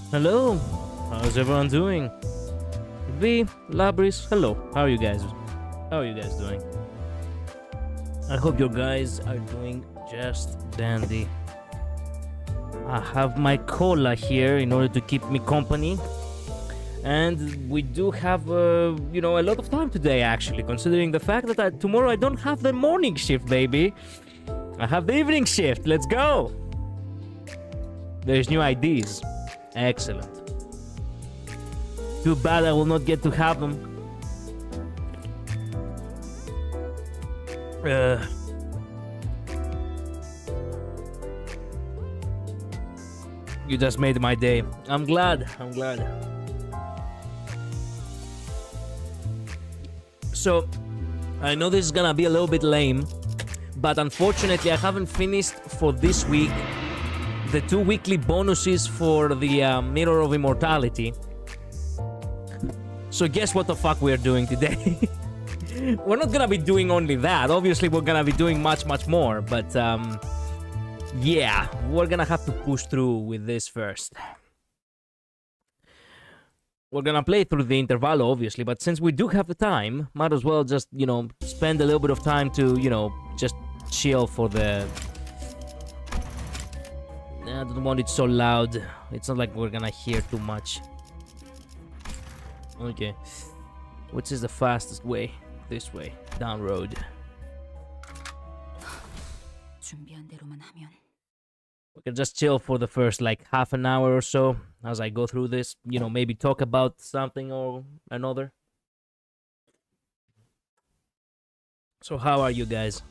Hello, how's everyone doing? V, Labris, hello. How are you guys? How are you guys doing? I hope you guys are doing just dandy. I have my cola here in order to keep me company. And we do have, you know, a lot of time today, actually, considering the fact that tomorrow I don't have the morning shift, baby. I have the evening shift. Let's go. There's new IDs. Excellent. Too bad I will not get to have them. You just made my day. I'm glad. I'm glad. So, I know this is gonna be a little bit lame, but unfortunately I haven't finished for this week the 2 weekly bonuses for the Mirror of Immortality. So guess what the fuck we're doing today? We're not gonna be doing only that. Obviously we're gonna be doing much more, but yeah, we're gonna have to push through with this first. We're gonna play through the intervallo, obviously, but since we do have the time, might as well just, you know, spend a little bit of time to, you know, just chill for the... I don't want it so loud. It's not like we're gonna hear too much. Okay. Which is the fastest way? This way. Down road. We can just chill for the first, like, half an hour or so as I go through this. You know, maybe talk about something or another. So how are you guys?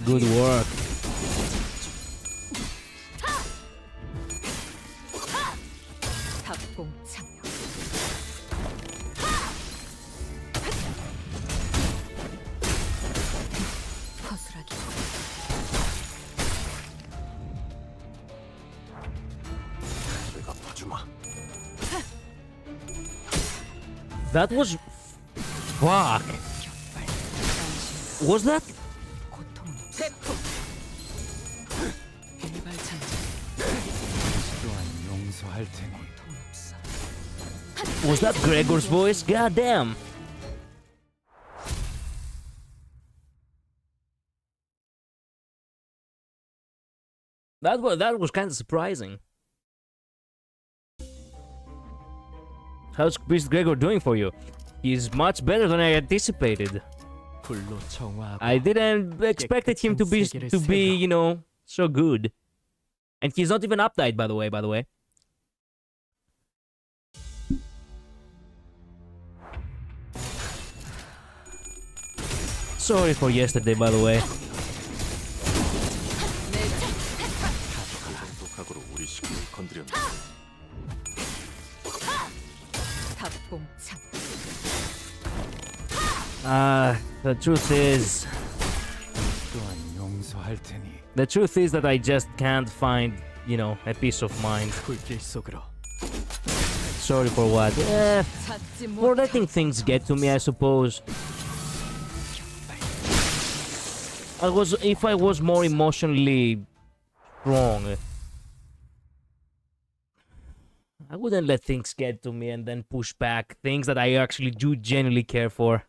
Good work. That was... Fuck. Was that... Was that Gregor's voice? God damn. That was kind of surprising. How's Priest Gregor doing for you? He's much better than I anticipated. I didn't expected him to be, you know, so good. And he's not even updied, by the way. Sorry for yesterday, by the way. The truth is... The truth is that I just can't find, you know, a peace of mind. Sorry for what? For letting things get to me, I suppose. If I was more emotionally strong, I wouldn't let things get to me and then push back things that I actually do genuinely care for.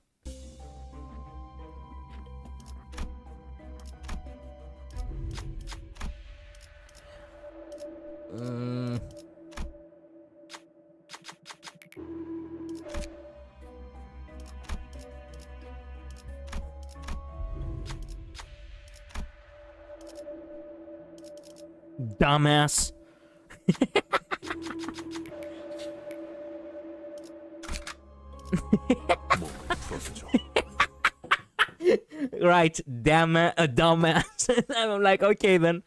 Dumbass. Right, damn a dumbass. I'm like, okay then.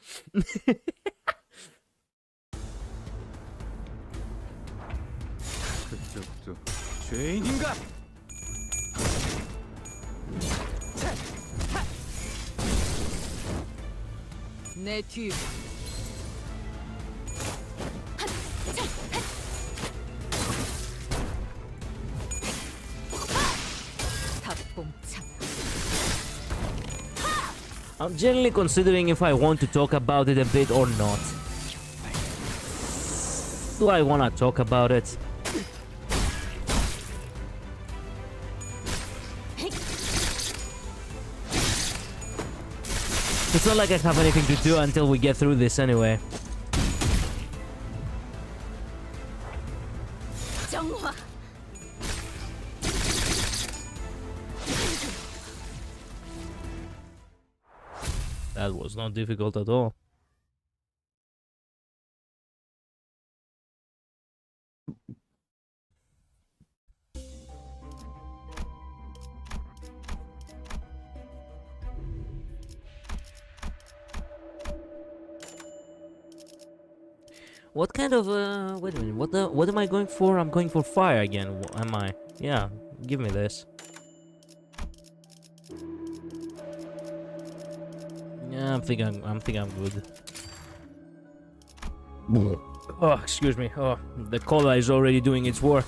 I'm generally considering if I want to talk about it a bit or not. Do I want to talk about it? It's not like I have anything to do until we get through this anyway. That was not difficult at all. What kind of wait a minute, what am I going for? I'm going for fire again, am I? Yeah, give me this. Yeah, I'm thinking I'm good. Oh, excuse me. Oh, the cola is already doing its work.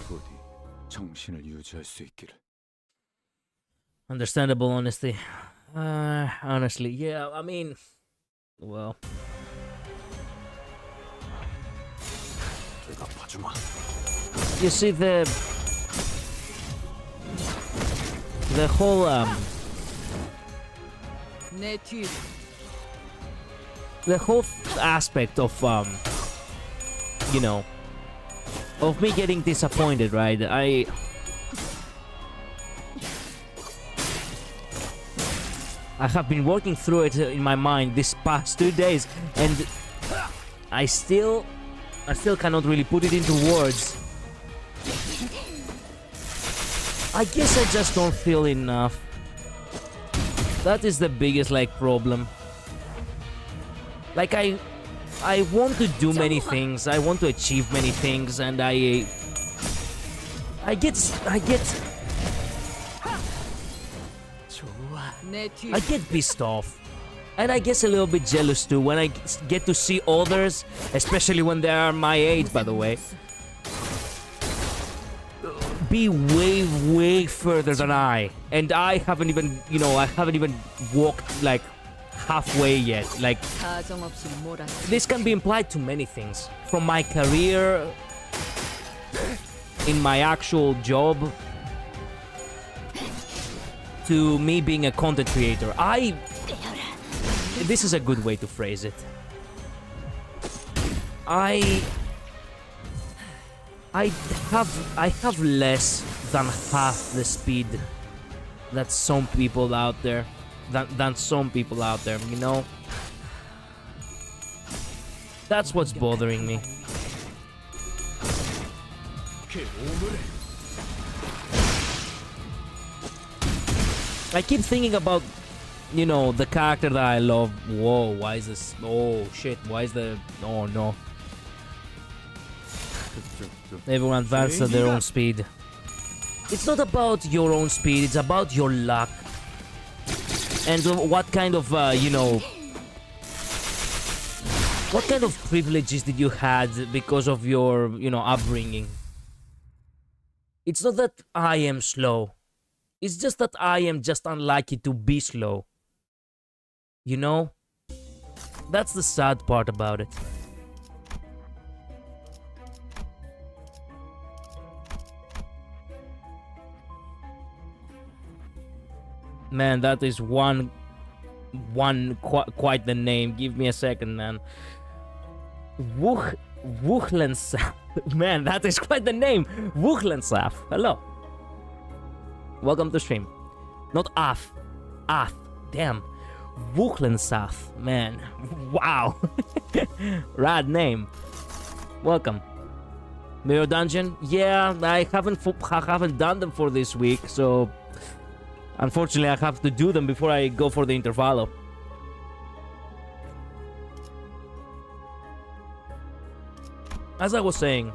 Understandable honesty. Honestly, yeah, I mean, well. You see the whole the whole aspect of you know, of me getting disappointed, right? I have been working through it in my mind this past 2 days, and I still cannot really put it into words. I guess I just don't feel enough. That is the biggest, like, problem. Like, I want to do many things, I want to achieve many things, and I get pissed off. And I guess a little bit jealous too when I get to see others, especially when they are my age, by the way, be way further than I. And I haven't even, you know, I haven't even walked like halfway yet. Like, this can be implied to many things. From my career, in my actual job, to me being a content creator. This is a good way to phrase it. I have less than half the speed that some people out there, you know? That's what's bothering me. I keep thinking about, you know, the character that I love. Whoa, why is this? Oh shit, why is the... Oh no. Everyone advances at their own speed. It's not about your own speed, it's about your luck. And what kind of, you know... What kind of privileges did you had because of your, you know, upbringing? It's not that I am slow. It's just that I am just unlucky to be slow. You know? That's the sad part about it. Man, that is quite the name. Give me a second, man. Wuchlensaf. Man, that is quite the name. Wuchlensaf. Hello. Welcome to stream. Not Af. Af. Damn. Wuchlensaf. Man. Wow. Rad name. Welcome. Mirror Dungeon? Yeah, I haven't done them for this week, so... Unfortunately, I have to do them before I go for the intervallo. As I was saying,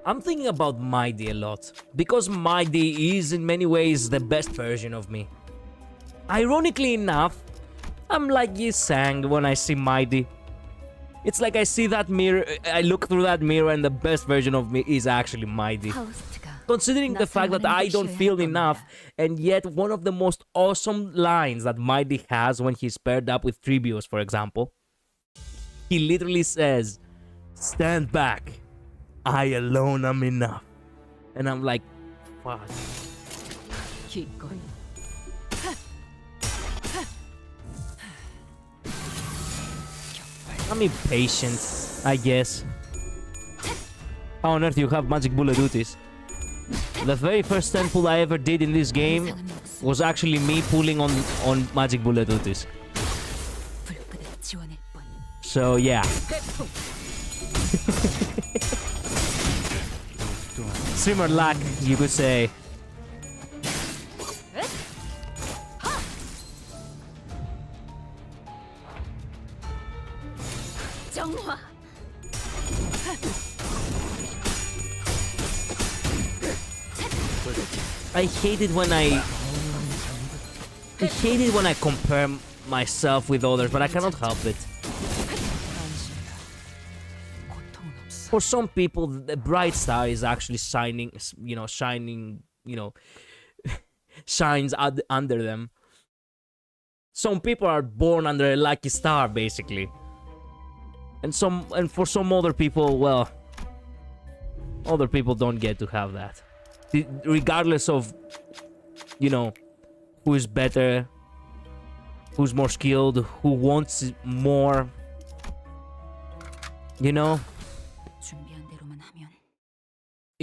I'm thinking about Mighty a lot, because Mighty is in many ways the best version of me. Ironically enough, I'm like Yisang when I see Mighty. It's like I see that mirror, I look through that mirror and the best version of me is actually Mighty. considering the fact that I don't feel enough, and yet one of the most awesome lines that Mighty has when he's paired up with Trebios, for example, he literally says, "Stand back, I alone am enough." And I'm like, fuck. I'm impatient, I guess. How on earth you have magic bullet duties? The very first 10 pull I ever did in this game was actually me pulling on magic bullet duties. So yeah. Streamer luck, you could say. I hate it when I compare myself with others, but I cannot help it. For some people, the bright star is actually shining, shines under them. Some people are born under a lucky star, basically. And for some other people, well, other people don't get to have that. Regardless of, who is better, who's more skilled, who wants more,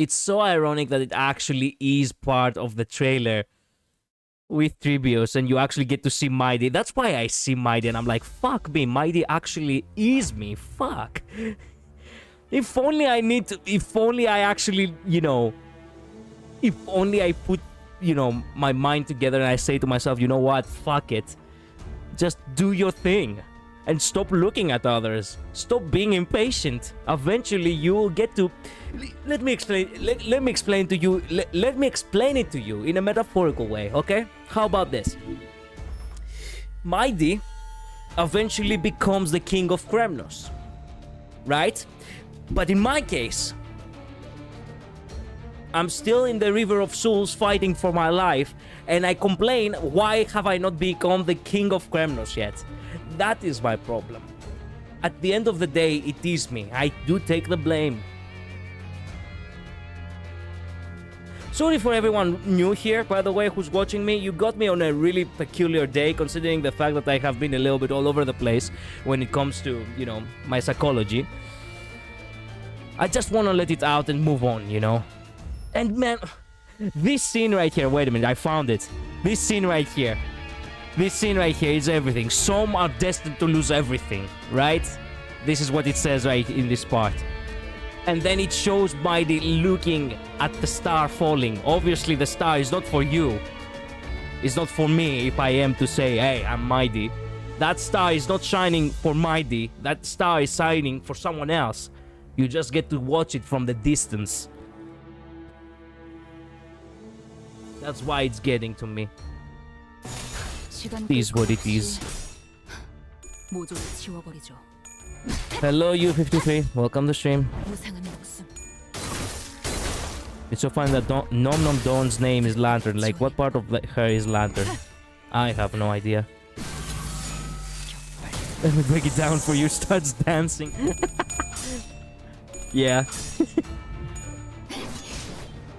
It's so ironic that it actually is part of the trailer with Trebios, and you actually get to see Mighty. That's why I see Mighty and I'm like, fuck me, Mighty actually is me, fuck. If only I actually, if only I put, my mind together and I say to myself, you know what, fuck it. Just do your thing. And stop looking at others. Stop being impatient. Eventually, you will get to... Let me explain it to you in a metaphorical way, okay? How about this? Mighty eventually becomes the king of Kremnos, right? But in my case, I'm still in the River of Souls fighting for my life, and I complain, why have I not become the king of Kremnos yet? That is my problem. At the end of the day, it is me. I do take the blame. Sorry for everyone new here, by the way, who's watching me. You got me on a really peculiar day, considering the fact that I have been a little bit all over the place when it comes to, my psychology. I just want to let it out and move on, And man, this scene right here, wait a minute, I found it. This scene right here is everything. Some are destined to lose everything, right? This is what it says right in this part. And then it shows Mighty looking at the star falling. Obviously, the star is not for you. It's not for me if I am to say, hey, I'm Mighty. That star is not shining for Mighty. That star is shining for someone else. You just get to watch it from the distance. That's why it's getting to me. It is what it is. Hello, U53. Welcome to stream. It's so funny that Nom Nom Dawn's name is Lantern. Like, what part of her is Lantern? I have no idea. Let me break it down for you. Starts dancing. Yeah.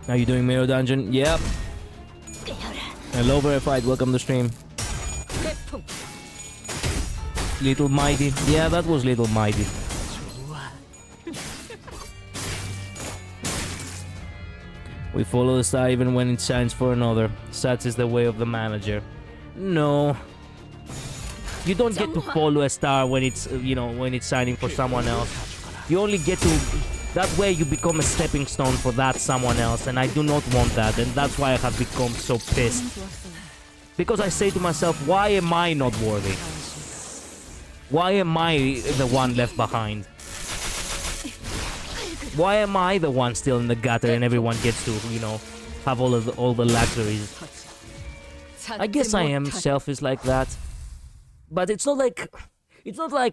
Are you doing Mirror Dungeon? Yep. Hello, Verified. Welcome to stream. Little Mighty. Yeah, that was Little Mighty. We follow the star even when it shines for another. Such is the way of the manager. No. You don't get to follow a star when it's, when it's shining for someone else. You only get to... That way you become a stepping stone for that someone else, and I do not want that, and that's why I have become so pissed. Because I say to myself, why am I not worthy? Why am I the one left behind? Why am I the one still in the gutter and everyone gets to, have all the luxuries? I guess I am selfish like that. But it's not like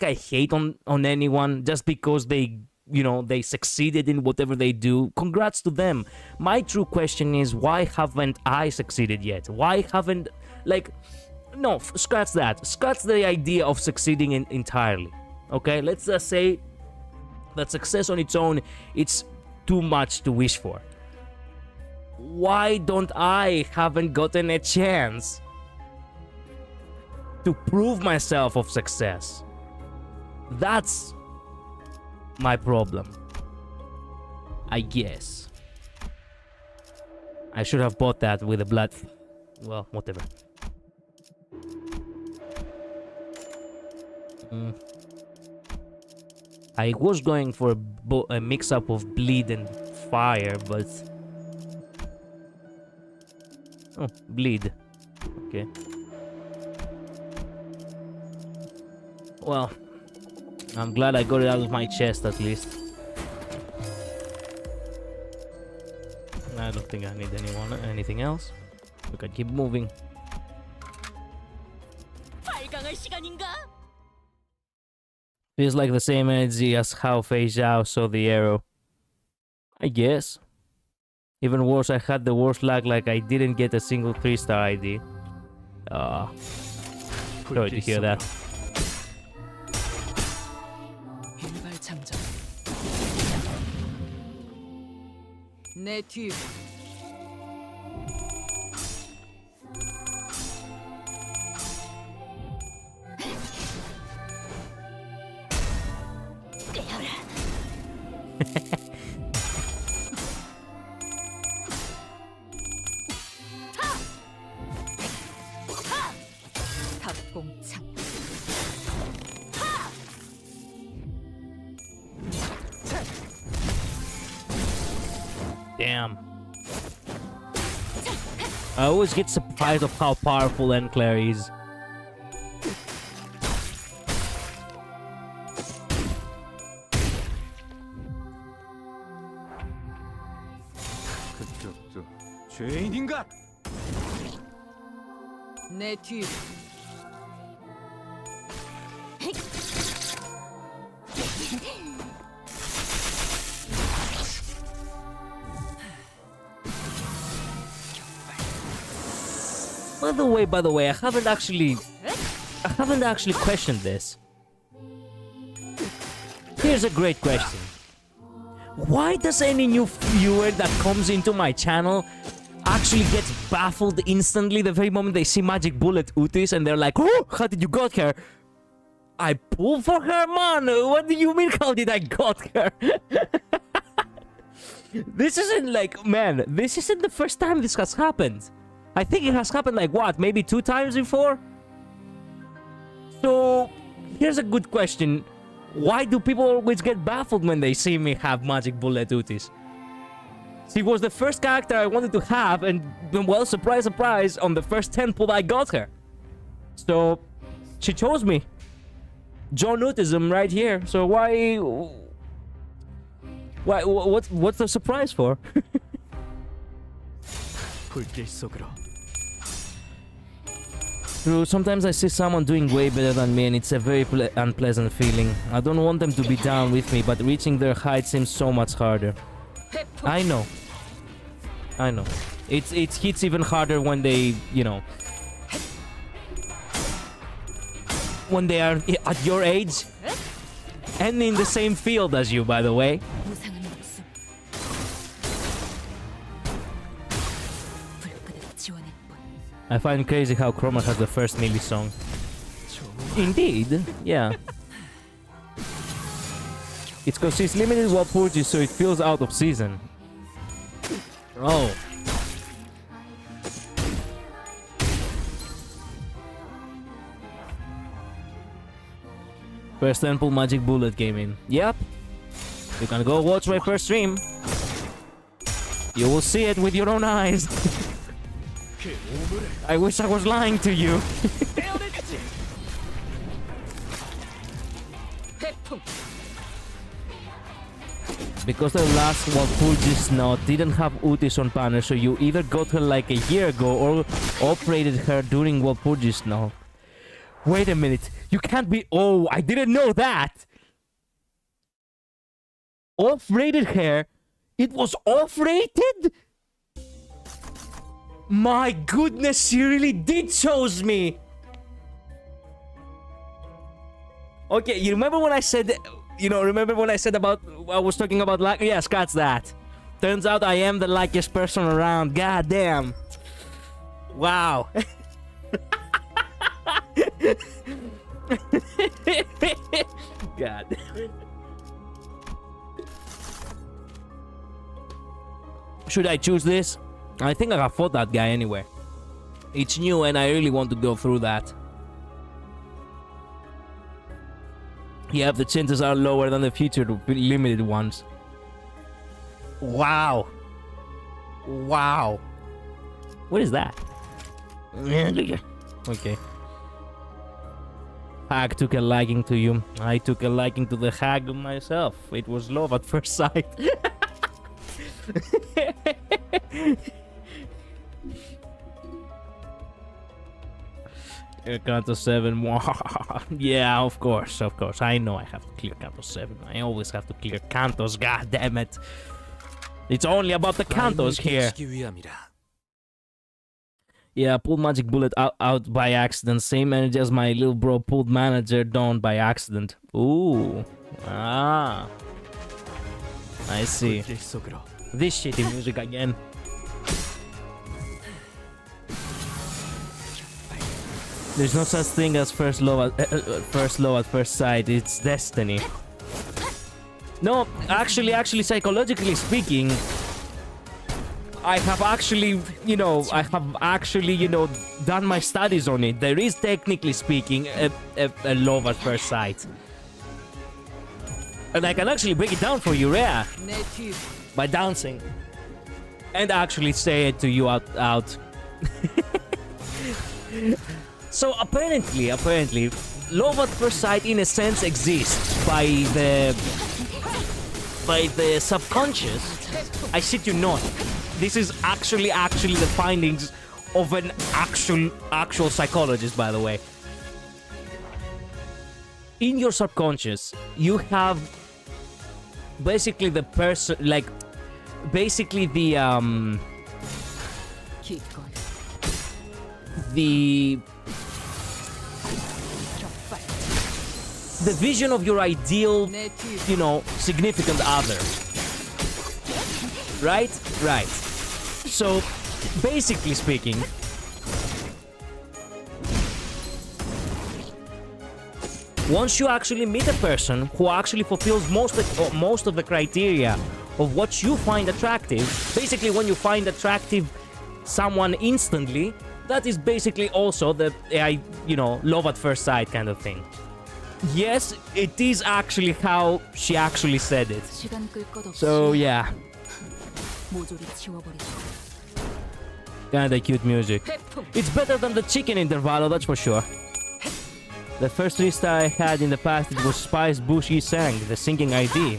I hate on anyone just because they you know, they succeeded in whatever they do. Congrats to them. My true question is, why haven't I succeeded yet? Why haven't, like, no, scratch that. Scratch the idea of succeeding entirely. Okay, let's just say that success on its own, it's too much to wish for. Why don't I haven't gotten a chance to prove myself of success? That's my problem, I guess. I should have bought that with the blood. Well, whatever. I was going for a mix-up of bleed and fire, but... Oh, bleed. Okay. Well, I'm glad I got it out of my chest at least. I don't think I need anything else. We can keep moving. Feels like the same energy as how Fei Zhao saw the arrow. I guess. Even worse, I had the worst luck, like I didn't get a single 3-star ID. Sorry to hear that. Damn. I always get surprised of how powerful Enclair is. By the way, I haven't actually questioned this. Here's a great question. Why does any new viewer that comes into my channel actually gets baffled instantly the very moment they see Magic Bullet Utis and they're like, oh, how did you got her? I pulled for her, man. What do you mean, how did I got her? This isn't like, man, this isn't the first time this has happened. I think it has happened like, what, maybe 2 times before? So, here's a good question. Why do people always get baffled when they see me have Magic Bullet Utis? She was the first character I wanted to have, and, well, surprise, surprise, on the first 10 pull I got her. So, she chose me. John Utism right here. So why... What's the surprise for? True, sometimes I see someone doing way better than me and it's a very unpleasant feeling. I don't want them to be down with me, but reaching their height seems so much harder. I know. It hits even harder when they, you know... when they are at your age and in the same field as you, by the way. I find it crazy how Chroma has the first melee song. Indeed, yeah. It's because she's limited while purging, so it feels out of season. Oh. First Temple Magic Bullet came in. Yep. You can go watch my first stream. You will see it with your own eyes. I wish I was lying to you. Because the last Walpurgis Knot didn't have Utis on banner, so you either got her like a year ago or operated her during Walpurgis Knot. Wait a minute, you can't be... Oh, I didn't know that! Off-rated hair? It was off-rated? My goodness, she really did chose me. Okay, you remember when I said, remember when I said about, I was talking about like, yeah, scratch that. Turns out I am the likest person around. God damn. Wow. God. Should I choose this? I think I have fought that guy anyway. It's new and I really want to go through that. Yeah, the chances are lower than the future limited ones. Wow. Wow. What is that? Okay. Hag took a liking to you. I took a liking to the hag myself. It was love at first sight. Count to 7. Yeah, of course. I know I have to clear Canto 7. I always have to clear Cantos, god damn it. It's only about the Cantos here. Yeah, pulled Magic Bullet out by accident. Same energy as my little bro pulled Manager down by accident. Ooh. Ah. I see. This shitty music again. There's no such thing as first love at first sight. It's destiny. No, actually, psychologically speaking, I have actually, done my studies on it. There is, technically speaking, a love at first sight. And I can actually break it down for you, Rhea, by dancing. And actually say it to you out. So apparently, love at first sight in a sense exists by the subconscious. I shit you not. This is actually the findings of an actual psychologist, by the way. In your subconscious, you have basically the person, like, basically the vision of your ideal, significant other. Right? Right. So, basically speaking, once you actually meet a person who actually fulfills most of the criteria of what you find attractive, basically when you find attractive someone instantly, that is basically also the, love at first sight kind of thing. Yes, it is actually how she actually said it. So, yeah. Kinda cute music. It's better than the chicken intervalo, that's for sure. The first list I had in the past, it was Spice Bushi Sang, the singing ID.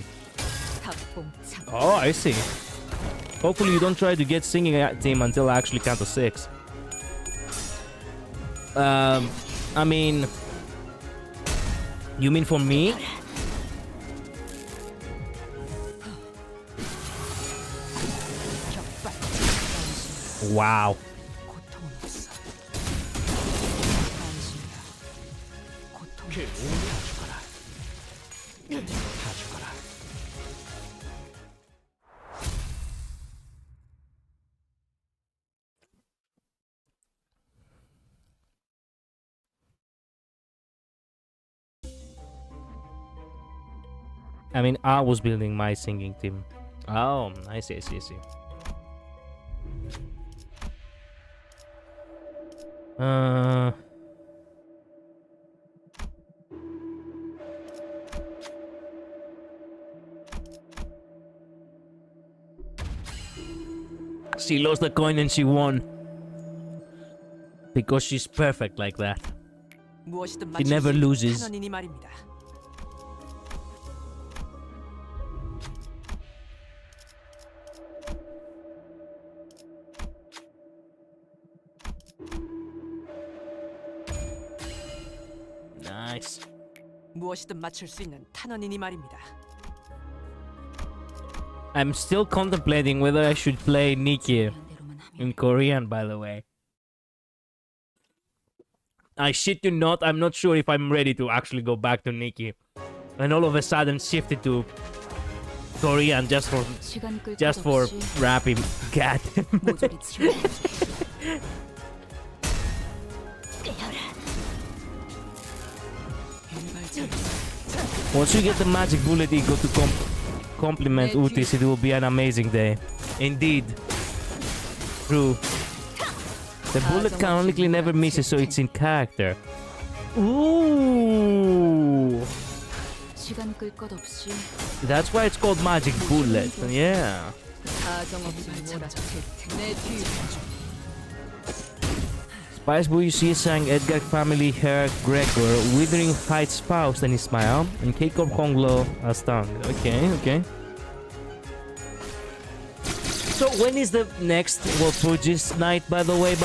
Oh, I see. Hopefully you don't try to get singing team until I actually count to 6. I mean... You mean for me? Wow. I mean, I was building my singing team. Oh, I see. She lost the coin and she won. Because she's perfect like that. She never loses. Nice. 무엇이든 맞출 수 있는 탄원이니 말입니다. I'm still contemplating whether I should play Nikki in Korean, by the way. I shit you not, I'm not sure if I'm ready to actually go back to Nikki. And all of a sudden shifted to Korean just for rapping. God. Once you get the magic bullet ego to compliment Utis, it will be an amazing day. Indeed. True. The bullet canonically never misses, so it's in character. Ooh! That's why it's called magic bullet. Yeah. Spice Boy UC sang Edgar family hair Gregor, withering fight spouse, and he smiled, and Keiko Konglo as tongue. Okay, okay. So when is the next Walpurgis night, by the way,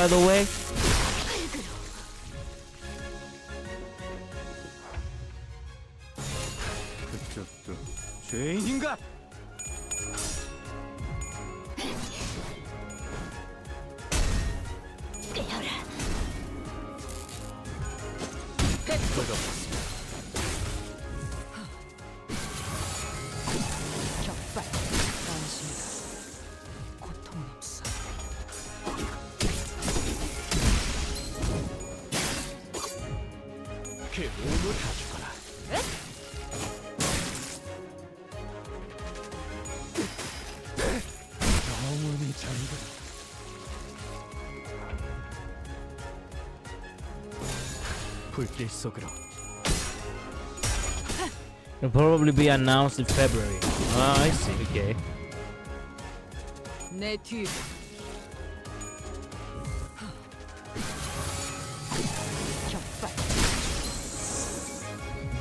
It'll probably be announced in February. Oh, I see. Okay.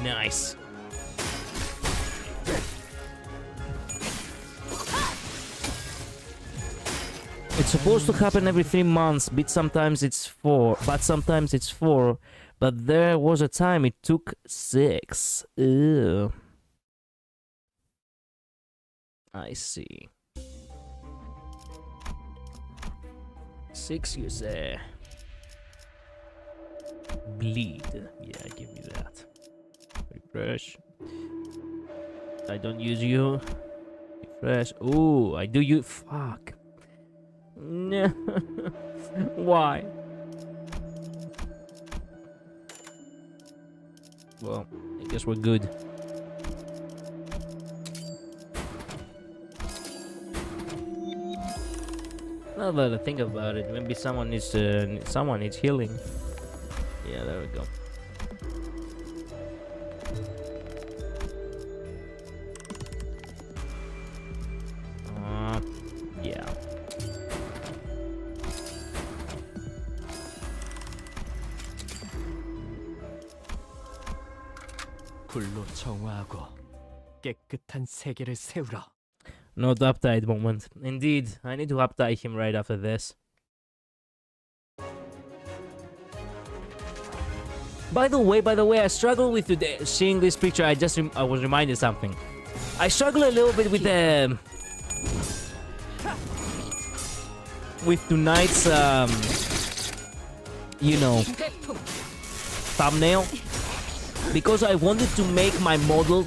Nice. It's supposed to happen every 3 months, but sometimes it's 4. But there was a time it took 6. Ew. I see. 6, you say? Bleed. Yeah, give me that. Refresh. I don't use you. Refresh. Ooh, I do you. Fuck. No. Why? Well, I guess we're good. Now that I think about it, maybe someone needs healing. Yeah, there we go. Yeah. 불로 정화하고 깨끗한 세계를 세우라. No update moment. Indeed, I need to update him right after this. By the way, I struggle with today. Seeing this picture, I was reminded something. I struggle a little bit with the tonight's you know, thumbnail, because I wanted to make my model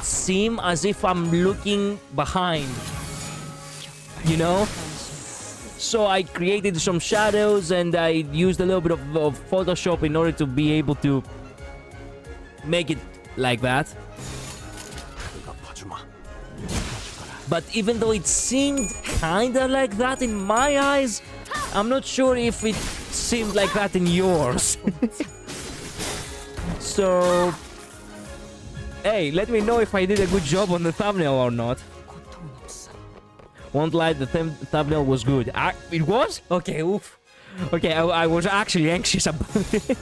seem as if I'm looking behind, you know? So I created some shadows and I used a little bit of Photoshop in order to be able to make it like that. But even though it seemed kinda like that in my eyes, I'm not sure if it seemed like that in yours. So, hey, let me know if I did a good job on the thumbnail or not. Won't lie, the thumbnail was good. It was? Okay, oof. Okay, I was actually anxious about it.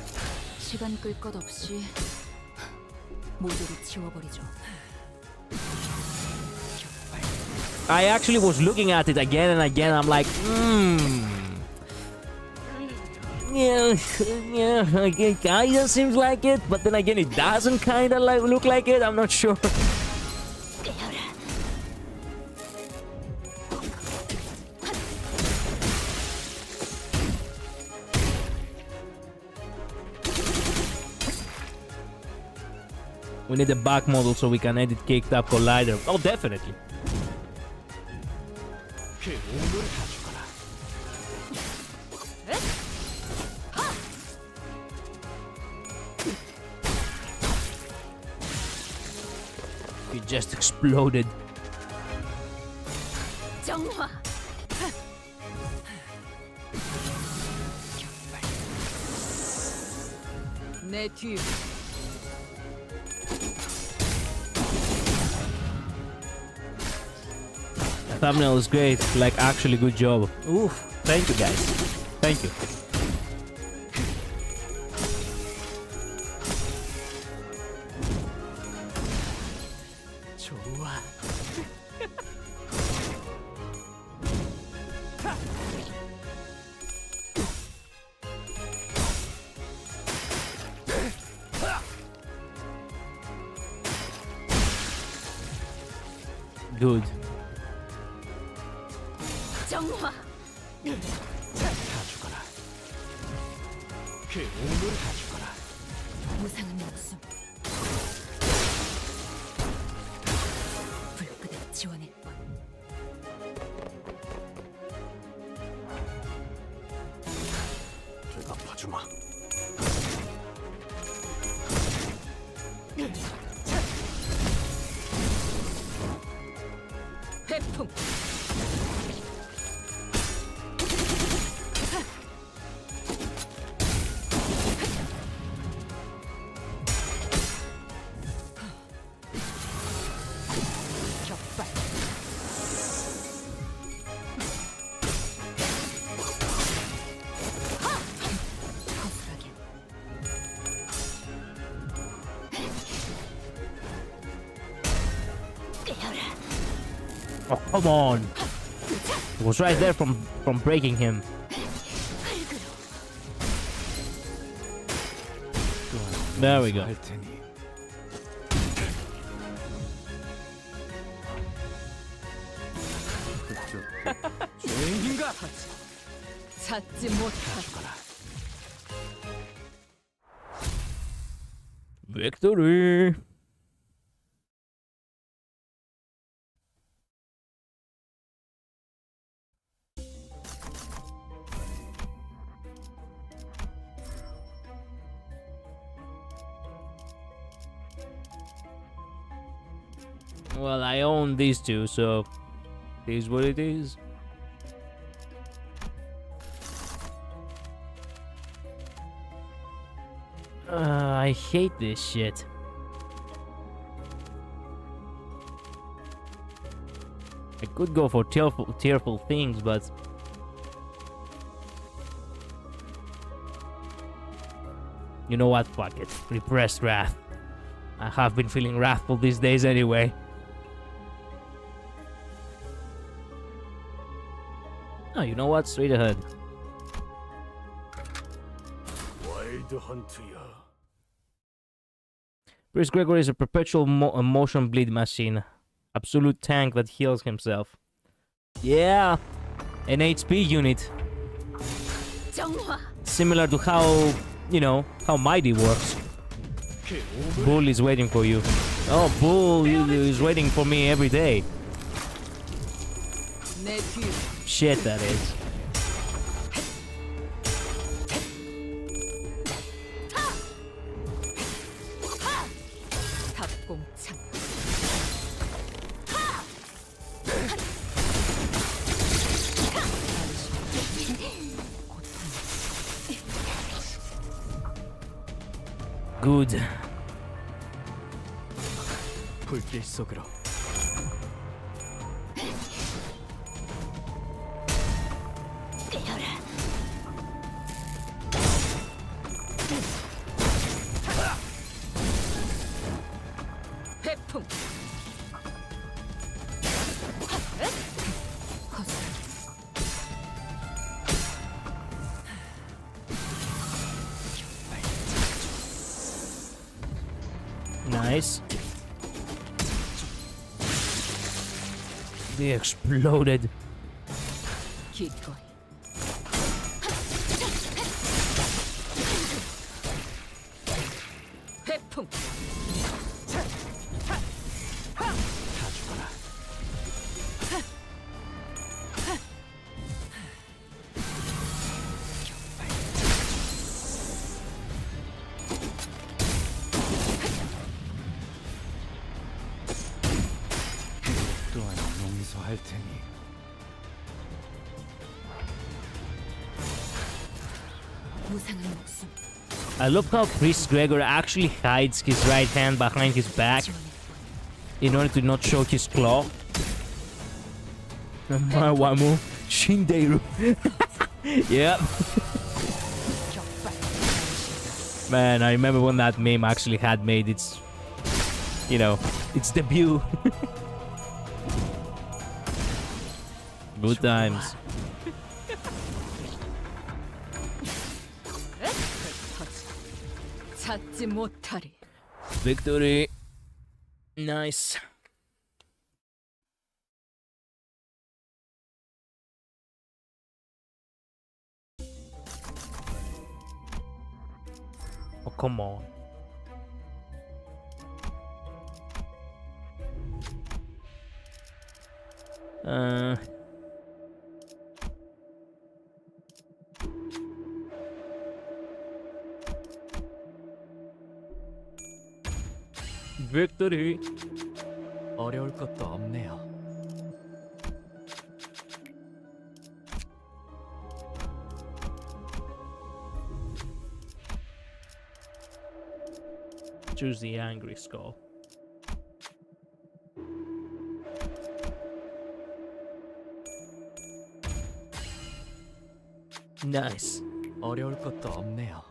I actually was looking at it again and again. I'm like, yeah, it kinda seems like it, but then again, it doesn't kinda look like it. I'm not sure. We need a back model so we can edit Caked Up Collider. Oh, definitely. 그 오물을 다 죽어라. He just exploded. 정화. 내 뒤. Thumbnail is great. Like, actually good job. Oof. Thank you, guys. Thank you. 좋아. Good. 정화. 다 죽어라. 그 오물을 다 죽어라. 무상은 목숨. 불끄덕 지원했군. 대답하주마. 회풍. 격발. 거슬하게. 깨어라. Oh, come on. It was right there from breaking him. There we go. 할 테니. 죄인인가? 찾지 못하. 죽어라. Victory. Well, I own these two, so it is what it is. I hate this shit. I could go for tearful things, but you know what? Fuck it. Repressed wrath. I have been feeling wrathful these days anyway. Oh, you know what? Straight ahead. 와일드 헌트야. Priest Gregory is a perpetual motion bleed machine. Absolute tank that heals himself. Yeah, an HP unit. 정화. Similar to how, you know, how Mighty works. 그 오물. Bull is waiting for you. Oh, Bull is waiting for me every day. 내 뒤. Shit, that is. 탑공창. Good. 불길 속으로. 깨어라. 회풍. 거슬하게. Nice. They exploded. 기꺼이. 회풍. 또한 용서할 테니. 무상한 목숨 I love how Priest Gregor actually hides his right hand behind his back in order to not show his claw. Wamu Shinderu. Yep. Man, I remember when that meme actually had made its, you know, its debut. Good times. 찾지 못하리. Victory. Nice. Oh, come on. Victory. 어려울 것도 없네요. Choose the angry skull. Nice. 어려울 것도 없네요.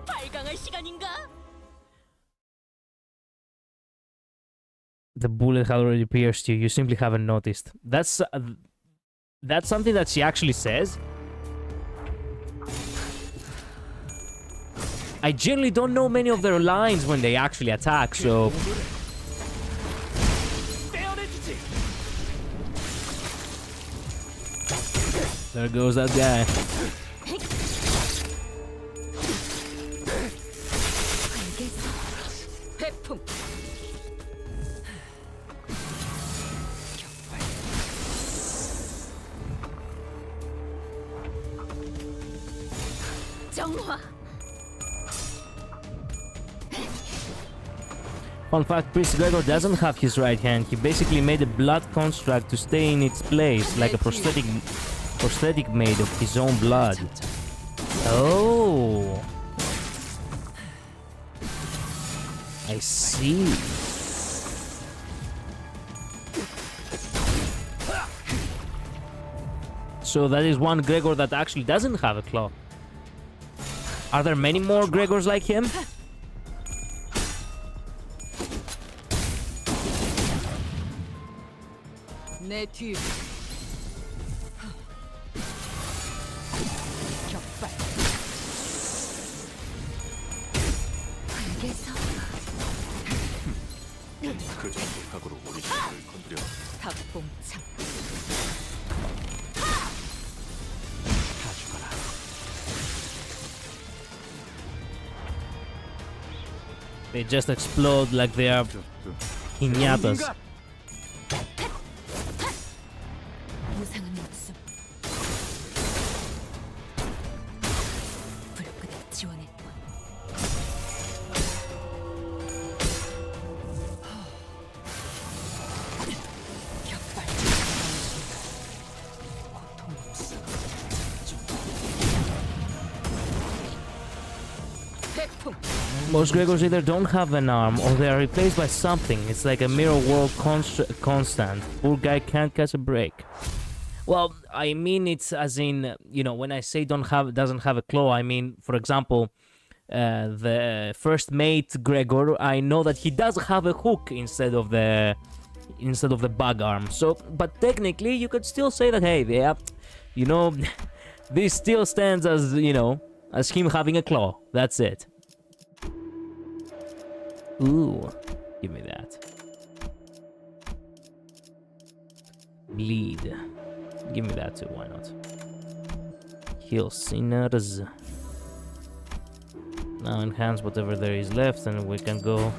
발광할 시간인가? The bullet had already pierced you. You simply haven't noticed. That's something that she actually says. I generally don't know many of their lines when they actually attack, so... There goes that guy. 배풍. 정화. Fun fact, Priest Gregor doesn't have his right hand. He basically made a blood construct to stay in its place, like a prosthetic made of his own blood. Oh. I see. So that is one Gregor that actually doesn't have a claw. Are there many more Gregors like him? 내 뒤. 격발. 알겠어. 그 정도 각오로 우리 신을 건드려. 박봉창. 다 죽어라. They just explode like they are piñatas. 무상한 목숨. 불끝에 지원했고. 격발. 고통 없어. 백풍. Most Gregors either don't have an arm or they are replaced by something. It's like a mirror world constant. Poor guy can't catch a break. Well, I mean it's as in, you know, when I say doesn't have a claw, I mean, for example, the first mate Gregor, I know that he does have a hook instead of the bug arm. So, but technically, you could still say that, hey, yeah, you know, this still stands as, you know, as him having a claw. That's it. Ooh, give me that. Bleed. Give me that too, why not? Heal sinners. Now enhance whatever there is left and we can go.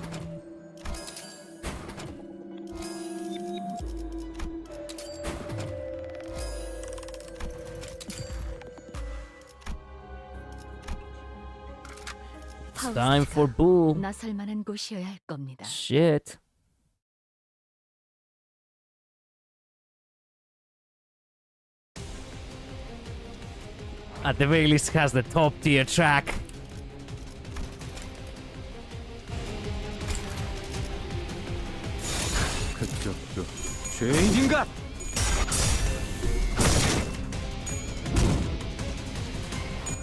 Time for bull. 나설 만한 곳이어야 할 겁니다. Shit. At the very least, has the top tier track. 죄인인가?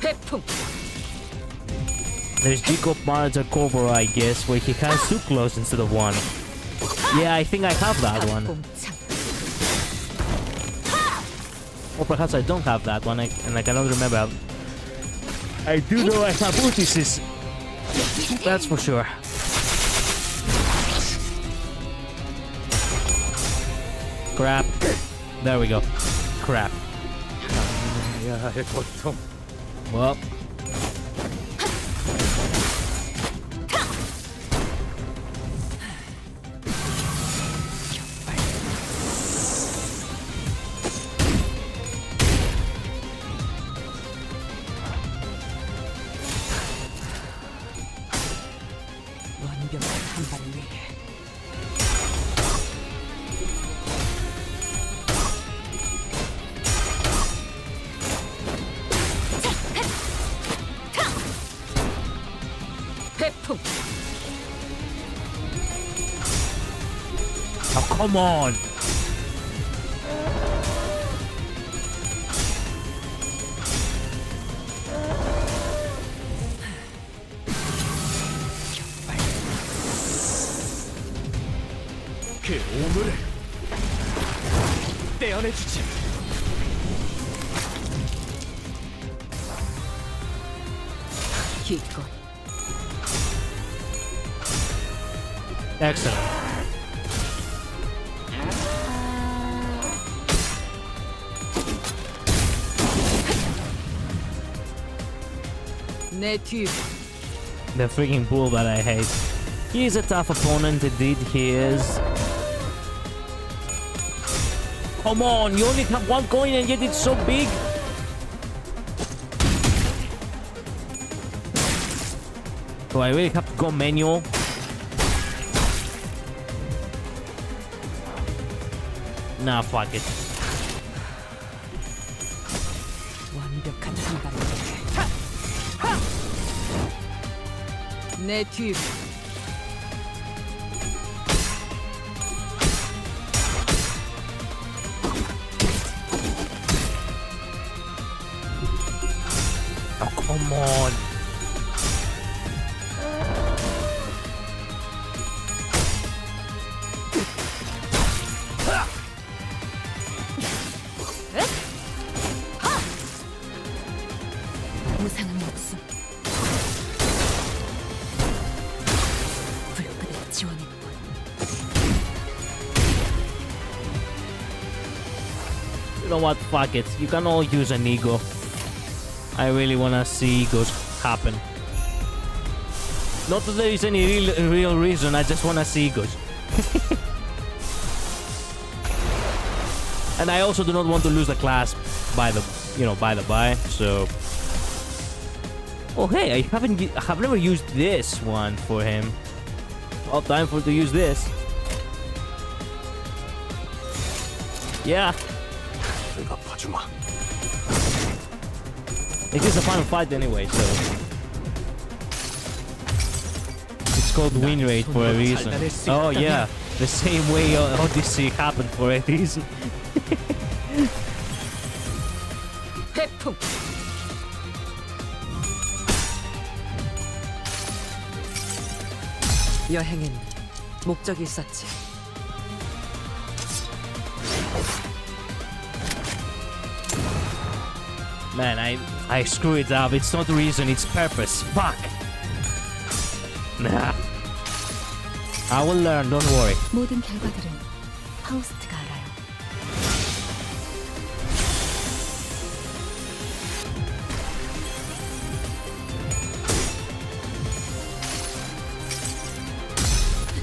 회풍. There's Jacob Marza Cobra, I guess, where he has two claws instead of one. Yeah, I think I have that one. 봉창. Or perhaps I don't have that one, and I cannot remember. I do know I have Utisis. That's for sure. Crap. There we go. Crap. Well. 완벽한 한 발을 위해. 회풍. Oh, come on. 그 오물을 떼어내주지. 기꺼이. Excellent. 내 뒤. The freaking bull that I hate. He is a tough opponent, indeed he is. Come on, you only have one coin and yet it's so big. Do I really have to go manual? Nah, fuck it. 완벽한 한 발을 위해. 내 뒤. Oh, come on. 무상한 목숨. 불그를 지원했군. You know what? Fuck it. You can all use an ego. I really wanna see egos happen. Not that there is any real reason. I just wanna see egos. And I also do not want to lose the class by the, by the by. So. Oh hey, I have never used this one for him. Well, time for to use this. Yeah. 내가 봐주마. It is a final fight anyway, so it's called win rate for a reason. Oh yeah, the same way Odyssey happened for a reason. 회풍. 여행엔 목적이 있었지. Man, I screw it up. It's not reason, it's purpose. Fuck. Nah. I will learn, don't worry. 모든 결과들은 파우스트가 알아요.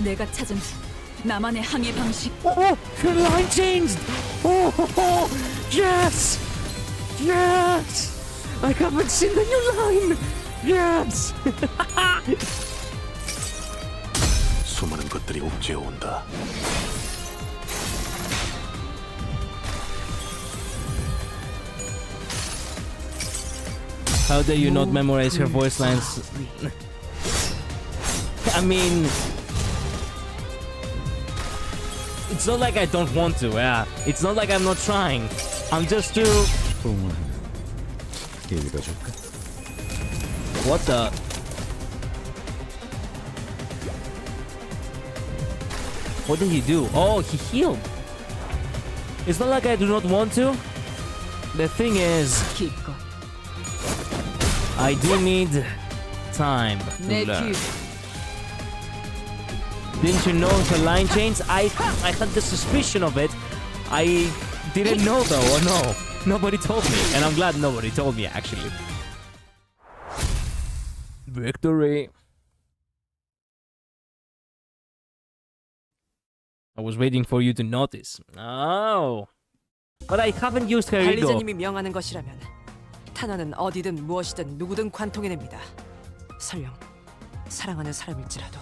내가 찾은 나만의 항해 방식. Oh, your line changed! Oh, yes! Yes! I haven't seen the new line! Yes! 수많은 것들이 옥죄어 온다. How dare you not memorize her voice lines? I mean, it's not like I don't want to, yeah. It's not like I'm not trying. I'm just too... 읽어줄까? What the... What did he do? Oh, he healed. It's not like I do not want to. The thing is, 기껏 I do need time to 내 learn. 귀 Didn't you know the line change? I had the suspicion of it. I didn't know though, or no. Nobody told me. And I'm glad nobody told me actually. Victory. I was waiting for you to notice. Oh. But I haven't used her ego. 관리자님이 명하는 것이라면 탄원은 어디든 무엇이든 누구든 관통해냅니다. 설령 사랑하는 사람일지라도.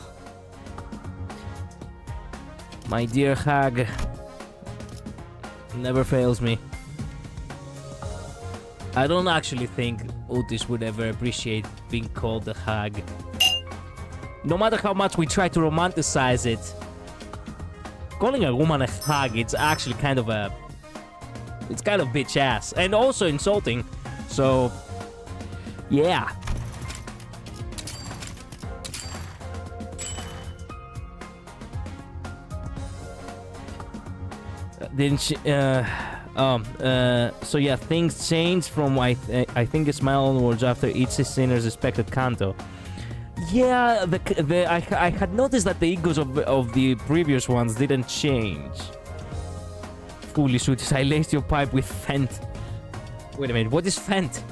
My dear hag never fails me. I don't actually think Otis would ever appreciate being called a hag. No matter how much we try to romanticize it, calling a woman a hag, it's actually kind of a... It's kind of bitch ass. And also insulting. So... Yeah. Didn't she... so yeah, things changed from I think a smile onwards after each sinner's expected canto. Yeah, I had noticed that the egos of the previous ones didn't change. Foolish Otis, I laced your pipe with Fent. Wait a minute, what is Fent?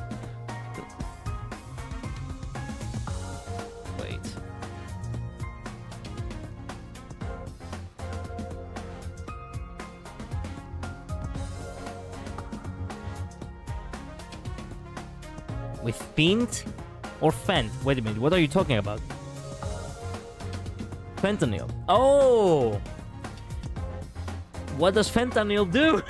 Wait. With Fint or Fent? Wait a minute, what are you talking about? Fentanyl. Oh! What does fentanyl do?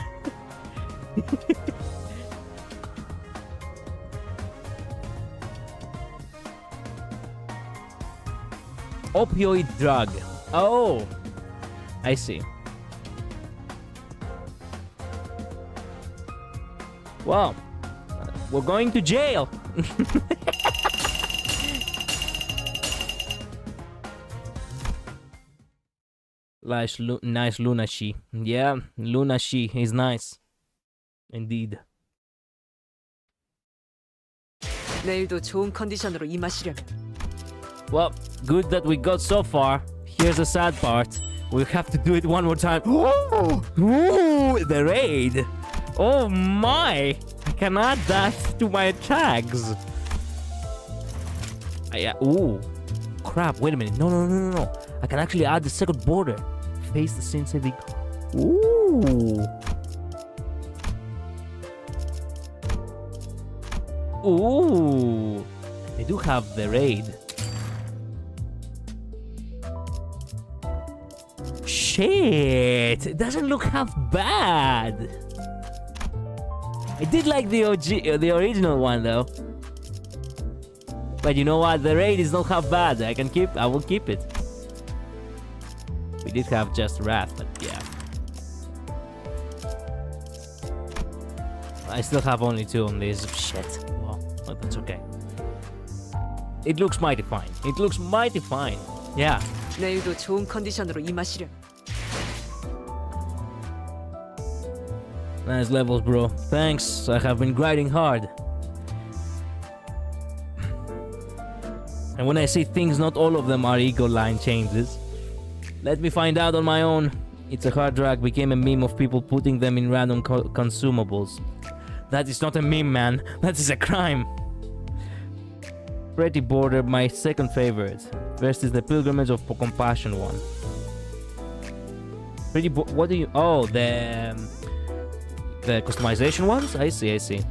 Opioid drug. Oh! I see. Well, we're going to jail. Nice Luna She. Yeah, Luna She is nice. Indeed. 내일도 좋은 컨디션으로 임하시려면 Well, good that we got so far. Here's the sad part. We have to do it one more time. Ooh, the raid. Oh my! I can add that to my tags. Ooh. Crap, wait a minute. No. I can actually add the second border. Face the sin saving. Ooh. Ooh. They do have the raid. Shit. It doesn't look half bad. I did like the the original one though. But you know what? The raid is not half bad. I will keep it. We did have just Wrath, but yeah. I still have only 2 on this. Shit. Well, but that's okay. It looks mighty fine. It looks mighty fine. Yeah. 내일도 좋은 컨디션으로 임하시려면 Nice levels, bro. Thanks. I have been grinding hard. And when I say things, not all of them are ego line changes. Let me find out on my own. It's a hard drag became a meme of people putting them in random consumables. That is not a meme, man. That is a crime. Pretty Border, my second favorite. First is the Pilgrimage of Compassion one. What do you... Oh, the customization ones? I see.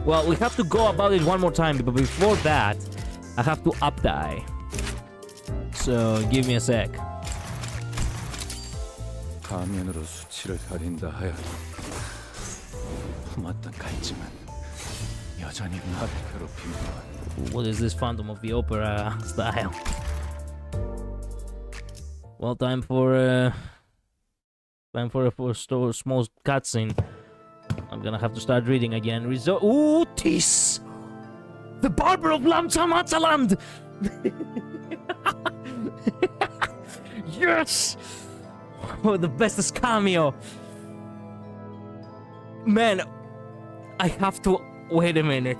Well, we have to go about it one more time, but before that, I have to up die. So give me a sec. 가면으로 수치를 가린다 하여도 품었던 갈증은 여전히 나를 괴롭히는군. What is this Phantom of the Opera style? Well, time for a small cutscene. I'm gonna have to start reading again. Ooh, Tis! The Barber of Lamchamatsaland! Yes! Oh, the bestest cameo! Man, I have to... Wait a minute.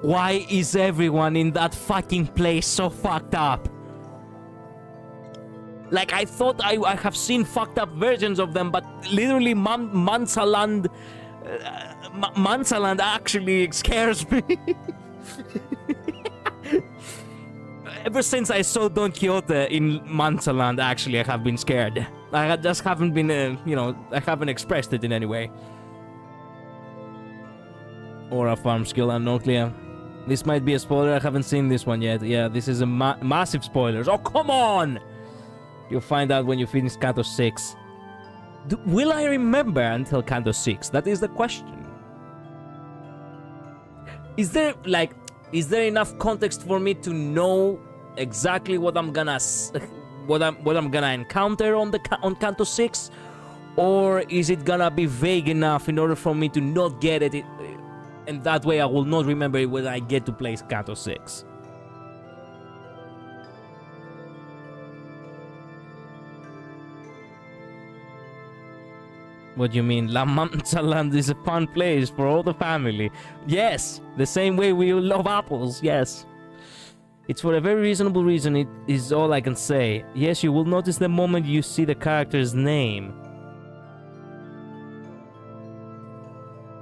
Why is everyone in that fucking place so fucked up? Like, I thought I have seen fucked up versions of them, but literally Mansaland actually scares me. Ever since I saw Don Quixote in Mansaland, actually, I have been scared. Just haven't been, I haven't expressed it in any way. Or a farm skill, I'm not clear. This might be a spoiler, I haven't seen this one yet. Yeah, this is a massive spoilers. Oh, come on! You'll find out when you finish Canto 6. Will I remember until Canto 6? That is the question. Is there enough context for me to know exactly what I'm gonna encounter on Canto 6, or is it gonna be vague enough in order for me to not get it, and that way I will not remember it when I get to play Canto 6? What do you mean? La Mansaland is a fun place for all the family. Yes, the same way we love apples, yes. It's for a very reasonable reason, it is all I can say. Yes, you will notice the moment you see the character's name.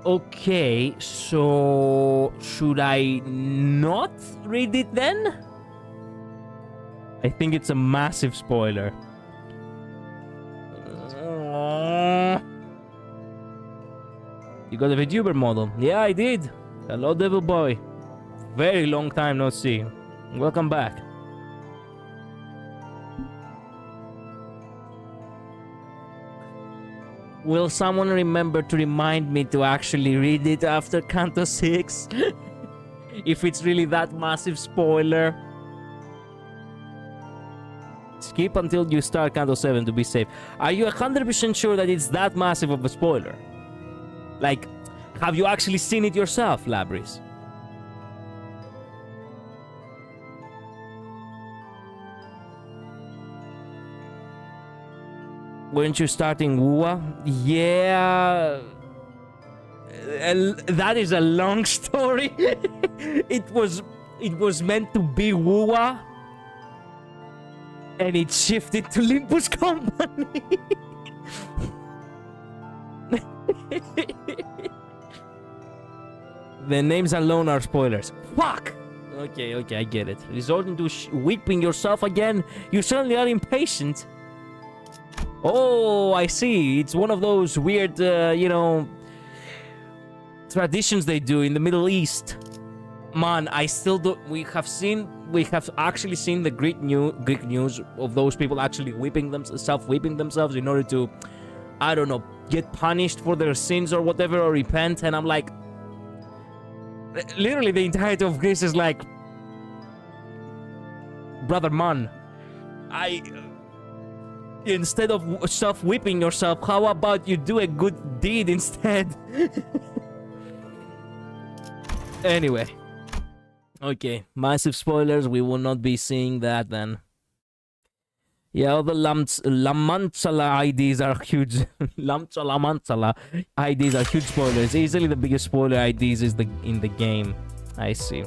Okay, so... should I not read it then? I think it's a massive spoiler. You got a Vtuber model? Yeah, I did. Hello, Devil Boy. Very long time no see. Welcome back. Will someone remember to remind me to actually read it after Canto 6? If it's really that massive spoiler. Skip until you start Canto 7 to be safe. Are you 100% sure that it's that massive of a spoiler? Like, have you actually seen it yourself, Labris? Weren't you starting Wua? Yeah. That is a long story. It was meant to be Wua, and it shifted to Limbuscompany. The names alone are spoilers. Fuck! Okay, I get it. Resorting to whipping yourself again? You certainly are impatient. Oh, I see. It's one of those weird, traditions they do in the Middle East. Man, I still don't... We have actually seen the Greek news of those people actually whipping themselves in order to, I don't know, get punished for their sins or whatever, or repent, and I'm like... Literally, the entirety of Greece is like... Brother man, instead of self-whipping yourself, how about you do a good deed instead? Anyway. Okay, massive spoilers, we will not be seeing that then. Yeah, all the Lamansala IDs are huge. Lamansala IDs are huge spoilers. Easily the biggest spoiler IDs is in the game. I see.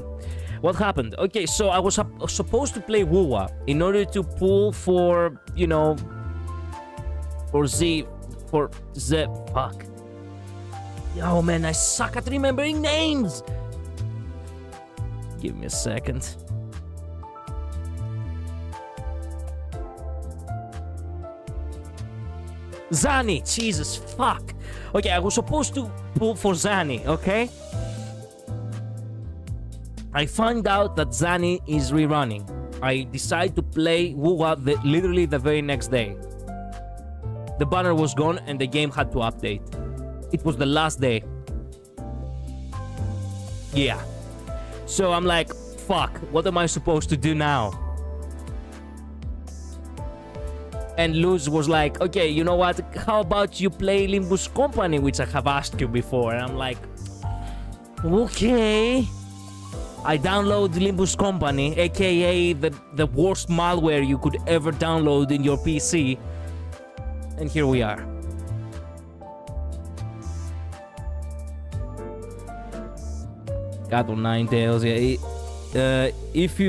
What happened? Okay, so I was supposed to play Wuwa in order to pull for, for Z. Fuck. Yo, man, I suck at remembering names. Give me a second. Zani, Jesus, fuck. Okay, I was supposed to pull for Zani, okay? I find out that Zani is rerunning. I decide to play Wuwa literally the very next day. The banner was gone and the game had to update. It was the last day. Yeah. So I'm like, fuck, what am I supposed to do now? And Luz was like, okay, you know what? How about you play Limbuscompany, which I have asked you before? And I'm like, okay. I download Limbuscompany, aka the worst malware you could ever download in your PC. And here we are. Cat on Nine Tails, yeah. If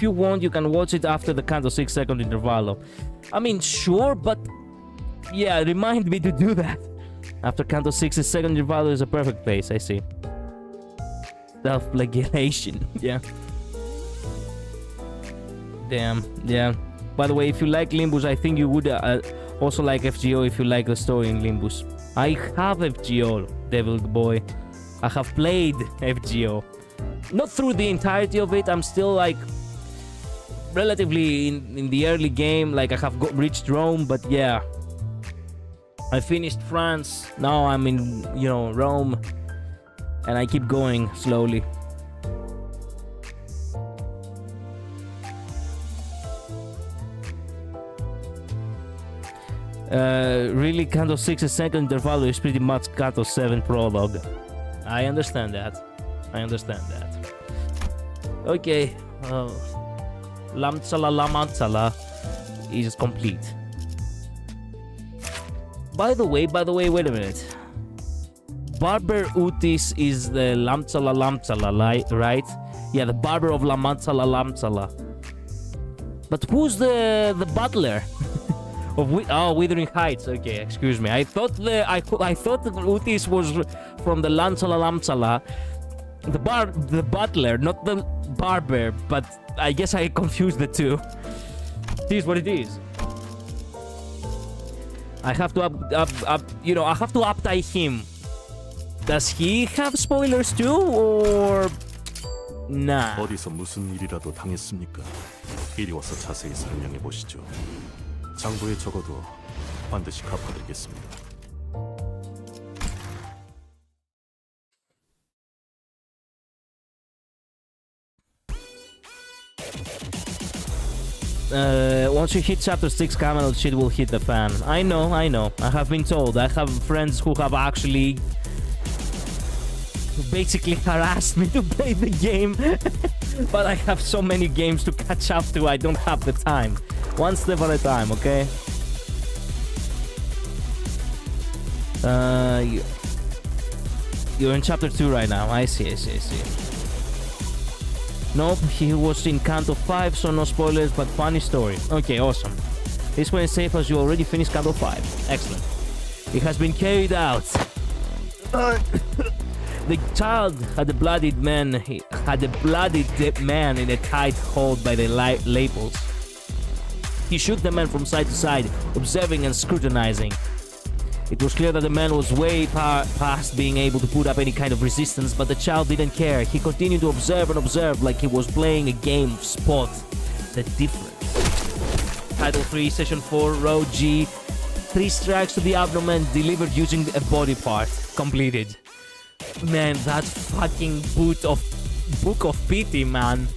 you want, you can watch it after the count of 6 second interval. I mean, sure, but yeah, remind me to do that. After count of 6 second interval is a perfect place, I see. Self-flagellation, yeah. Damn, yeah. By the way, if you like Limbus, I think you would also like FGO if you like the story in Limbus. I have FGO, Devil Boy. I have played FGO. Not through the entirety of it, I'm still like relatively in the early game, like I have reached Rome, but yeah. I finished France, now I'm in, you know, Rome. And I keep going slowly. Really, count of 6 second interval is pretty much count of 7 prologue. I understand that. I understand that. Okay. Lamtsala Lamantsala is complete. By the way, wait a minute. Barber Utis is the Lamtsala, right? Yeah, the barber of Lamtsala. But who's the butler? Of Withering Heights. Okay, excuse me. I thought the Utis was from the Lamtsala, the butler, not the barber. But I guess I confused the two. It is what it is. I have to I have to uptie him. Does he have spoilers too, or nah? 어디서 무슨 일이라도 당했습니까? 이리 와서 자세히 설명해 보시죠. 장부에 적어도 반드시 갚아드리겠습니다. Once you hit chapter 6, Camelot shit will hit the fan. I know. I have been told. I have friends who have actually basically harassed me to play the game. But I have so many games to catch up to, I don't have the time. One step at a time, okay? You're in chapter 2 right now. I see. Nope, he was in count of 5, so no spoilers, but funny story. Okay, awesome. This one is safe as you already finished count of 5. Excellent. It has been carried out. The child had a bloodied man. He had a bloodied dead man in a tight hold by the labels. He shook the man from side to side, observing and scrutinizing. It was clear that the man was way past being able to put up any kind of resistance, but the child didn't care. He continued to observe and observe like he was playing a game of Spot the Difference. Title 3, Session 4, Row G. 3 strikes to the abdomen delivered using a body part. Completed. Man, that fucking Book of Pity, man.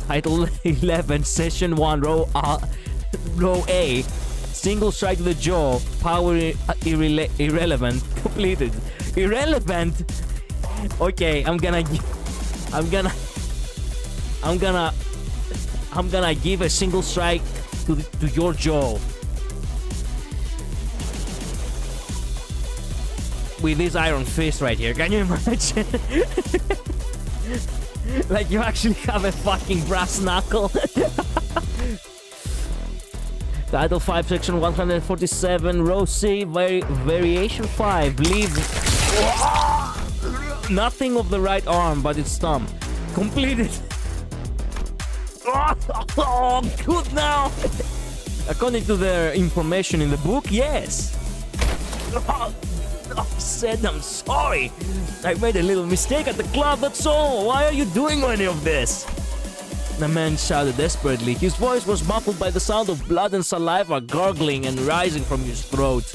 Title 11, Session 1, Row A. Single strike to the jaw. Power irrelevant. Completed. Irrelevant. Okay, I'm gonna give a single strike to your jaw. With this iron fist right here, can you imagine? Like you actually have a fucking brass knuckle. Title 5, Section 147, Row C, Variation 5, leave nothing of the right arm, but its thumb. Completed. Oh, good now. According to the information in the book, yes. said I'm sorry. I made a little mistake at the club, that's all. Why are you doing any of this? The man shouted desperately. His voice was muffled by the sound of blood and saliva gurgling and rising from his throat.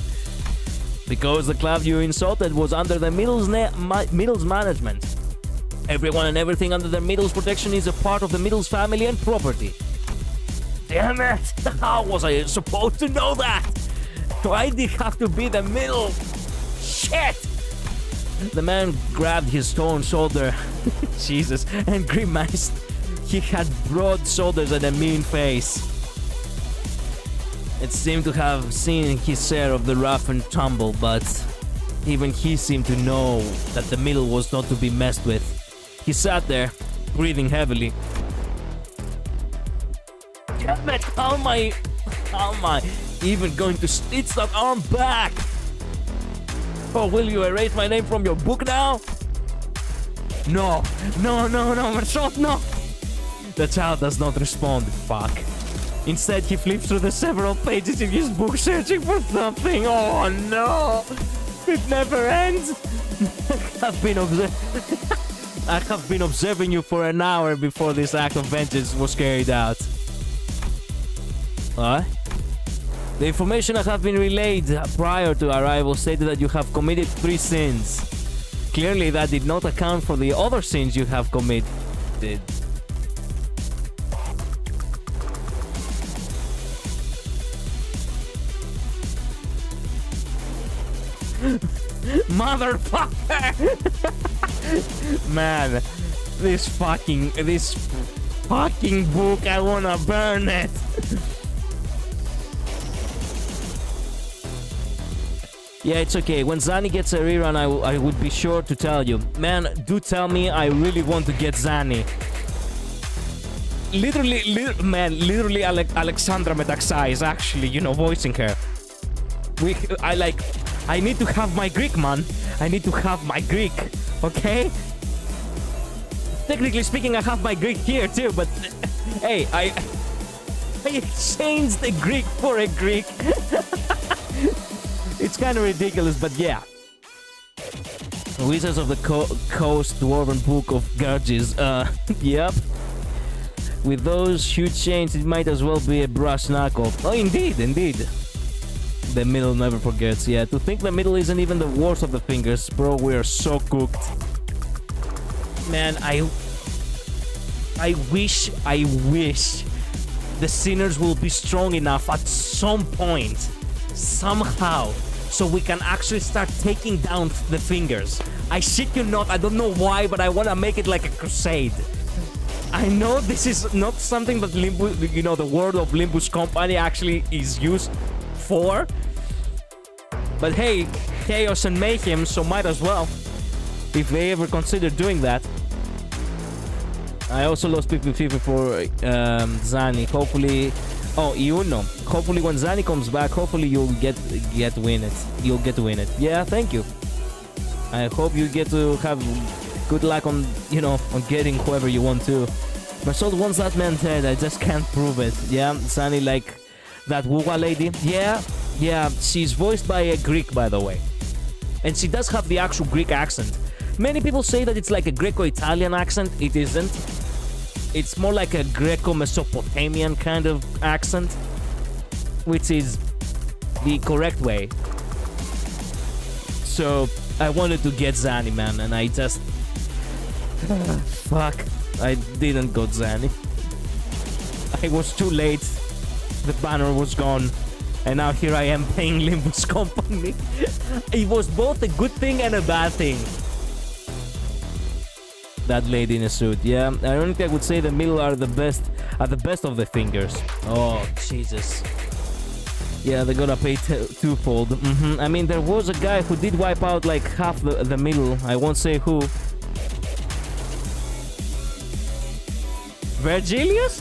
Because the club you insulted was under the Middles management. Everyone and everything under the Middles protection is a part of the Middles family and property. Damn it! How was I supposed to know that? Why did it have to be the Middle? Shit! The man grabbed his torn shoulder, Jesus, and grimaced. He had broad shoulders and a mean face. It seemed to have seen his share of the rough and tumble, but even he seemed to know that the Middle was not to be messed with. He sat there, breathing heavily. Damn it! How am I even going to stitch that arm back? Oh, will you erase my name from your book now? No, Marshall, no! The child does not respond, fuck. Instead, he flips through the several pages in his book searching for something. Oh no! It never ends! I have been observing you for an hour before this act of vengeance was carried out. What? The information I have been relayed prior to arrival stated that you have committed 3 sins. Clearly that did not account for the other sins you have committed. Motherfucker! Man, this fucking book, I wanna burn it. Yeah, it's okay. When Zani gets a rerun, I would be sure to tell you. Man, do tell me. I really want to get Zani. Literally Alexandra Metaxa is actually, you know, voicing her. I need to have my Greek, man. I need to have my Greek, okay? Technically speaking, I have my Greek here too, but hey, I exchanged the Greek for a Greek. It's kind of ridiculous, but yeah. Wizards of the Coast Dwarven Book of Gurges. Yep. With those huge chains, it might as well be a brass knuckle. Oh, indeed. The Middle never forgets. Yeah, to think the Middle isn't even the worst of the fingers, bro. We are so cooked. Man, I wish the sinners will be strong enough at some point, somehow, so we can actually start taking down the fingers. I shit you not, I don't know why, but I want to make it like a crusade. I know this is not something that Limbus, you know, the word of Limbuscompany actually is used for. But hey, chaos and mayhem, so might as well, if they ever consider doing that. I also lost PP for Zani. Hopefully, oh, Iuno. Hopefully, when Zani comes back, hopefully you'll get to win it. You'll get to win it. Yeah, thank you. I hope you get to have good luck on, you know, on getting whoever you want to. Marcel wants that man dead. I just can't prove it. Yeah, Zani, like that Wuwa lady. Yeah, she's voiced by a Greek, by the way, and she does have the actual Greek accent. Many people say that it's like a Greco-Italian accent. It isn't. It's more like a Greco-Mesopotamian kind of accent, which is the correct way. So I wanted to get Zani, man, and I just... fuck. I didn't go Zani. I was too late. The banner was gone. And now here I am playing Limbus Company. It was both a good thing and a bad thing. That lady in a suit, yeah. Ironically, I would say the Middle are the best of the fingers. Oh, Jesus. Yeah, they're gonna pay twofold. I mean, there was a guy who did wipe out like half the Middle. I won't say who. Virgilius?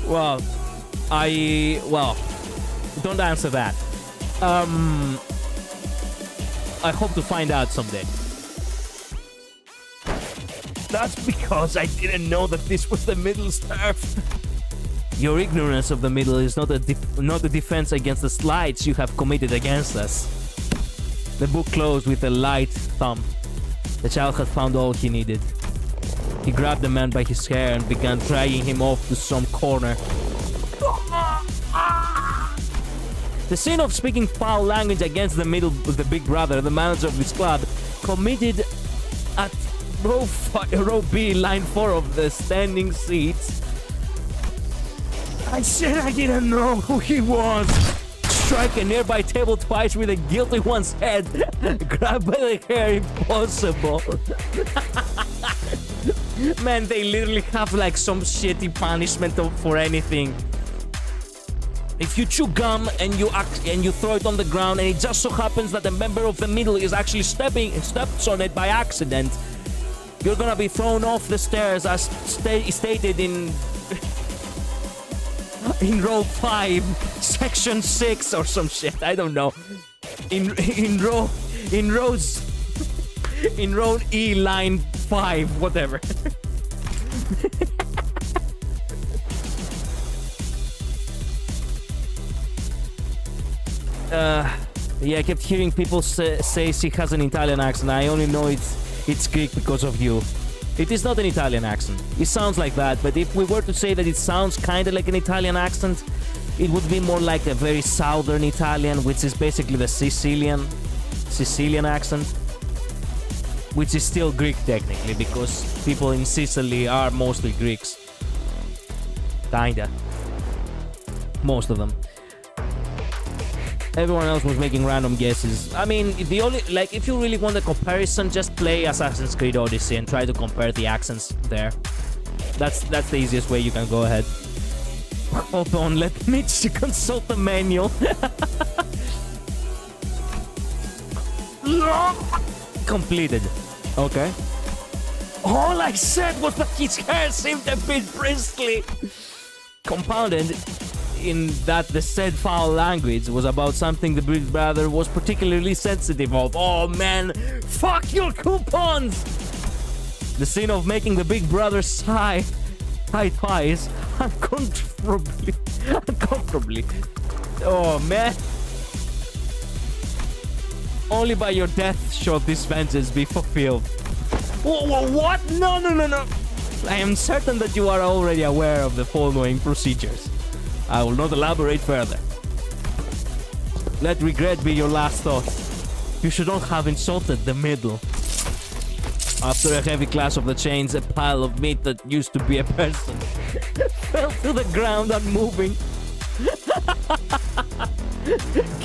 Well, don't answer that. I hope to find out someday. That's because I didn't know that this was the Middle's turf. Your ignorance of the middle is not a defense against the slights you have committed against us. The book closed with a light thump. The child had found all he needed. He grabbed the man by his hair and began dragging him off to some corner. The sin of speaking foul language against the big brother, the manager of this club, committed at row B, line 4 of the standing seats. I said I didn't know who he was. Strike a nearby table twice with a guilty one's head. Grab by the hair, impossible. Man, they literally have like some shitty punishment for anything. If you chew gum and you throw it on the ground, and it just so happens that a member of the middle is actually steps on it by accident, you're gonna be thrown off the stairs as stated in row 5, section 6 or some shit. I don't know. In row E, line 5, whatever. Yeah, I kept hearing people say she has an Italian accent. I only know it's Greek because of you. It is not an Italian accent. It sounds like that, but if we were to say that it sounds kind of like an Italian accent, it would be more like a very southern Italian, which is basically the Sicilian accent, which is still Greek technically, because people in Sicily are mostly Greeks. Kinda. Most of them. Everyone else was making random guesses. I mean, the only, like, if you really want a comparison, just play Assassin's Creed Odyssey and try to compare the accents there. That's the easiest way you can go ahead. Hold on, let me consult the manual. Completed. Okay. All I said was that his hair seemed a bit bristly. Compounded in that the said foul language was about something the big brother was particularly sensitive of. Oh man, fuck your coupons! The sin of making the big brother sigh twice uncomfortably. Oh man. Only by your death shall this vengeance be fulfilled. What? No. I am certain that you are already aware of the following procedures. I will not elaborate further. Let regret be your last thought. You should not have insulted the middle. After a heavy clash of the chains, a pile of meat that used to be a person fell to the ground unmoving.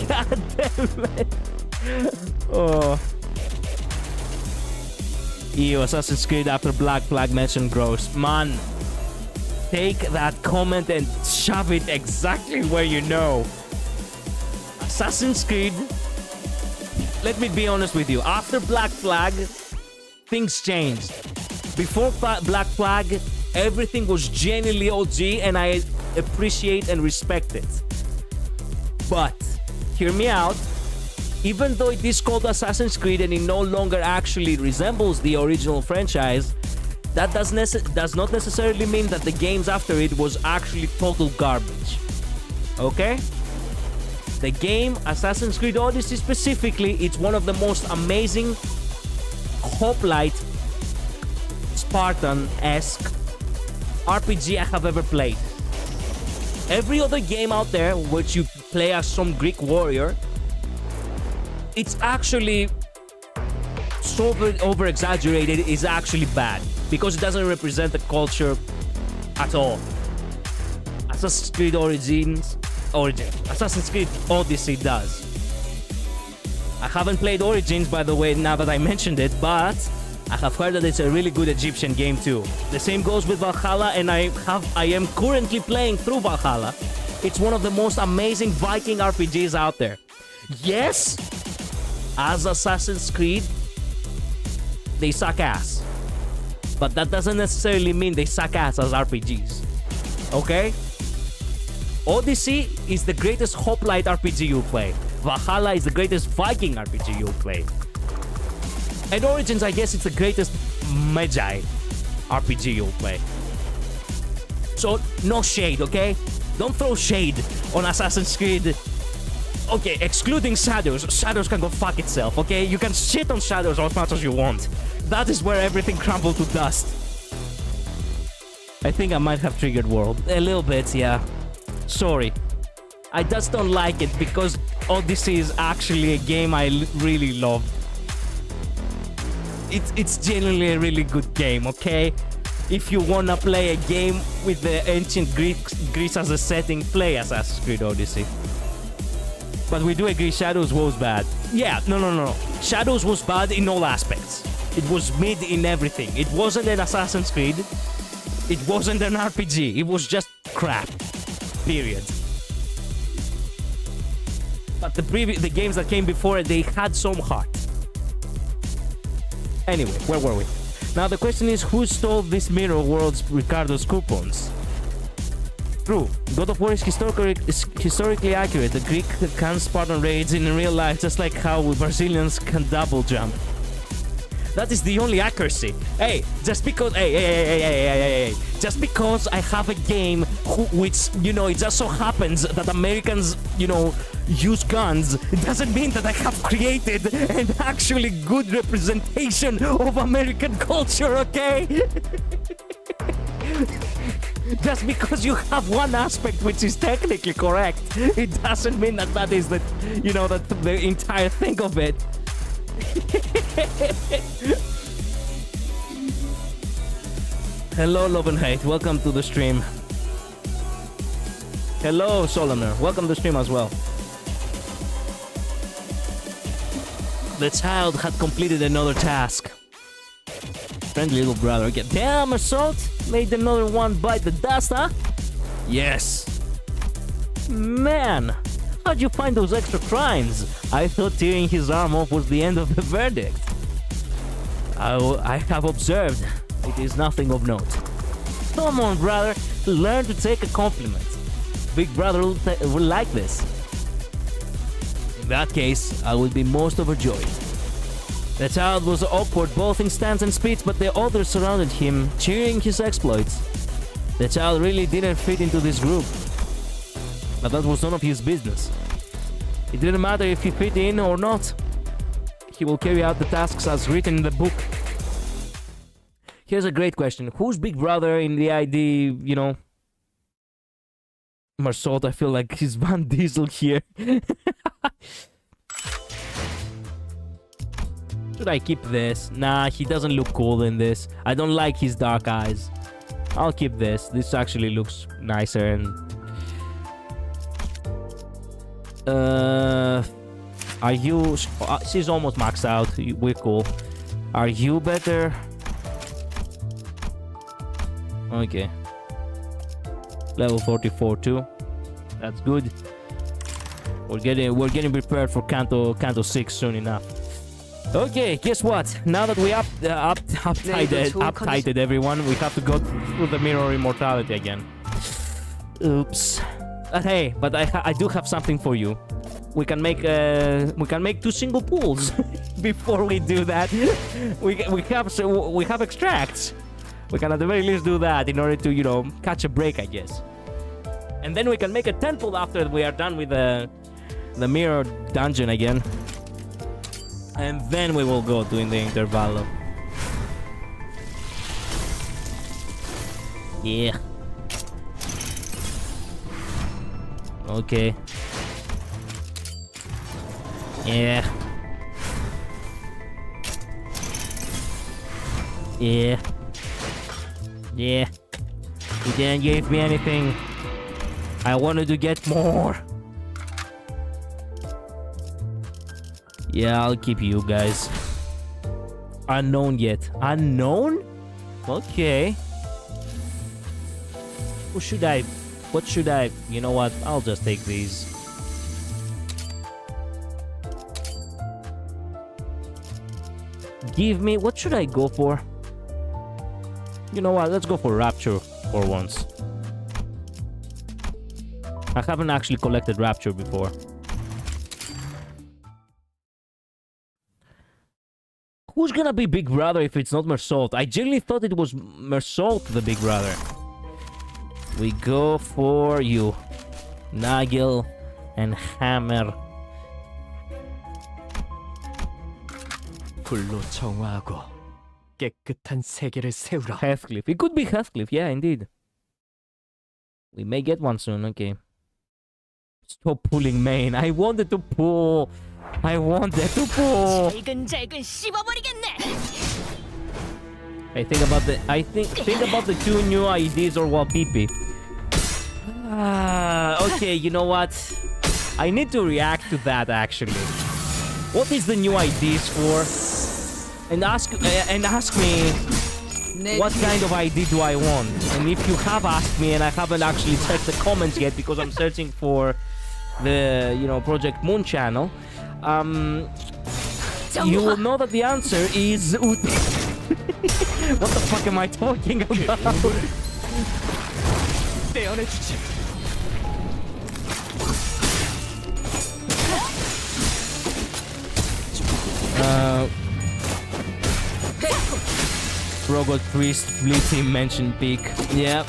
God damn it. Oh. Ew, Assassin's Creed after Black Flag mentioned gross. Man, take that comment and shove it exactly where you know. Assassin's Creed, let me be honest with you, after Black Flag, things changed. Before Black Flag, everything was genuinely OG and I appreciate and respect it. But, hear me out, even though it is called Assassin's Creed and it no longer actually resembles the original franchise, that does not necessarily mean that the games after it was actually total garbage. Okay? The game, Assassin's Creed Odyssey specifically, it's one of the most amazing hoplite, Spartan-esque RPG I have ever played. Every other game out there which you play as some Greek warrior, it's actually so over-exaggerated, is actually bad. Because it doesn't represent the culture at all. Assassin's Creed Assassin's Creed Odyssey does. I haven't played Origins, by the way, now that I mentioned it, but I have heard that it's a really good Egyptian game too. The same goes with Valhalla, and I am currently playing through Valhalla. It's one of the most amazing Viking RPGs out there. Yes, as Assassin's Creed, they suck ass. But that doesn't necessarily mean they suck ass as RPGs. Okay? Odyssey is the greatest hoplite RPG you'll play. Valhalla is the greatest Viking RPG you'll play. And Origins, I guess it's the greatest Magi RPG you'll play. So, no shade, okay? Don't throw shade on Assassin's Creed. Okay, excluding Shadows. Shadows can go fuck itself, okay? You can shit on Shadows as much as you want. That is where everything crumbled to dust. I think I might have triggered World. A little bit, yeah. Sorry. I just don't like it because Odyssey is actually a game I really love. It's genuinely a really good game, okay? If you wanna play a game with the ancient Greece as a setting, play Assassin's Creed Odyssey. But we do agree Shadows was bad. Yeah, no. Shadows was bad in all aspects. It was mid in everything. It wasn't an Assassin's Creed. It wasn't an RPG. It was just crap. Period. But the games that came before it, they had some heart. Anyway, where were we? Now the question is, who stole this mirror world's Ricardo's coupons? True, God of War is historically accurate. The Greek can Spartan raids in real life, just like how Brazilians can double jump. That is the only accuracy. Hey, just because just because I have a game which, you know, it just so happens that Americans, you know, use guns, it doesn't mean that I have created an actually good representation of American culture, okay? Just because you have one aspect which is technically correct, it doesn't mean that that is the, you know, that the entire thing of it. Hello, Love and Hate. Welcome to the stream. Hello, Solemner. Welcome to the stream as well. The child had completed another task. Friendly little brother. Get damn, Assault! Made another one bite the dust, huh? Yes. Man, how'd you find those extra crimes? I thought tearing his arm off was the end of the verdict. I have observed. It is nothing of note. Come on, brother. Learn to take a compliment. Big brother will like this. In that case, I will be most overjoyed. The child was awkward both in stance and speech, but the others surrounded him, cheering his exploits. The child really didn't fit into this group. But that was none of his business. It didn't matter if he fit in or not. He will carry out the tasks as written in the book. Here's a great question. Who's Big Brother in the ID, you know? Marsault, I feel like he's Van Diesel here. Should I keep this? Nah, he doesn't look cool in this. I don't like his dark eyes. I'll keep this. This actually looks nicer and... Are you... she's almost maxed out. We're cool. Are you better? Okay. Level 44 too. That's good. We're getting prepared for Canto 6 soon enough. Okay, guess what? Now that we uptighted everyone, we have to go through the mirror immortality again. Oops. Hey, but I do have something for you. We can make 2 single pools. Before we do that, we have extracts. We can at the very least do that in order to, you know, catch a break, I guess. And then we can make a 10 pool after we are done with the mirror dungeon again. And then we will go doing the intervallo. Yeah. Okay. Yeah. Yeah. Yeah. You didn't give me anything. I wanted to get more. Yeah, I'll keep you guys. Unknown yet. Unknown? Okay. What should I... You know what? I'll just take these. Give me... What should I go for? You know what? Let's go for Rapture for once. I haven't actually collected Rapture before. Who's gonna be Big Brother if it's not Mersault? I genuinely thought it was Mersault, the Big Brother. We go for you. Nagel and hammer. 불로 정화하고 깨끗한 세계를 세우라. Heathcliff. It could be Heathcliff, yeah, indeed. We may get one soon, okay. Stop pulling main. I wanted to pull. I wanted to pull. 잘근잘근 씹어버리겠네. Hey, think about the two new IDs or what, PP. Okay, you know what? I need to react to that actually. What is the new IDs for? And ask me what kind of ID do I want? And if you have asked me and I haven't actually checked the comments yet because I'm searching for the Project Moon channel, you will know that the answer is what the fuck am I talking about? 떼어내주지. Robot Priest, Bleeding, Mention Peak. Yep.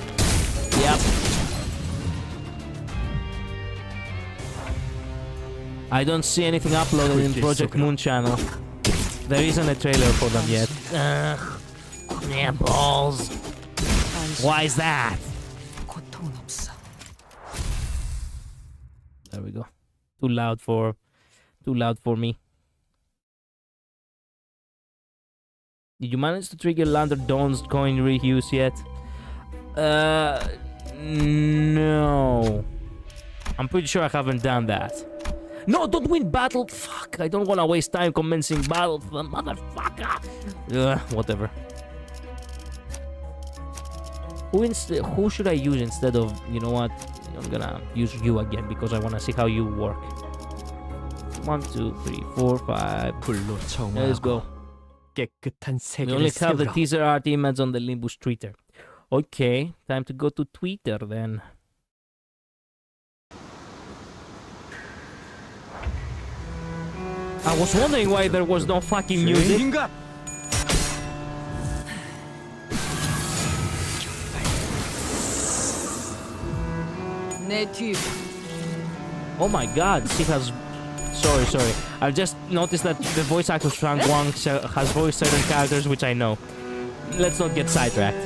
I don't see anything uploaded in Project Moon channel. There isn't a trailer for them yet. Yeah, balls. Why is that? 고통은 없어. There we go. Too loud for me. Did you manage to trigger Lander Dawn's coin reuse yet? No. I'm pretty sure I haven't done that. No, don't win battle. Fuck, I don't want to waste time commencing battle, motherfucker. Whatever. Who should I use instead of, you know what? I'm gonna use you again because I want to see how you work. 1, 2, 3, 4, 5. 불로 Let's go. 정화하고 깨끗한 We only 세계를 have the 세우라. teaser art image on the Limbus Twitter. Okay, time to go to Twitter then. I was wondering why there was no fucking music. 죄인가? 내 뒤. Oh my god, she has... Sorry. I've just noticed that the voice actor Frank Wang has voiced certain characters which I know. Let's not get sidetracked.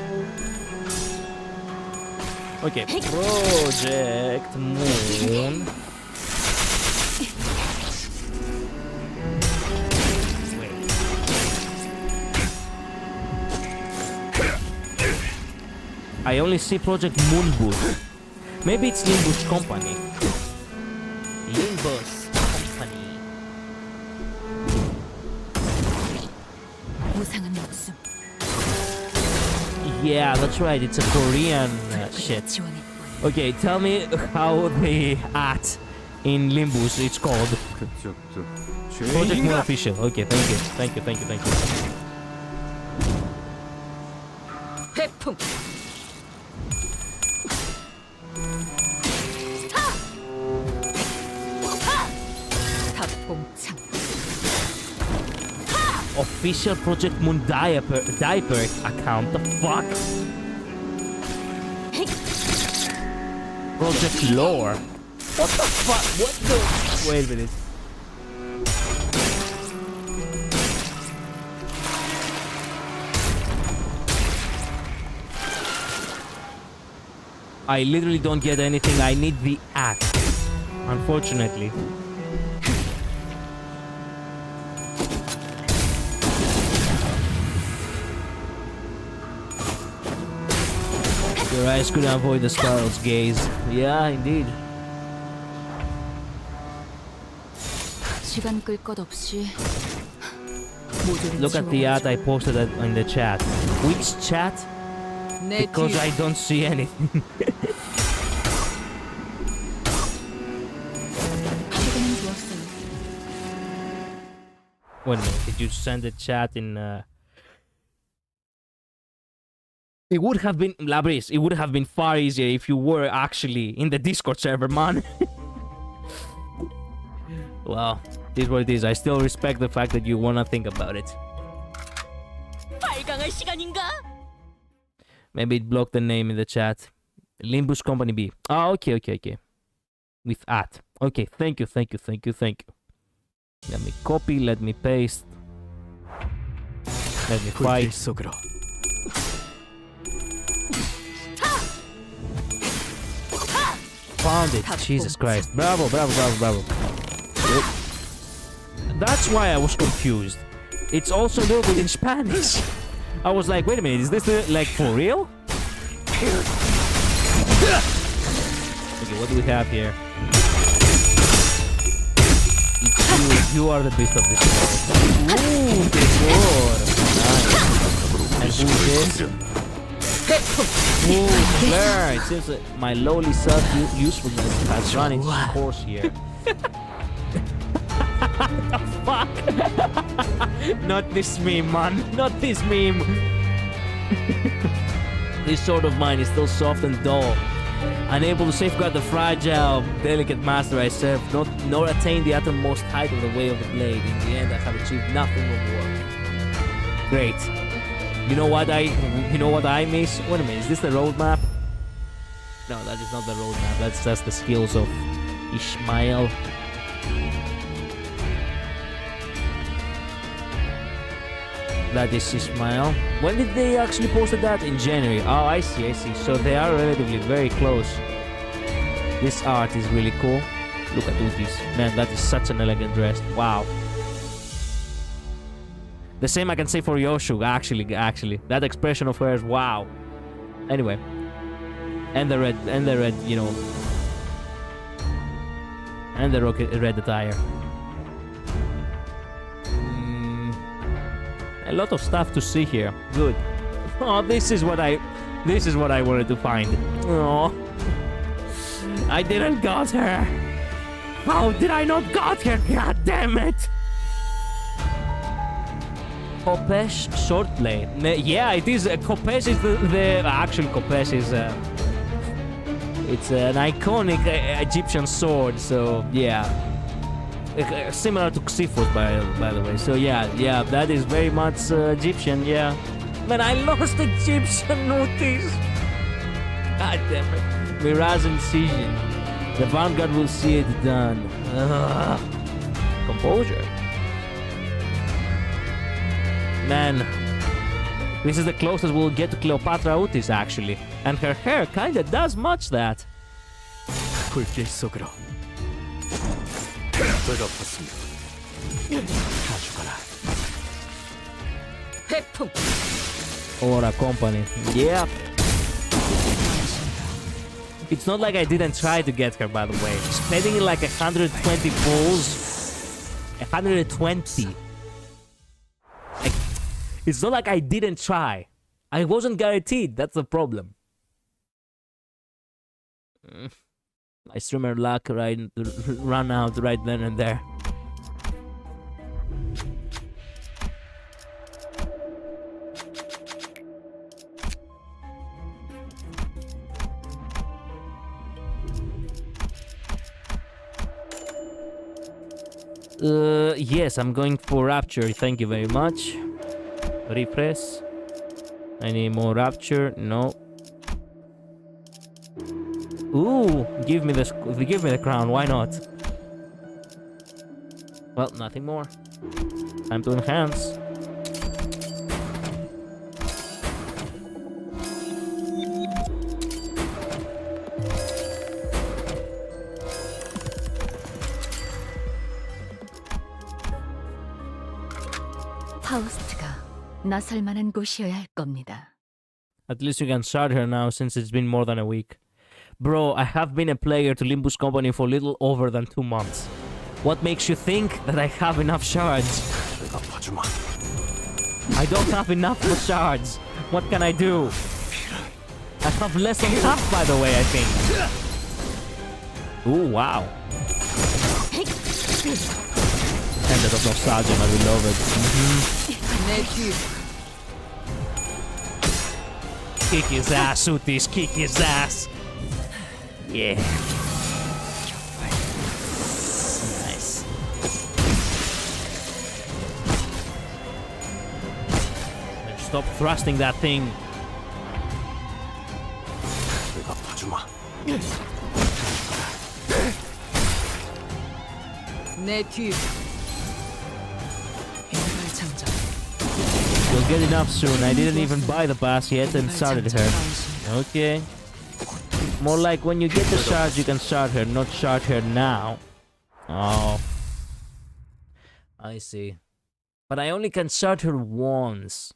Okay, Project Moon. I only see Project Moon booth. Maybe it's Limbus Company. Limbus Company. 보상은 없음. Yeah, that's right. It's a Korean shit. 지원해. Okay, tell me how the act in Limbus it's called. 그쪽도 Project Moon 죄인가? official. Okay, thank you. 회풍. 탑봉창. Official Project Moon diaper account. The fuck? Project Lore. What the fuck? What the? Wait a minute. I literally don't get anything. I need the act. Unfortunately. Your eyes couldn't avoid the Scarlet's gaze. Yeah, indeed. 시간 끌 것 없이. Look at the ad I posted in the chat. Which chat? 내 Because 뒤. I don't see anything. 시간은 좋았어요. Wait a minute, did you send the chat in It would have been Labris, it would have been far easier if you were actually in the Discord server, man. Well, it is what it is. I still respect the fact that you wanna think about it. 발광할 시간인가? Maybe it blocked the name in the chat. Limbus Company B. Oh, okay, okay, okay. With at. Okay, thank you, thank you, thank you, thank you. Let me copy, let me paste. Let me 불길 fight. 속으로 Found it. Jesus Christ. Bravo, bravo, bravo, bravo. Yep. That's why I was confused. It's also a little bit in Spanish. I was like, wait a minute, is this like for real? Okay, what do we have here? You are the beast of this world. Ooh, good. Nice. And who's this? Ooh, Claire. It seems that my lowly self-usefulness has run its course here. What the fuck? Not this meme, man. Not this meme. This sword of mine is still soft and dull, unable to safeguard the fragile, delicate master I serve, nor attain the uttermost height of the way of the blade. In the end, I have achieved nothing of worth. Great. You know what I miss? Wait a minute, is this the roadmap? No, that is not the roadmap. That's just the skills of Ishmael. That is Ismail. When did they actually posted that? In January. Oh, I see, I see. So they are relatively very close. This art is really cool. Look at Utis. Man, that is such an elegant dress. Wow. The same I can say for Yoshu, actually. That expression of hers, wow. Anyway. And the red, you know. And the red attire. A lot of stuff to see here. Good. Oh, this is what I wanted to find. Oh, I didn't got her. How did I not got her? God damn it! Kopesh swordblade. Yeah, it is. Kopesh is the actual Kopesh is. It's an iconic Egyptian sword. So yeah. Similar to Xifos, by the way. So yeah, that is very much Egyptian, yeah. Man, I lost Egyptian notice. God damn it. Mirage Incision. The Vanguard will see it done. Composure. Man, this is the closest we'll get to Cleopatra Utis, actually. And her hair kinda does match that. 불길 속으로 배가 팠습니다. 다 죽어라. 회풍. Or a company. Yeah. It's not like I didn't try to get her, by the way. Spending like 120 balls. 120. It's not like I didn't try. I wasn't guaranteed. That's the problem. My streamer luck run out right then and there. Yes, I'm going for Rapture. Thank you very much. Refresh. Any more Rapture? No. Ooh, give me the crown. Why not? Well, nothing more. Time to enhance. 파우스트가 나설 만한 곳이어야 할 겁니다. At least you can start her now since it's been more than a week. Bro, I have been a player to Limbus Company for little over than 2 months. What makes you think that I have enough shards? 배가 파주마. I don't have enough for shards. What can I do? I have less than half, by the way, I think. Ooh, wow. Ended of nostalgia, my beloved. 내 뒤. Kick his ass, Utis, kick his ass. Yeah. Nice. Stop thrusting that thing. 배가 아파주마. 내 뒤. 인물 장전. You'll get enough soon. I didn't even buy the pass yet and started her. Okay. More like when you get the shards, you can start her, not start her now. Oh. I see. But I only can start her once.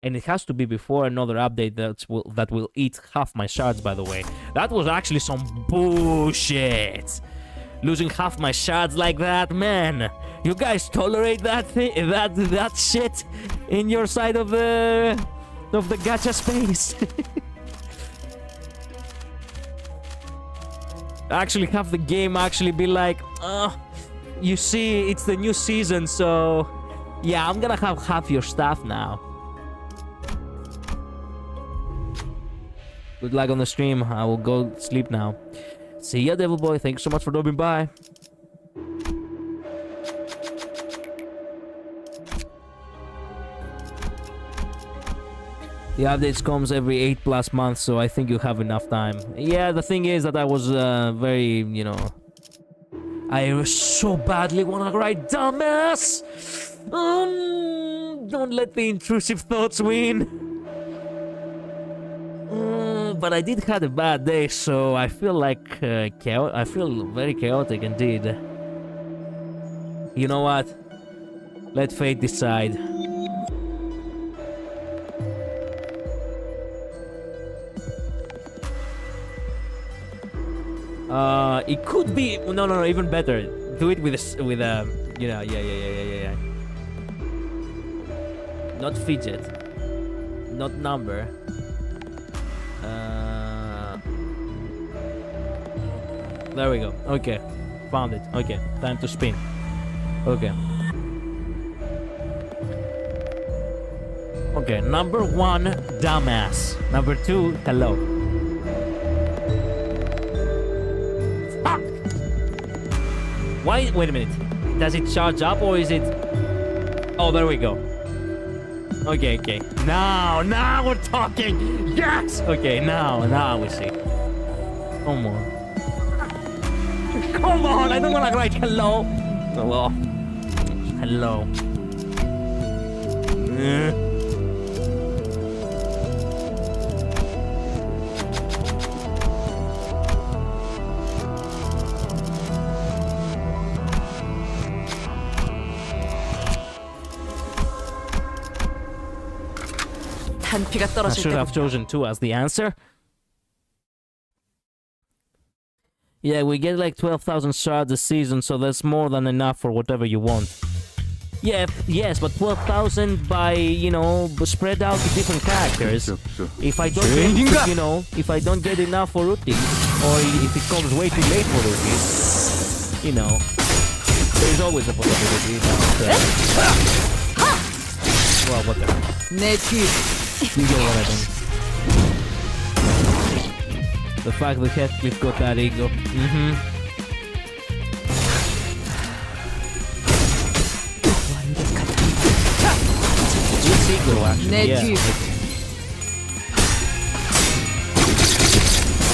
And it has to be before another update that will eat half my shards, by the way. That was actually some bullshit. Losing half my shards like that, man. You guys tolerate that thing, that shit in your side of the gacha space. Actually have the game actually be like, you see, it's the new season, so yeah, I'm gonna have half your stuff now. Good luck on the stream. I will go sleep now. See ya, Devil Boy. Thanks so much for dropping by. The updates comes every 8+ months, so I think you have enough time. Yeah, the thing is that I was very, you know, I so badly wanna write dumbass. Don't let the intrusive thoughts win. But I did have a bad day, so I feel like I feel very chaotic indeed. You know what? Let fate decide. It could be no, even better. Do it with you know, yeah. Not fidget, not number. There we go. Okay, found it. Okay, time to spin. Okay. Okay, number 1, dumbass. Number 2, hello. Ah! Why? Wait a minute. Does it charge up or is it? Oh, there we go. Okay. Now we're talking. Yes. Okay, now we see. Come on. Come on, I don't wanna write hello. Hello. 탄피가 I 떨어질 should have 때부터 chosen 2 as the answer. Yeah, we get like 12,000 shards a season, so that's more than enough for whatever you want. Yeah, yes, but 12,000 by, you know, spread out to different characters. If I don't get, you know, if I don't get enough for routines, or if it comes way too late for routines, you know, there's always a possibility that, well, whatever. 내 뒤. You get what I mean. The fact that Heathcliff got that ego. It's ego, actually. 내 Yeah. 뒤.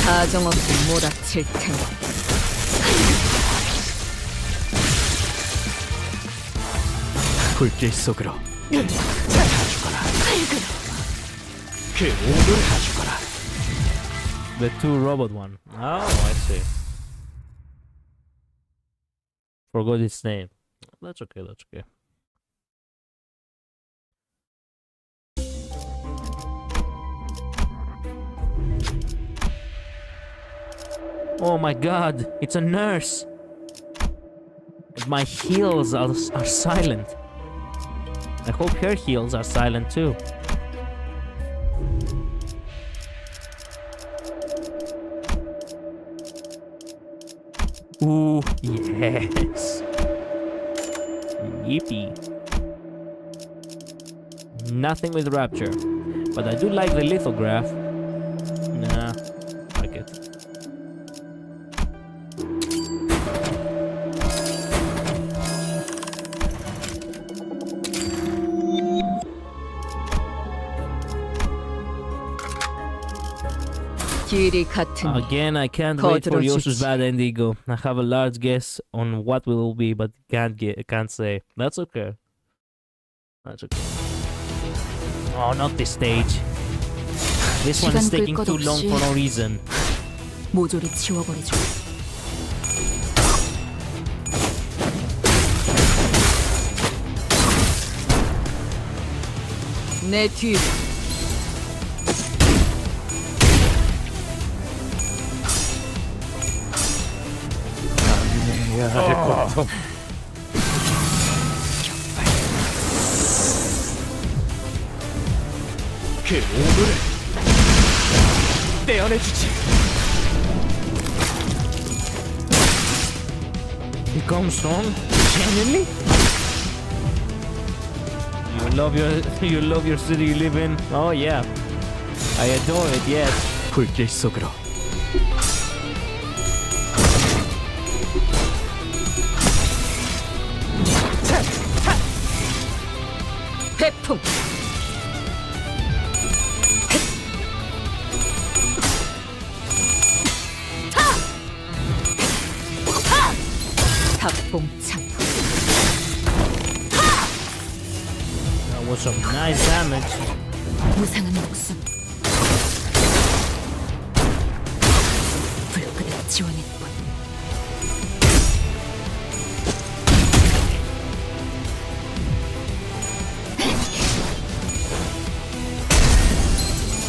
사정없이 몰아칠 테니. 불길 속으로 가주거라. 그 오를 가주거라. The 2 robot one. Oh, I see. Forgot its name. That's okay, that's okay. Oh my god, it's a nurse! And my heels are silent. I hope her heels are silent too. Ooh, yes. Yippee. Nothing with Rapture. But I do like the lithograph. Nah, like it. 길이 같은 Again, I can't wait for Yoshu's Bad Indigo. I have a large guess on what will be, but can't say. That's okay. That's okay. Oh, not this stage. This one is taking too long for no reason. 모조리 지워버리죠. 내 뒤. 해야 할 고통. 그 오물을 떼어내주지. Become strong? Genuinely? You love your city you live in? Oh yeah. I adore it, yes. 불길 속으로 회풍. 합봉창. That was some nice damage. 무상한 목숨. 불끈한 지원일 뿐.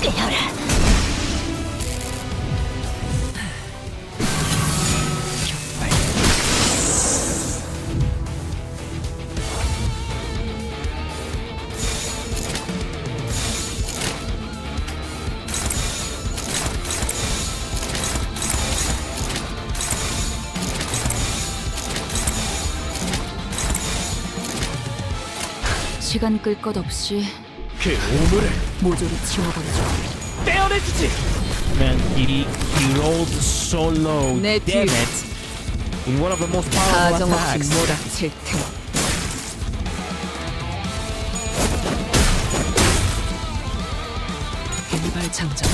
떼어라. 시간 끌 것 없이 그 오물을 모조리 지워버리죠. 떼어내주지. Man, he rolled so low. 내 Damn 뒤. it. In one of the most powerful 사정없이 attacks. 몰아칠 테니. 일발 장전.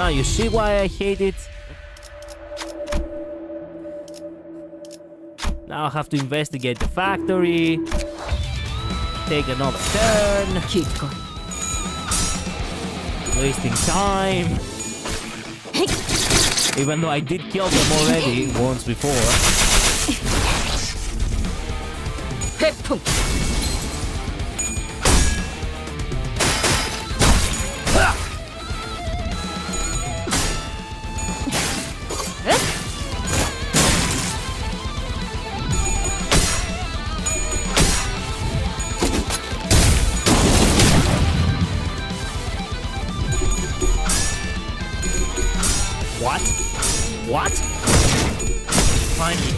Ah, you see why I hate it? Now I have to investigate the factory. Take another turn. 기꺼이. Wasting time. Even though I did kill them already once before. 회풍. What? What? Finally.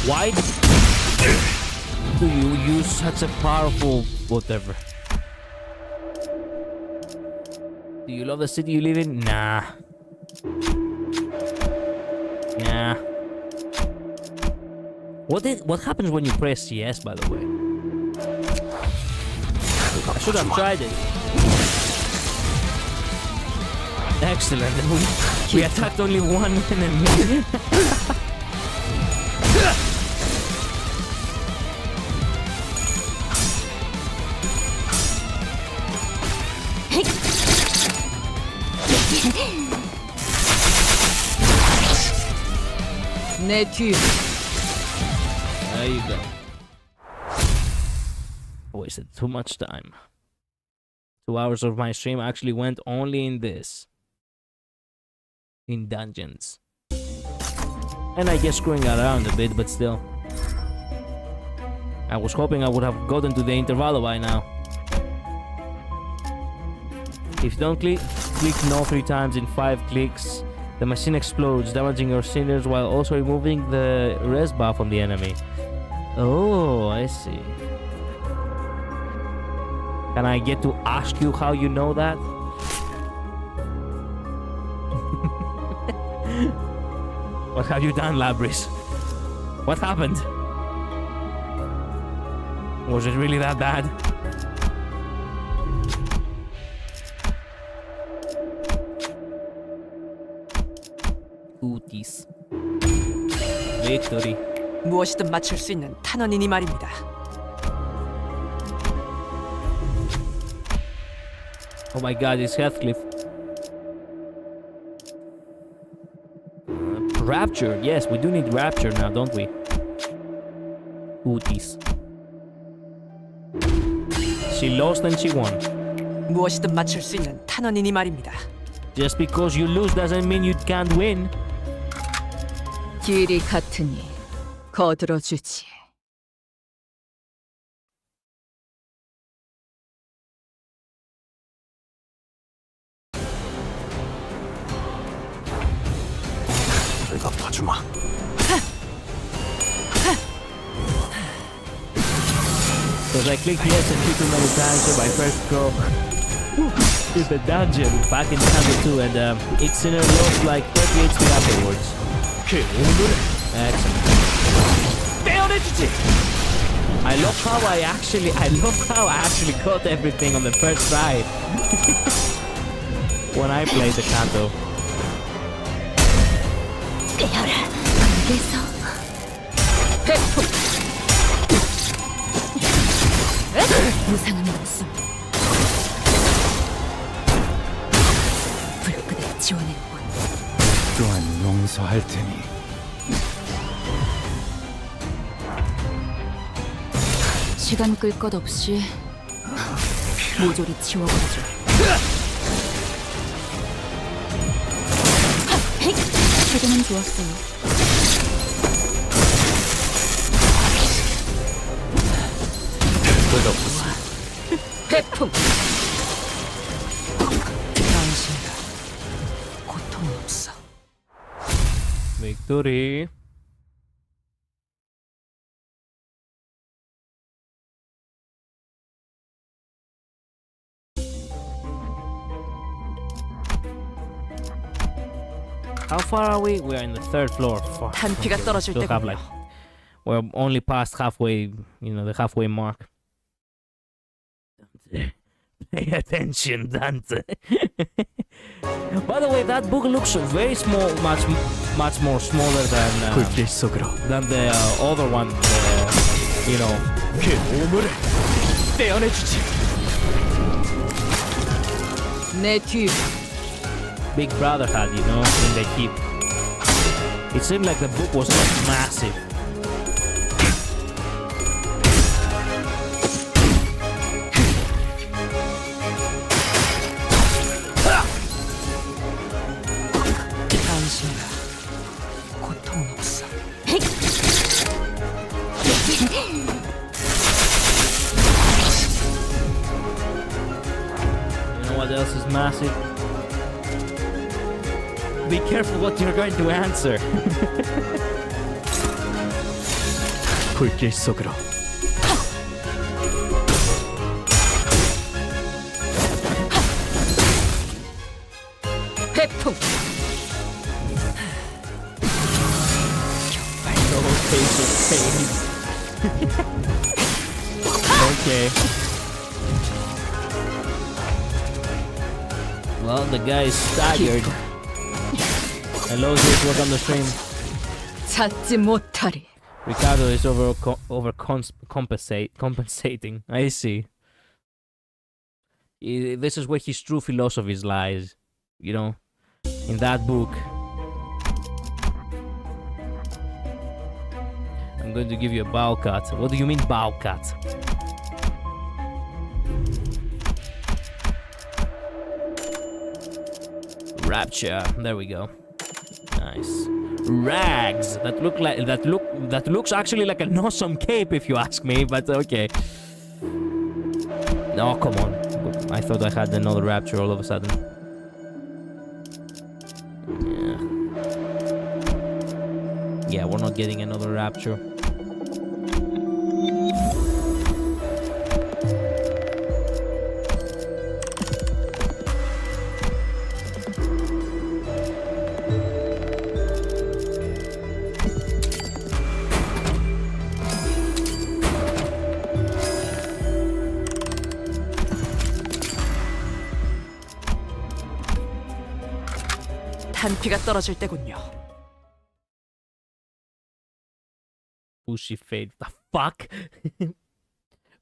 Why do you use such a powerful whatever? Do you love the city you live in? Nah. Nah. What happens when you press yes, by the way? I should have tried it. Excellent. We attacked only one enemy. 내 뒤. There you go. Wasted too much time. 2 hours of my stream actually went only in this. In dungeons. And I guess screwing around a bit, but still. I was hoping I would have gotten to the intervallo by now. If you don't click no 3 times in 5 clicks, the machine explodes, damaging your sinners while also removing the res buff on the enemy. Oh, I see. Can I get to ask you how you know that? What have you done, Labris? What happened? Was it really that bad? Ooties. Victory. 무엇이든 맞출 수 있는 탄원이니 말입니다. Oh my god, it's Heathcliff. Rapture. Yes, we do need rapture now, don't we? Ooties. She lost and she won. 무엇이든 맞출 수 있는 탄원이니 말입니다. Just because you lose doesn't mean you can't win. 길이 같으니 거들어주지. 내가 봐주마. Because I clicked yes and too many times, so my first go is the dungeon back in Conundrum 2, and it scenario lost like 38 speed afterwards. 그 오물을 Excellent. 떼어내주지. I love how I actually got everything on the first try when I played the canto. 깨어라. 안개서. 회풍. 무상한 목숨. 불끈을 지원했군. 또한 용서할 테니. 시간 끌 것 없이 모조리 지워버리죠. 최근은 좋았어요. 회풍. 당신이라 고통은 없어. Victory. How far are we? We're in the third floor. Fuck. 한피가 떨어질 Still have 때군요. like we're only past halfway, the halfway mark. Pay attention, Dante. By the way, that book looks very small, much more smaller 불길 속으로 than the other one. 그 오물을 떼어내주지. 내 뒤. Big Brother had, in the keep. It seemed like the book was like massive. 당신이라 고통은 없어. You know what else is massive? Be careful what you're going to answer. 불길 속으로 회풍. No taste of pain. Okay. Well, the guy is staggered. Hello, this was on the stream. 찾지 못하리. Ricardo is compensating. I see. This is where his true philosophy lies. In that book. I'm going to give you a bow cut. What do you mean bow cut? Rapture. There we go. Nice. Rags. That looks actually like an awesome cape if you ask me, but okay. Oh, come on. I thought I had another rapture all of a sudden. Yeah, we're not getting another rapture. 한피가 떨어질 때군요. Bushy fade. The fuck?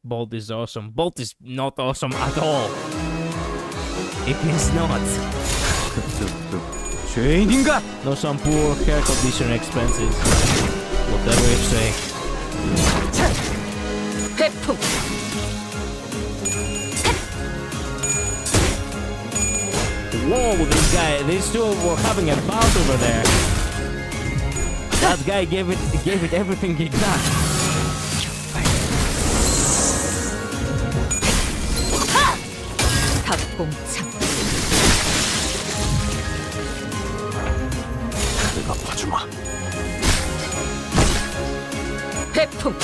Bolt is awesome. Bolt is not awesome at all. It is not. 죄인인가? No, some poor hair conditioner expenses. Whatever you say. 회풍. Whoa, this guy, these two were having a bout over there. That guy gave it everything he got. 합봉창. 내가 봐주마. 회풍.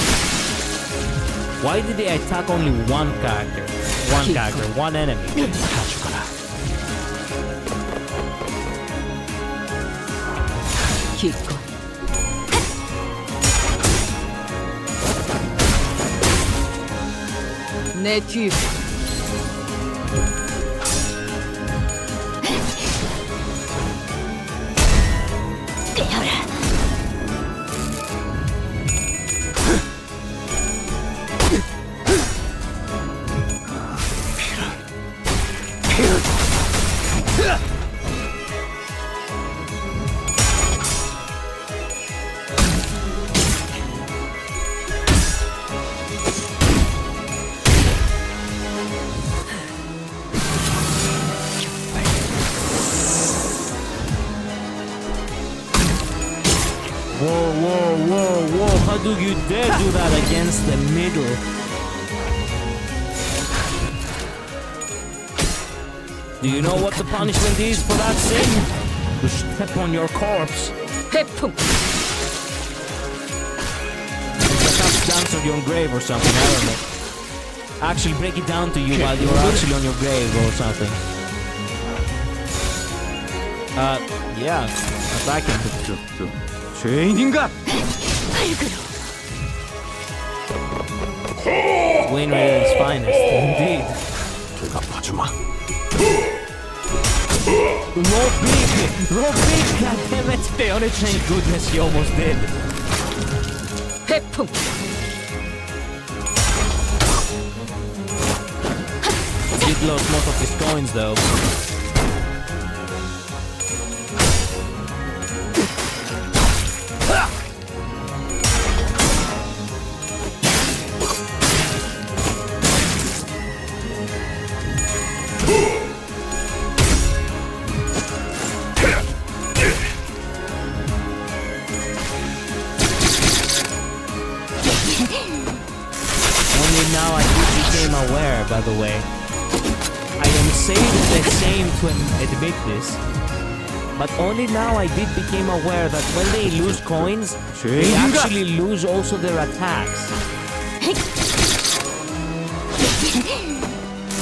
Why did they attack only one character? One character, one enemy. 다 죽어라. 기꺼이. 내 뒤. Whoa, how do you dare do that against the middle? Do you know what the punishment is for that sin? To step on your corpse. 회풍. Perhaps dance on your grave or something, I don't know. Actually break it down to you while you're actually on your grave or something. Yeah, attack him. 죄인인가? Wayne at his finest, indeed. 내가 봐주마. Roll big, goddammit! Thank goodness he almost did. 회풍. He lost most of his coins though. Now I became aware, by the way. I am saying the same to admit this, but only now I did became aware that when they lose coins, they actually lose also their attacks.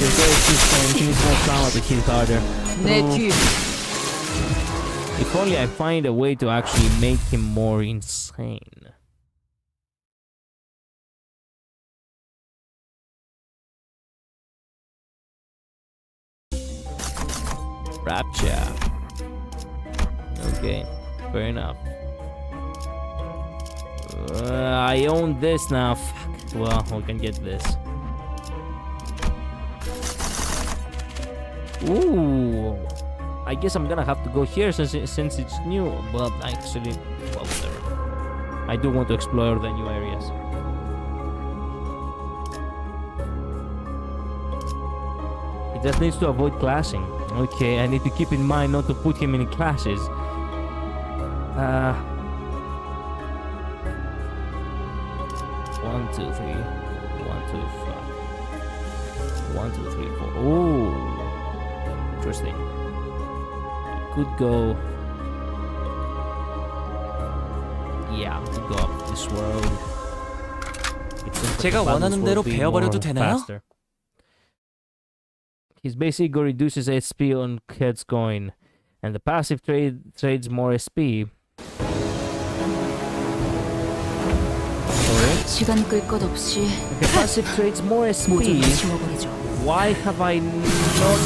If they lose coins, he needs more power to hit harder. 내 뒤. If only I find a way to actually make him more insane. Rapture. Okay, fair enough. I own this now. Fuck. Well, we can get this. Ooh. I guess I'm gonna have to go here since it's new. But actually, well, whatever. I do want to explore the new areas. He just needs to avoid clashing. Okay, I need to keep in mind not to put him in clashes. 1, 2, 3. 1, 2, 5. 1, 2, 3, 4. Ooh, interesting. Could go. Yeah, could go up this world. 제가 원하는 대로 베어버려도 되나요? Faster. His basic go reduces SP on heads coin, and the passive trades more SP. Sorry? 시간 끌 것 없이 The passive trades more SP. 모조리 지워버리죠. Why have I not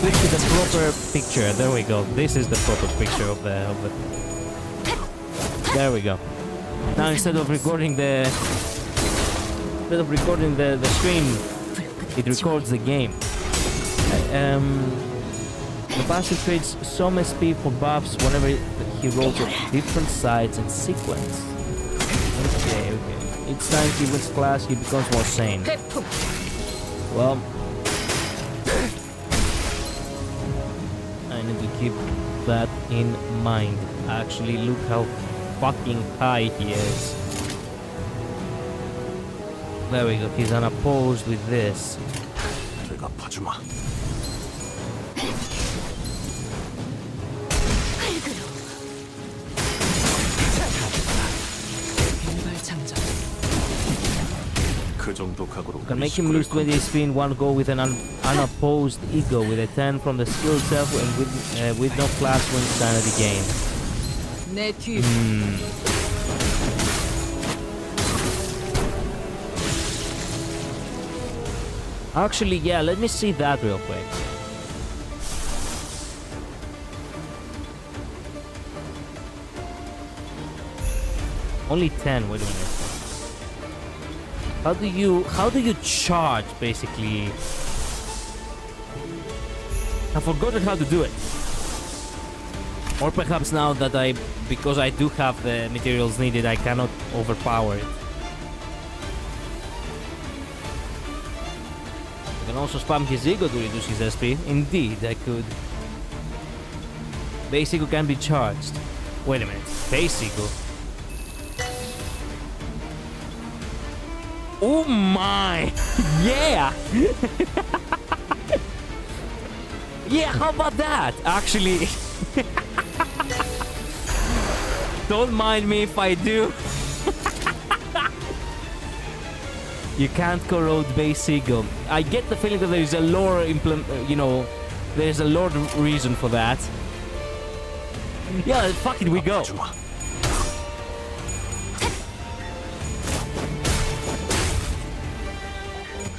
switch to the proper picture. There we go. This is the proper picture of the. There we go. Now instead of recording the screen, it records the game. The bastard trades some SP for buffs whenever he rolls on different sides in sequence. Okay. Each time he wins class, he becomes more sane. Well, I need to keep that in mind. Actually, look how fucking high he is. There we go, he's unopposed with this. 대갚아주마. 그 정도 각오로 You can make him lose 20 SP in one go with an unopposed ego with a 10 from the skill itself and with no class win sanity gain. vtuber. Actually, yeah, let me see that real quick. Only 10, wait a minute. How do you charge, basically? I've forgotten how to do it. Or perhaps now that because I do have the materials needed, I cannot overpower it. I can also spam his ego to reduce his SP. Indeed, I could. Base ego can be charged. Wait a minute, base ego? Oh my! Yeah! Yeah, how about that? Actually, don't mind me if I do. You can't corrode base ego. I get the feeling that there is a lore there's a lore reason for that. Yeah, fuck it, we go.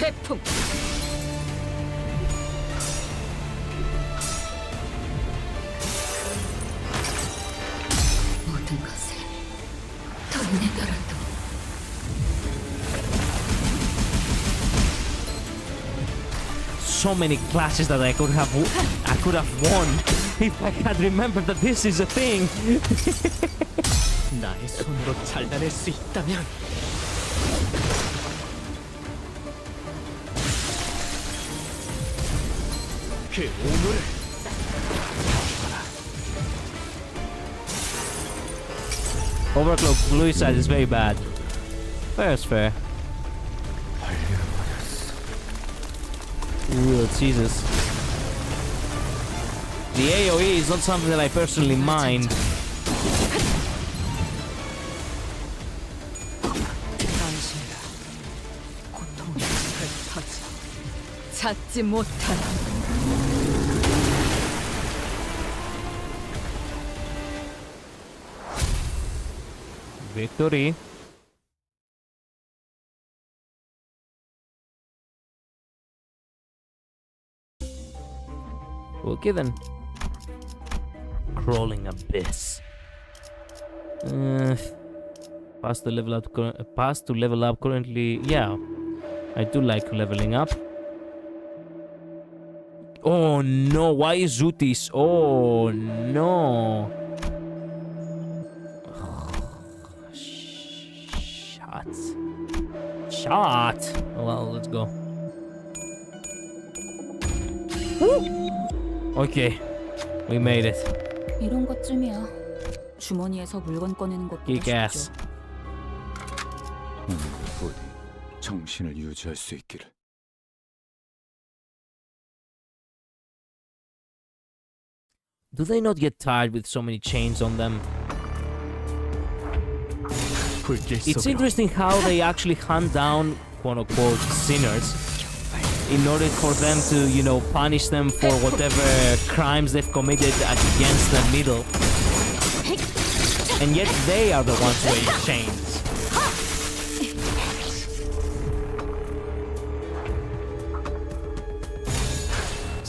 회풍. 모든 것을 돌내더라도. So many classes that I could have won if I had remembered that this is a thing. 나의 손으로 잘라낼 수 있다면 그 오물을 Overclock blue side is very bad. Fair is fair. Ooh, Jesus. The AoE is not something that I personally mind. 당신이라 고통이 흩어져 찾지 못한 Victory. Okay then. Crawling abyss. Pass to level up currently. Yeah, I do like leveling up. Oh no! Why is Zutis? Oh no! Shot. Well, let's go. Woo! Okay, we made it. 이런 것쯤이야. 주머니에서 물건 꺼내는 것보다 Kick ass. 쉽죠. 부디 정신을 유지할 수 있기를. Do they not get tired with so many chains on them? It's interesting how they actually hunt down quote-unquote sinners in order for them to, you know, punish them for whatever crimes they've committed against the middle. And yet they are the ones wearing chains.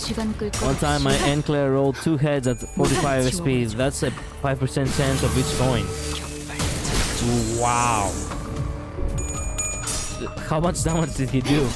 시간 끌 것 One time my 없이 Enclair rolled 2 heads at 45 SP. That's a 5% chance of each coin. Wow. How much damage did he do?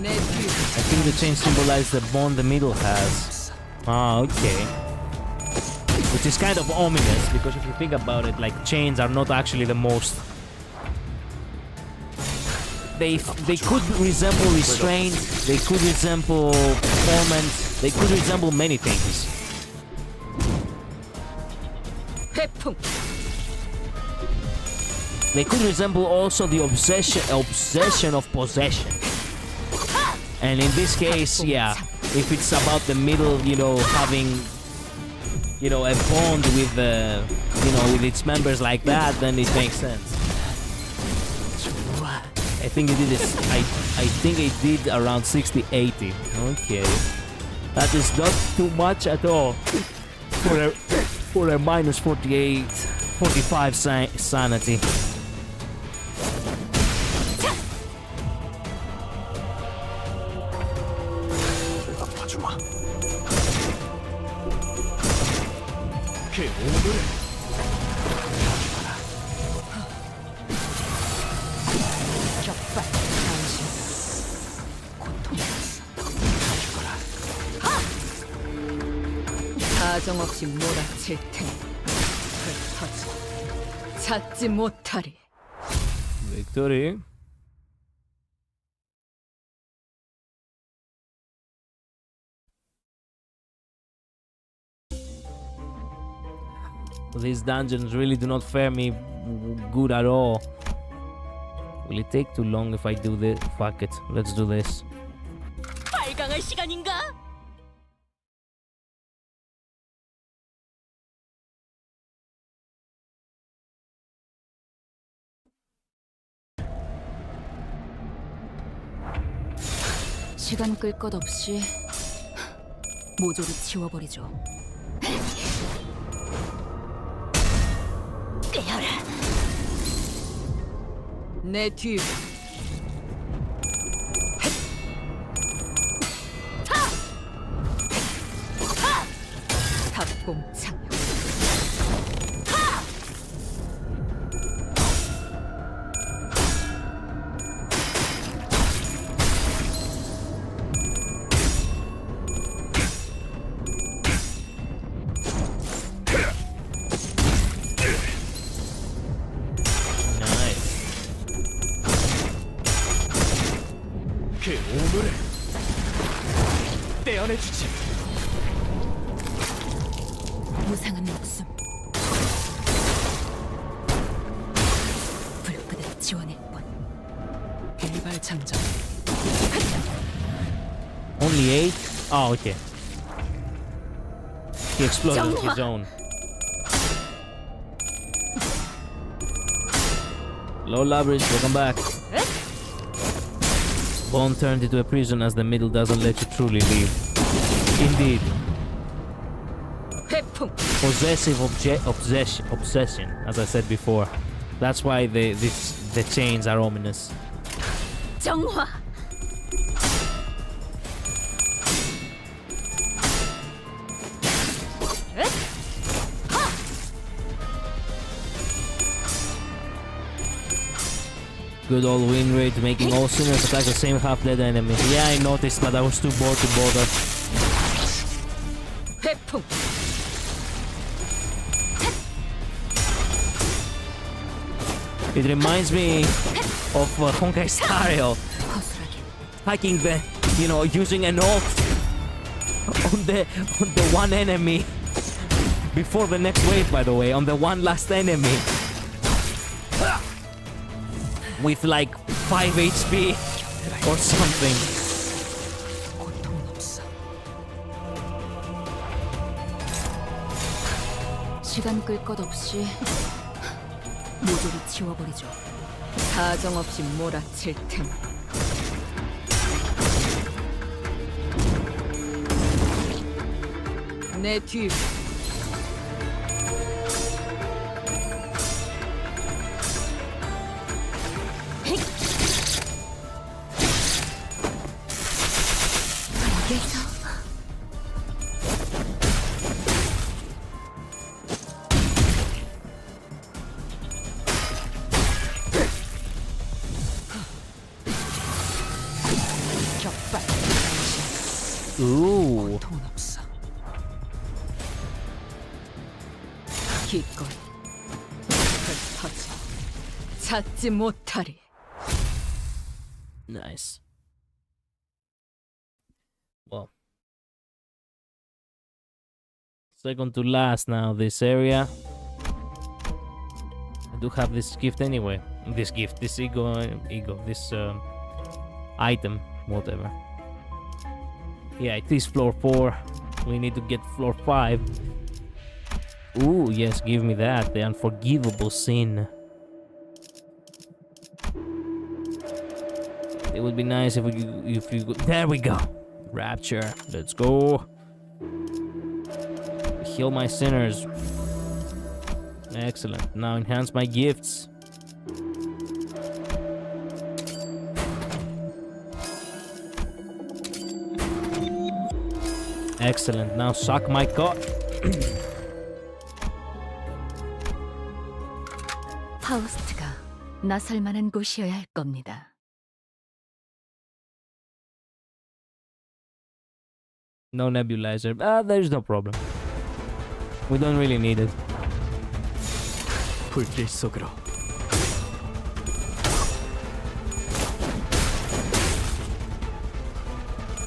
내 뒤. I think the chain symbolizes the bond the middle has. Ah, okay. Which is kind of ominous, because if you think about it, like, chains are not actually the most... They could resemble restraint, they could resemble performance, they could resemble many things. 회풍. They could resemble also the obsession of possession. And in this case, yeah, if it's about the middle, you know, having, you know, a bond with the, you know, with its members like that, then it makes sense. I think it did this. I think it did around 60-80. Okay, that is not too much at all for a minus 48, 45 sanity. 아파주마. 그 오물을 격발 당신 고통이었어. 사정없이 몰아칠 테니 흩어져 찾지 못하리. Victory. These dungeons really do not fare me good at all. Will it take too long if I do this? Fuck it, let's do this. 발광할 시간인가? 시간 끌 것 없이 모조리 지워버리죠. 내 뒤. 탑공창. 그 오물을 떼어내주지. 무상한 목숨 불끄듯 지원일 뿐. 일발장전. Only 8? Oh, okay. He exploded his own. Hello, Labris, welcome back. Bone turned into a prison as the middle doesn't let you truly leave. Indeed. 회풍. Possessive obsession, as I said before. That's why the chains are ominous. 정화. Good old win rate, making all sinners attack the same half-dead enemy. Yeah, I noticed, but I was too bored to bother. 회풍. It reminds me of Honkai Star Rail. 허술하게 Hacking the, you know, using an ult on the one enemy before the next wave, by the way, on the one last enemy with like 5 HP or something. 고통 없어. 시간 끌 것 없이 모조리 지워버리죠. 사정없이 몰아칠 테니 내 뒤. 격발. Ooh. 돈 없어. 기꺼이 흩어져 찾지 못하리. Nice. Well, second to last now. This area. I do have this gift anyway. This gift, this ego, this item, whatever. Yeah, it is floor 4. We need to get floor 5. Ooh, yes, give me that. The unforgivable sin. It would be nice if you there we go. Rapture. Let's go. Heal my sinners. Excellent. Now enhance my gifts. Excellent. Now suck my cock. 파우스트가 나설 만한 곳이어야 할 겁니다. No nebulizer. There's no problem. We don't really need it. 불길 속으로.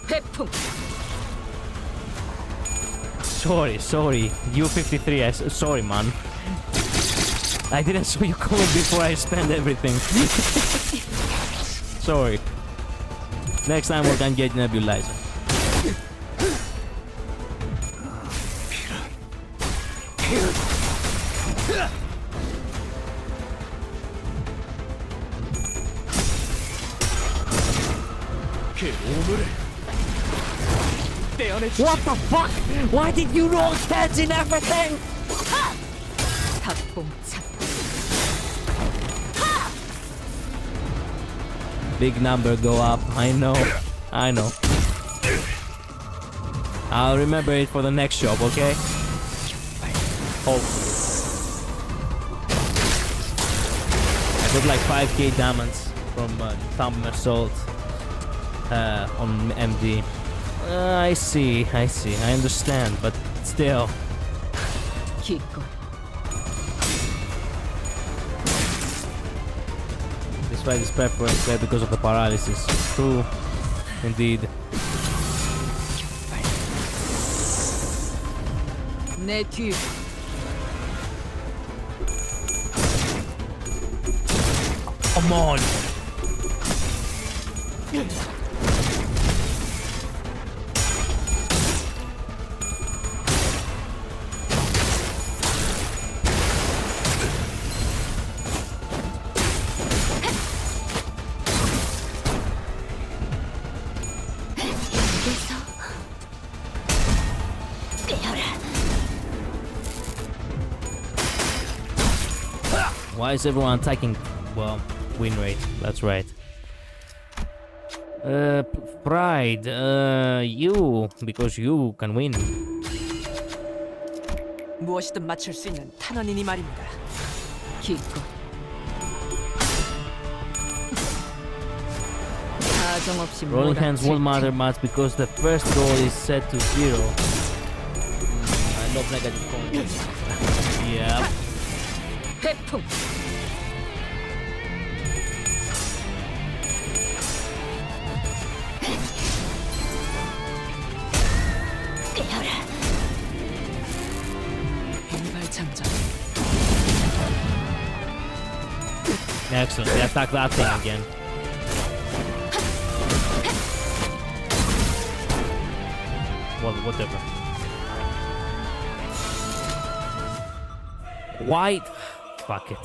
회풍. Sorry. U53. Sorry, man. I didn't saw you coming before I spent everything. Sorry. Next time we're gonna get nebulizer. 그 오물을 떼어내주지. What the fuck? Why did you roll heads in everything? 닭봉착. Big number go up. I know. I'll remember it for the next shop, okay? Hopefully. I got like 5k diamonds from Thumb Assault on MD. I see. I understand, but still. 기꺼이. This fight is preference there because of the paralysis. True, indeed. 내 뒤. Come on. Why is everyone attacking? Well, win rate. That's right. Pride. You, because you can win. 무엇이든 맞출 수 있는 탄원이니 말입니다. 기꺼이. 사정없이 Rolling hands won't matter 몰아칠 much because the first roll is set to 0. I love negative comments. Yeah. 회풍. 일발장전. Excellent. They attack that thing again. Well, whatever. White. Fuck it.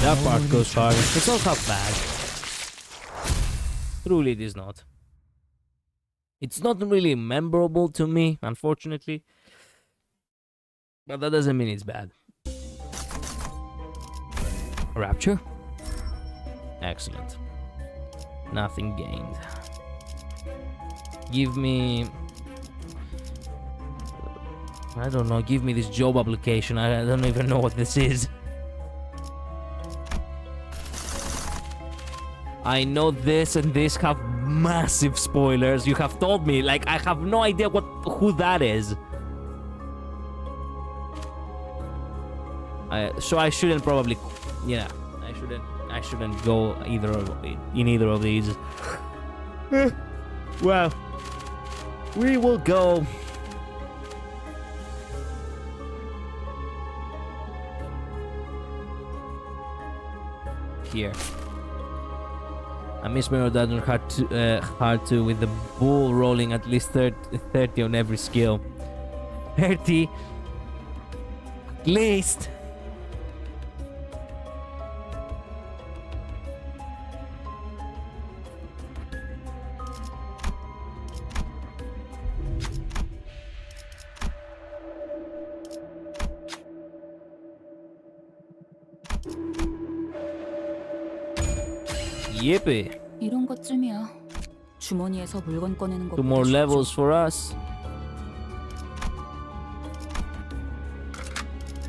That part goes far. It's not half bad. Truly, it is not. It's not really memorable to me, unfortunately. But that doesn't mean it's bad. Rapture? Excellent. Nothing gained. Give me... I don't know, give me this job application. I don't even know what this is. I know this and this have massive spoilers. You have told me, like, I have no idea who that is. So I shouldn't probably, yeah, I shouldn't go in either of these. Well, we will go. Here. I miss Mirror Dungeon hard to with the bull rolling at least 30 on every skill. 30 at least. Yippee. 이런 것쯤이야. 주머니에서 물건 꺼내는 거. 2 more levels for us.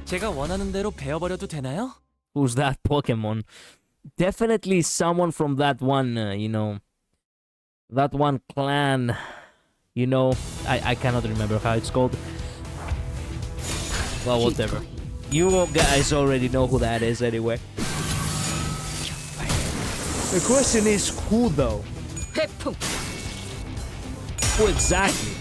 제가 원하는 대로 베어버려도 되나요? Who's that Pokemon? Definitely someone from that one, you know, that one clan. You know, I cannot remember how it's called. Well, whatever. You guys already know who that is anyway. The question is who though? 회풍. Who exactly?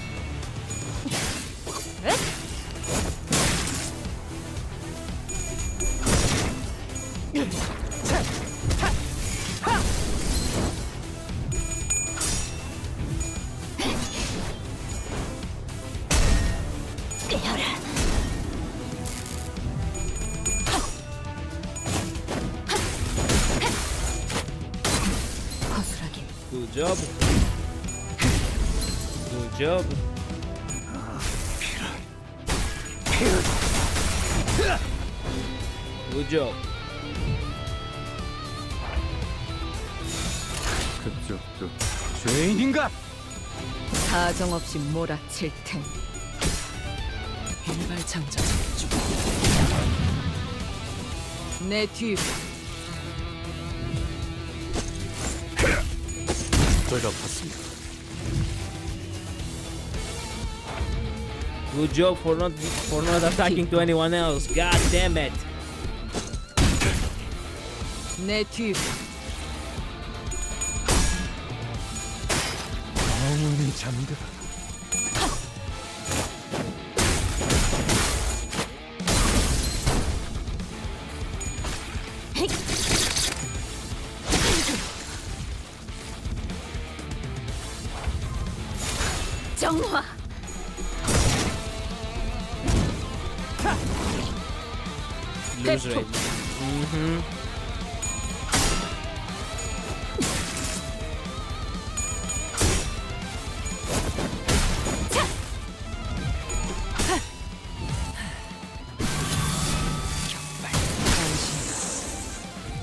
Good job. Good job. Good job. 그쪽도 죄인인가? 사정없이 몰아칠 텐. 일발장자 중. 내 뒤. 제가 봤습니다. Good job for not attacking to anyone else. God damn it. 내 뒤. 영원히 잠들어. 정화. Lose rate.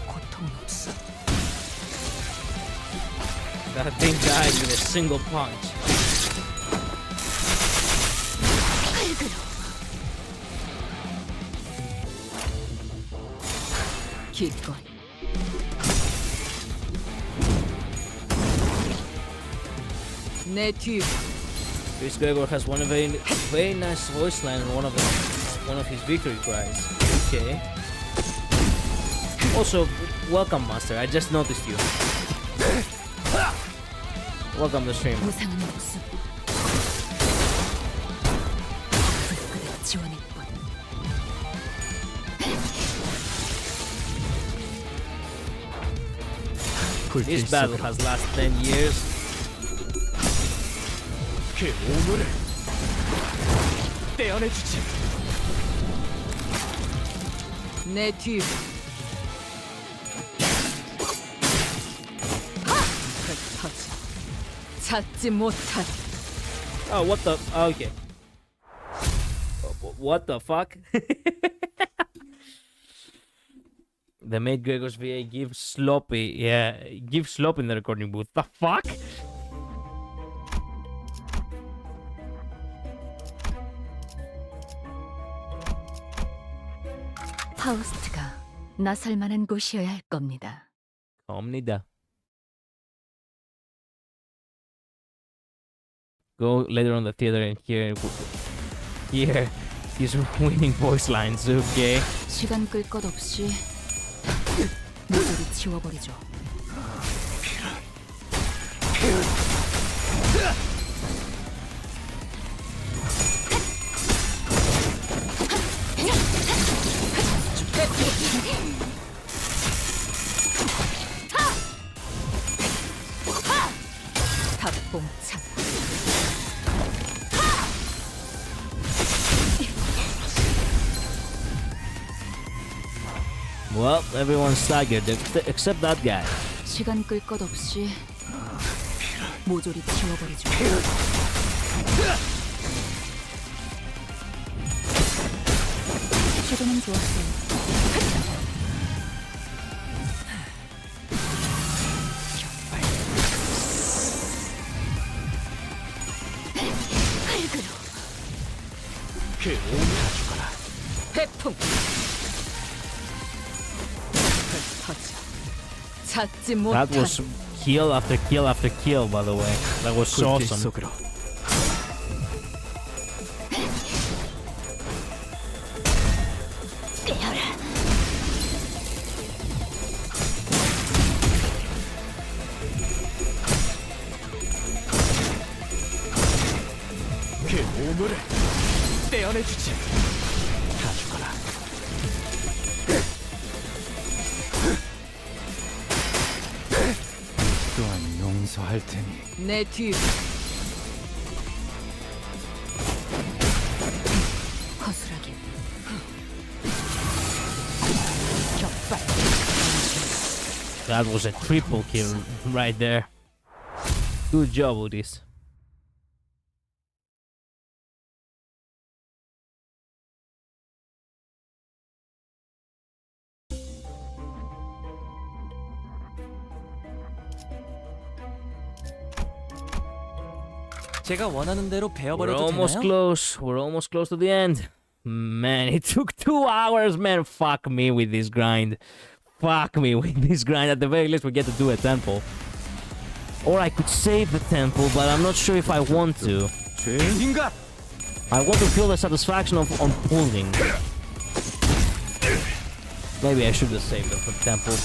고통 없어. That thing died with a single punch. 기꺼이. 내 뒤. Chris Gregor has one very nice voice line and one of his victory cries. Okay. Also, welcome, Master. I just noticed you. Welcome to stream. 무상한 목숨. 불끈한 지원의 뻔. This battle has lasted 10 years. 그 오물을 떼어내주지. 내 뒤. 찾지 못한 Oh, what the? Okay. What the fuck? The made Gregor's VA give sloppy. Yeah, give slop in the recording booth. The fuck? 파우스트가 나설 만한 곳이어야 할 겁니다. 겁니다. Go later on the theater and hear his winning voice lines. Okay. 시간 끌 것 없이 모조리 지워버리죠. 박봉창. Well, everyone's staggered except that guy. 시간 끌 것 없이 모조리 지워버리죠. 시도는 좋았어요. 그 오늘을 죽어라. 회풍 흩어져 찾지 That 못한 was kill after kill after kill, by the way. That was so 불길 awesome. 속으로 그 오늘을 떼어내주지. 다 죽어라. 또한 용서할 테니 내 뒤 허술하게 격발 That was a triple kill right there. Good job with this. 제가 원하는 대로 We're 베어버려도 almost 되나요? close. We're almost close to the end. Man, it took 2 hours, man. Fuck me with this grind. Fuck me with this grind. At the very least, we get to do a temple. Or I could save the temple, but I'm not sure if I want to. 죄인인가? I want to feel the satisfaction of on pulling. Maybe I should have saved the temple.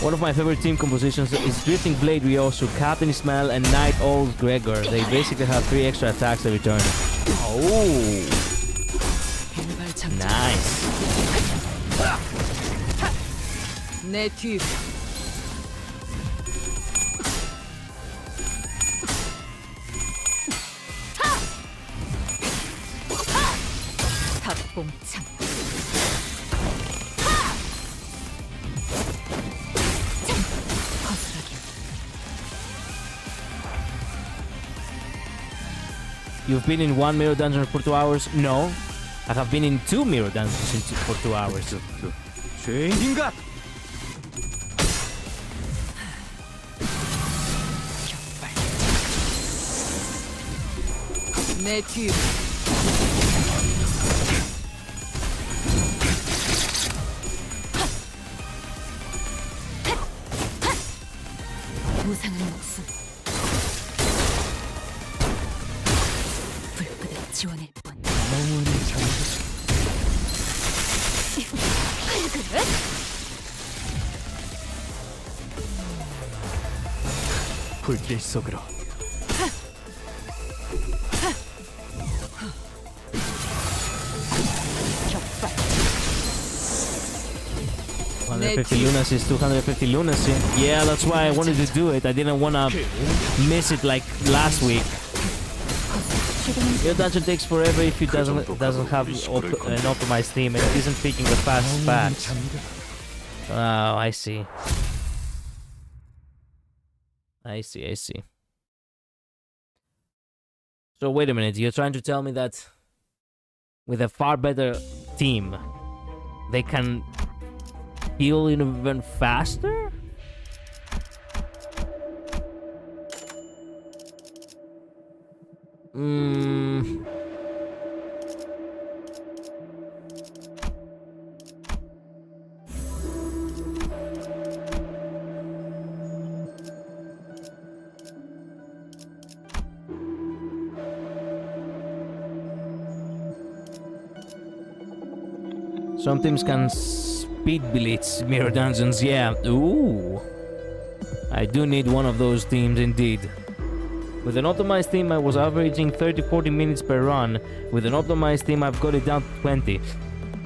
One of my favorite team compositions is Drifting Blade Ryosu, Captain Ismail, and Knight Old Gregor. They basically have 3 extra attacks every turn. Oh, 일발장전 nice. 내 뒤 박봉창. 허술하게. You've been in 1 mirror dungeon for 2 hours? No. I have been in 2 mirror dungeons for 2 hours. 죄인인가? 내 뒤 무상한 목숨. 불끈을 지원할 뻔. 영원히 잠들어 불길 속으로 격발 150 lunacy is 250 lunacy. Yeah, that's why I wanted to do it. I didn't want to miss it like last week. Your dungeon takes forever if it doesn't have an optimized theme and it isn't picking the fast facts. Oh, I see. I see, I see. So wait a minute, you're trying to tell me that with a far better team, they can heal even faster? Some teams can speed blitz mirror dungeons, yeah. Ooh. I do need one of those teams indeed. With an optimized team, I was averaging 30-40 minutes per run. With an optimized team, I've got it down to 20.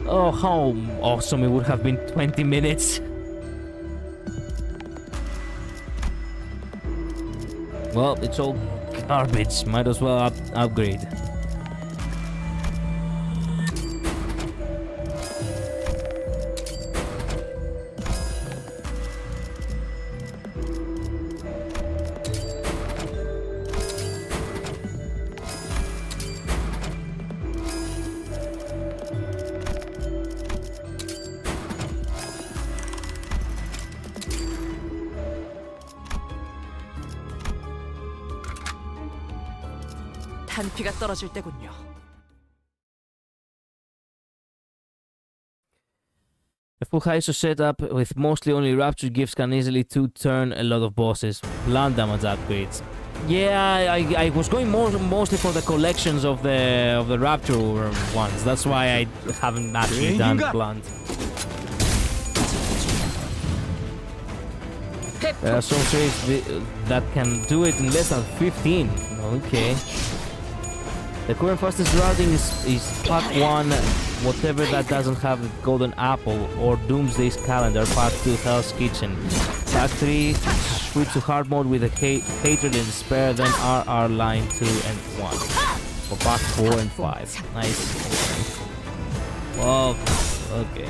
Oh, how awesome it would have been 20 minutes. Well, it's all garbage. Might as well upgrade. 탄피가 떨어질 때군요. A full heist setup with mostly only rapture gifts can easily turn a lot of bosses. Land damage upgrades. Yeah, I was going mostly for the collections of the rapture ones. That's why I haven't actually done blunt. There are some trades that can do it in less than 15. Okay. The current fastest routing is Pack 1, whatever that doesn't have the Golden Apple, or Doomsday's Calendar, Pack 2, Hell's Kitchen. Pack 3, switch to hard mode with a Hatred and Despair, then RR line 2 and 1. For Pack 4 and 5. Nice. Well, okay.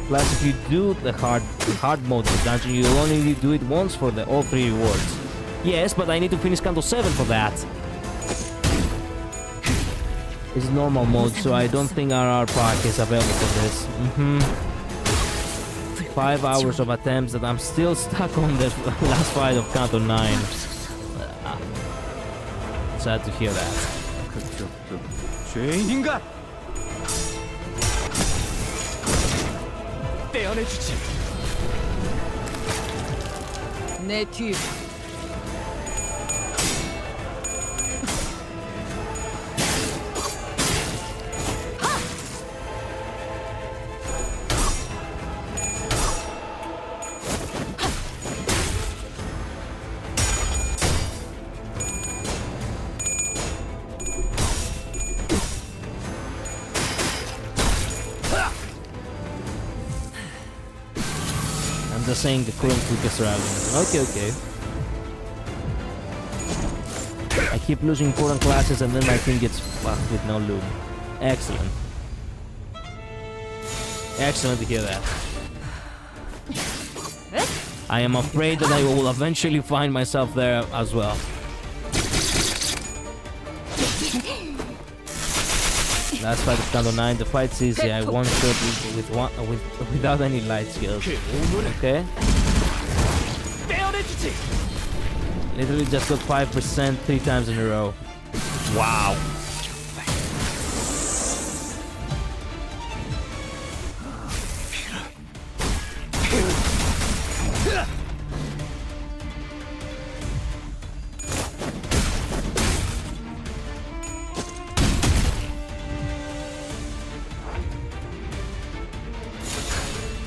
Plus, if you do the hard mode dungeon, you'll only do it once for all 3 rewards. Yes, but I need to finish Canto 7 for that. It's normal mode, so I don't think RR pack is available for this. 5 hours of attempts that I'm still stuck on the last fight of Canto 9. Sad to hear that. 죄인인가? 떼어내주지. 내 뒤. Just saying the current quickest routing. Okay. I keep losing important classes and then my team gets fucked with no loom. Excellent. Excellent to hear that. I am afraid that I will eventually find myself there as well. Last fight of Canto 9, the fight's easy. I one-shot without any light skills. Okay? Literally just got 5% 3 times in a row. Wow.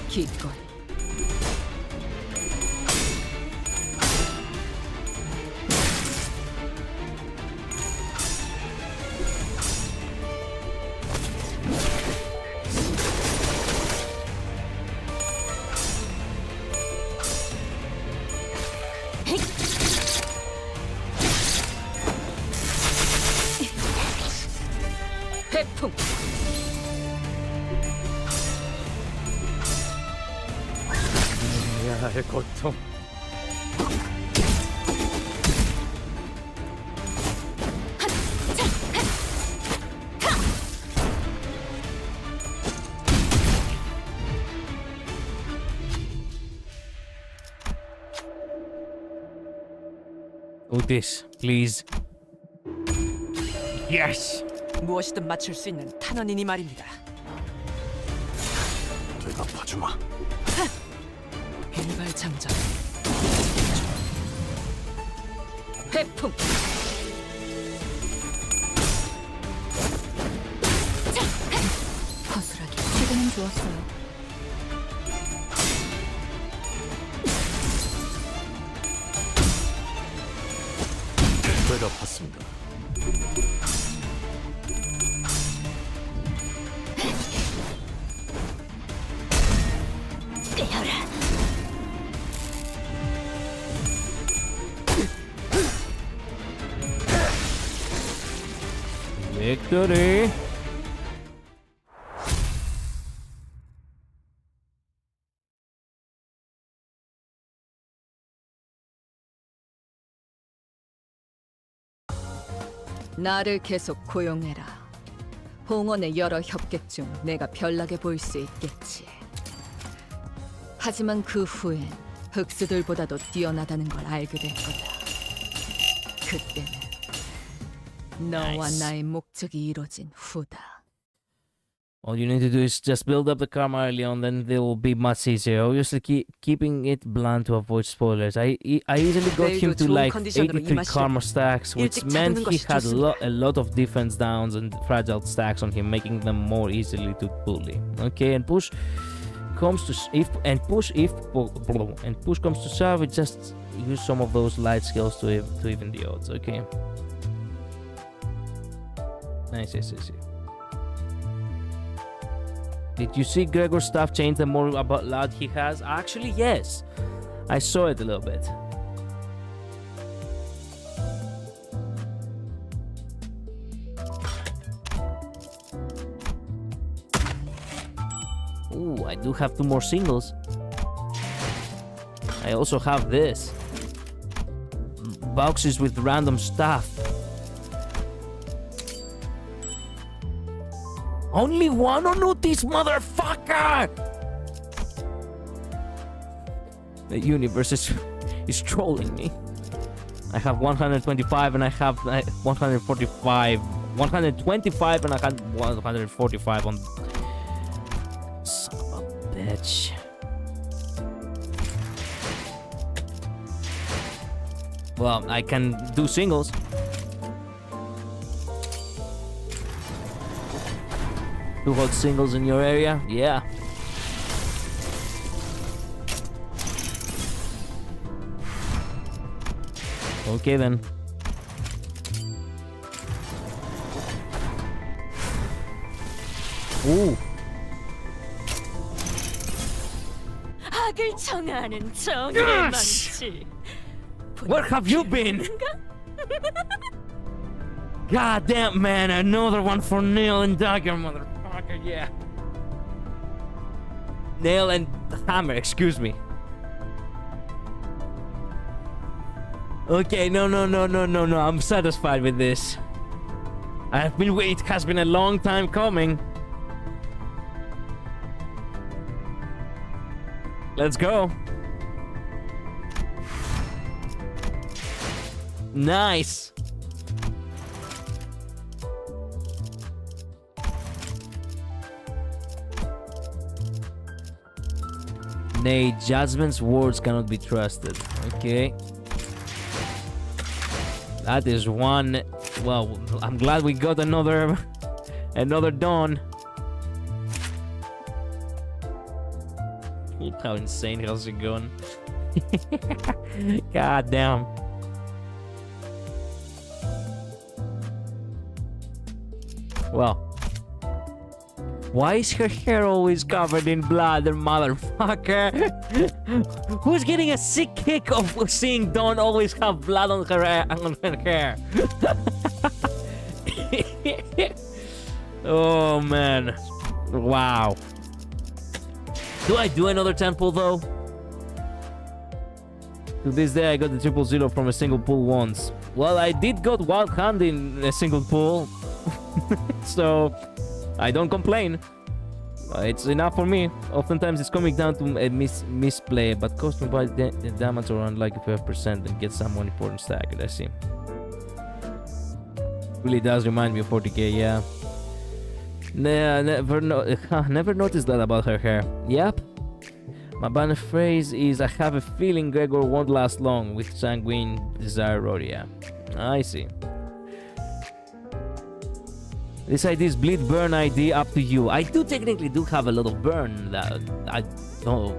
기꺼이. 태풍. 야의 고통. Otis, please. Yes! 무엇이든 맞출 수 있는 탄원이니 말입니다. 대답하주마. 일발장전. 회풍. 허술하게. 지금은 좋았어요. 되갚았습니다. 깨어라. Victory! 나를 계속 고용해라. 홍원의 여러 협객 중 내가 별나게 보일 수 있겠지. 하지만 그 후엔 흑수들보다도 뛰어나다는 걸 알게 될 거다. 그때는 너와 Nice. 나의 목적이 이루어진 후다. All you need to do is just build up the karma early on, then they will be much easier. Obviously, keeping it blunt to avoid spoilers. I easily got him to like 83 karma stacks, which meant he had a lot of defense downs and fragile stacks on him, making them more easily to bully. Okay, and push comes to push comes to shove, it just use some of those light skills to even the odds. Okay. Nice. Did you see Gregor's stuff change the more about loud he has? Actually, yes. I saw it a little bit. Ooh, I do have 2 more singles. I also have this. Boxes with random stuff. Only one on Otis, motherfucker! The universe is trolling me. I have 125 and I have 145. 125 and I had 145 on... Son of a bitch. Well, I can do singles. Who holds singles in your area? Yeah. Okay then. Ooh. 악을 청하는 정의의 망치. Where have you been? God damn, man, another one for Nail and Dagger, motherfucker, yeah. Nail and Hammer, excuse me. Okay, no, I'm satisfied with this. It has been a long time coming. Let's go. Nice. Nay, Judgment's words cannot be trusted. Okay. That is one. Well, I'm glad we got another dawn. Look how insane how's it going. God damn. Well, why is her hair always covered in blood, motherfucker? Who's getting a sick kick of seeing Dawn always have blood on her hair? Oh man, wow. Do I do another temple though? To this day, I got the 000 from a single pull once. Well, I did got Wild Hand in a single pull. So I don't complain. It's enough for me. Oftentimes it's coming down to a misplay, but cost me by damage around like 5% and get someone important staggered. I see. Really does remind me of 40k, yeah. Nah, never noticed that about her hair. Yep. My banner phrase is I have a feeling Gregor won't last long with sanguine desire Rodia. I see. This ID is bleed burn ID up to you. I technically do have a lot of burn that I don't.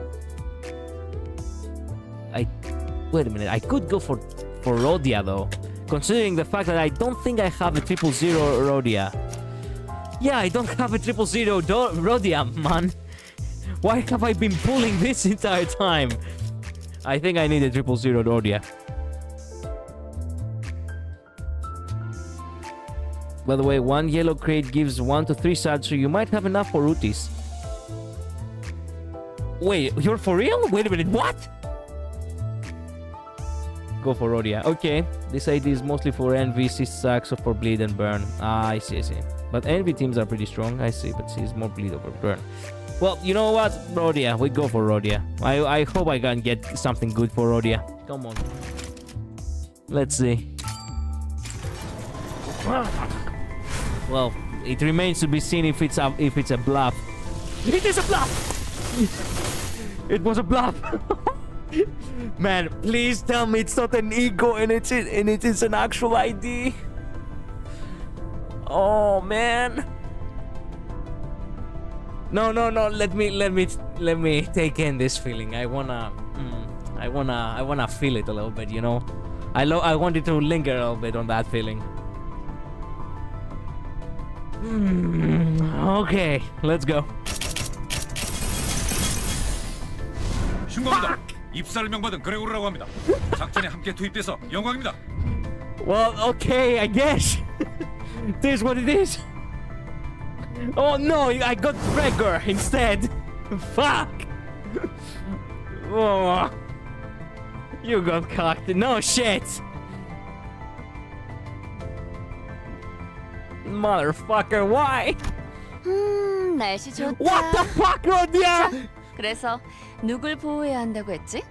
Wait a minute. I could go for Rodia though, considering the fact that I don't think I have a 000 Rodia. Yeah, I don't have a 000 Rodia, man. Why have I been pulling this entire time? I think I need a 000 Rodia. By the way, one yellow crate gives 1 to 3 suds, so you might have enough for Rutis. Wait, you're for real? Wait a minute, what? Go for Rodia. Okay, this ID is mostly for NV, sacks, or for bleed and burn. Ah, I see. But NV teams are pretty strong, I see, but she's more bleed over burn. Well, you know what? Rodia, we go for Rodia. I hope I can get something good for Rodia. Come on. Let's see. Well, it remains to be seen if it's a bluff. It is a bluff. It was a bluff. Man, please tell me it's not an ego and it is an actual ID. Oh man. No. Let me take in this feeling. I wanna feel it a little bit. You know, I wanted to linger a little bit on that feeling. Okay, let's go. 신고합니다. 입사를 명받은 그레고르라고 합니다. 작전에 함께 투입돼서 영광입니다. Well, okay, I guess. This is what it is. Oh no, I got Gregor instead. Fuck. Oh, you got cocked. No shit. Motherfucker, why? 날씨 좋다. What the fuck, Rodia? 그래서 누굴 보호해야 한다고 했지?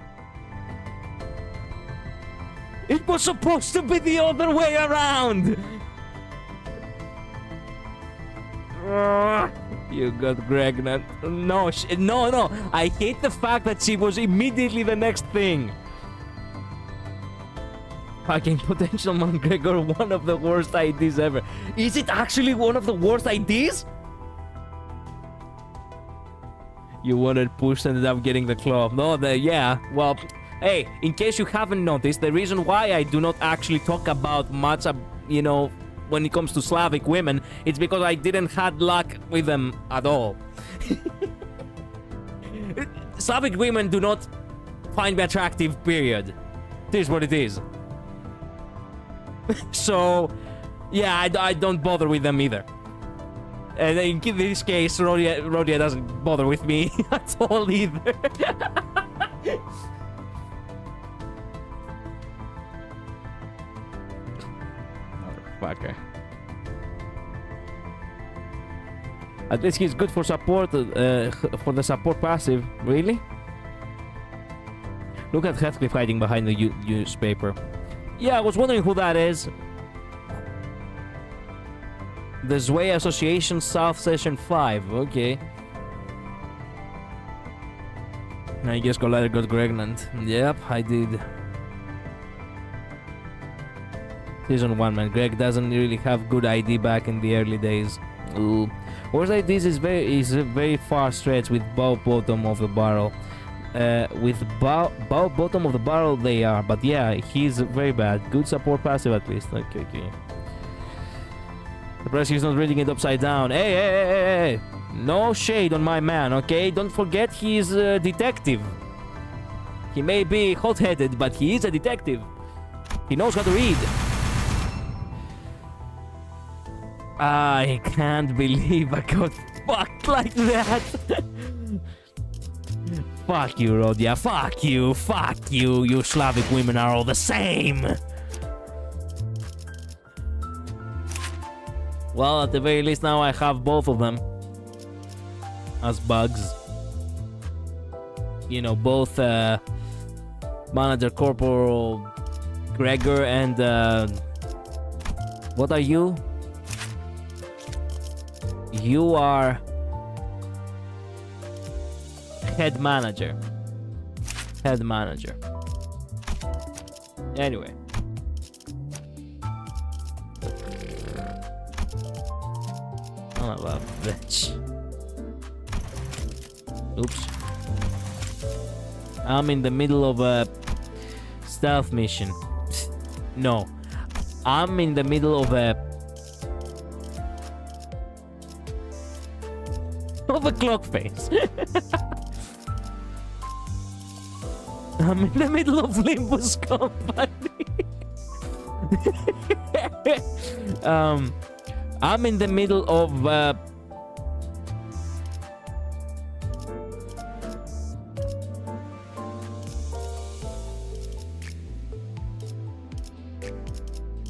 It was supposed to be the other way around. You got pregnant. No, no. I hate the fact that she was immediately the next thing. Fucking potential McGregor, one of the worst IDs ever. Is it actually one of the worst IDs? You wanted push, ended up getting the claw. No, yeah. Well, hey, in case you haven't noticed, the reason why I do not actually talk about much, you know, when it comes to Slavic women, it's because I didn't had luck with them at all. Slavic women do not find me attractive, period. This is what it is. So, yeah, I don't bother with them either. And in this case, Rodia doesn't bother with me at all either. Motherfucker. At least he's good for support, for the support passive. Really? Look at Heathcliff hiding behind the newspaper. Yeah, I was wondering who that is. The Zway Association South Session 5. Okay. I guess Collider got pregnant. Yep, I did. Season 1, man. Greg doesn't really have good ID back in the early days. Ooh. Worst IDs is a very far stretch with bow bottom of the barrel. With bow bottom of the barrel they are, but yeah, he's very bad. Good support passive at least. Okay. The press is not reading it upside down. Hey! No shade on my man, okay? Don't forget he's a detective. He may be hot-headed, but he is a detective. He knows how to read. I can't believe I got fucked like that. Fuck you, Rodia. Fuck you. You Slavic women are all the same. Well, at the very least now I have both of them. as bugs. You know, both Manager Corporal Gregor and what are you? You are head manager. Head manager. Anyway. Son of a bitch. Oops. I'm in the middle of a stealth mission. No. I'm in the middle of a clock face. I'm in the middle of Limbus company. I'm in the middle of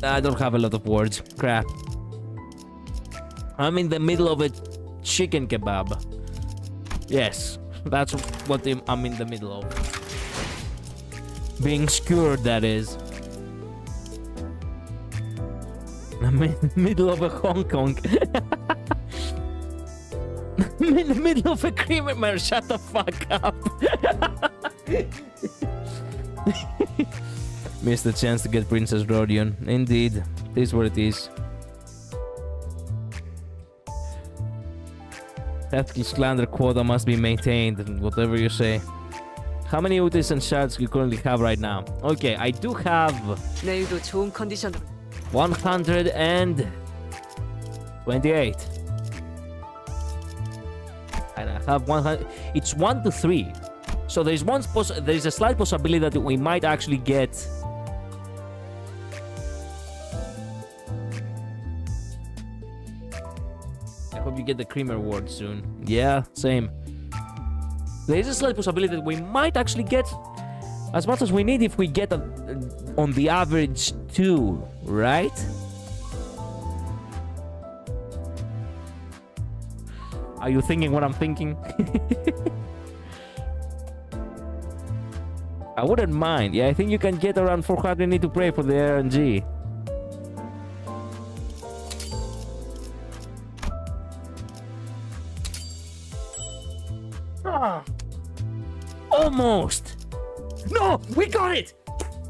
I don't have a lot of words. Crap. I'm in the middle of a chicken kebab. Yes, that's what I'm in the middle of. Being skewered, that is. I'm in the middle of a Hong Kong. I'm in the middle of a creamer. Man, shut the fuck up. Missed the chance to get Princess Rodion. Indeed, it is what it is. Ethical slander quota must be maintained, whatever you say. How many UTs and shards do you currently have right now? Okay, I do have 내일도 좋은 컨디션으로 128. And I have 100. It's 1 to 3. So there's there's a slight possibility that we might actually get. I hope you get the Creamer Award soon. Yeah, same. There's a slight possibility that we might actually get as much as we need if we get on the average 2, right? Are you thinking what I'm thinking? I wouldn't mind. Yeah, I think you can get around 400 need to pray for the RNG. Almost. No, we got it.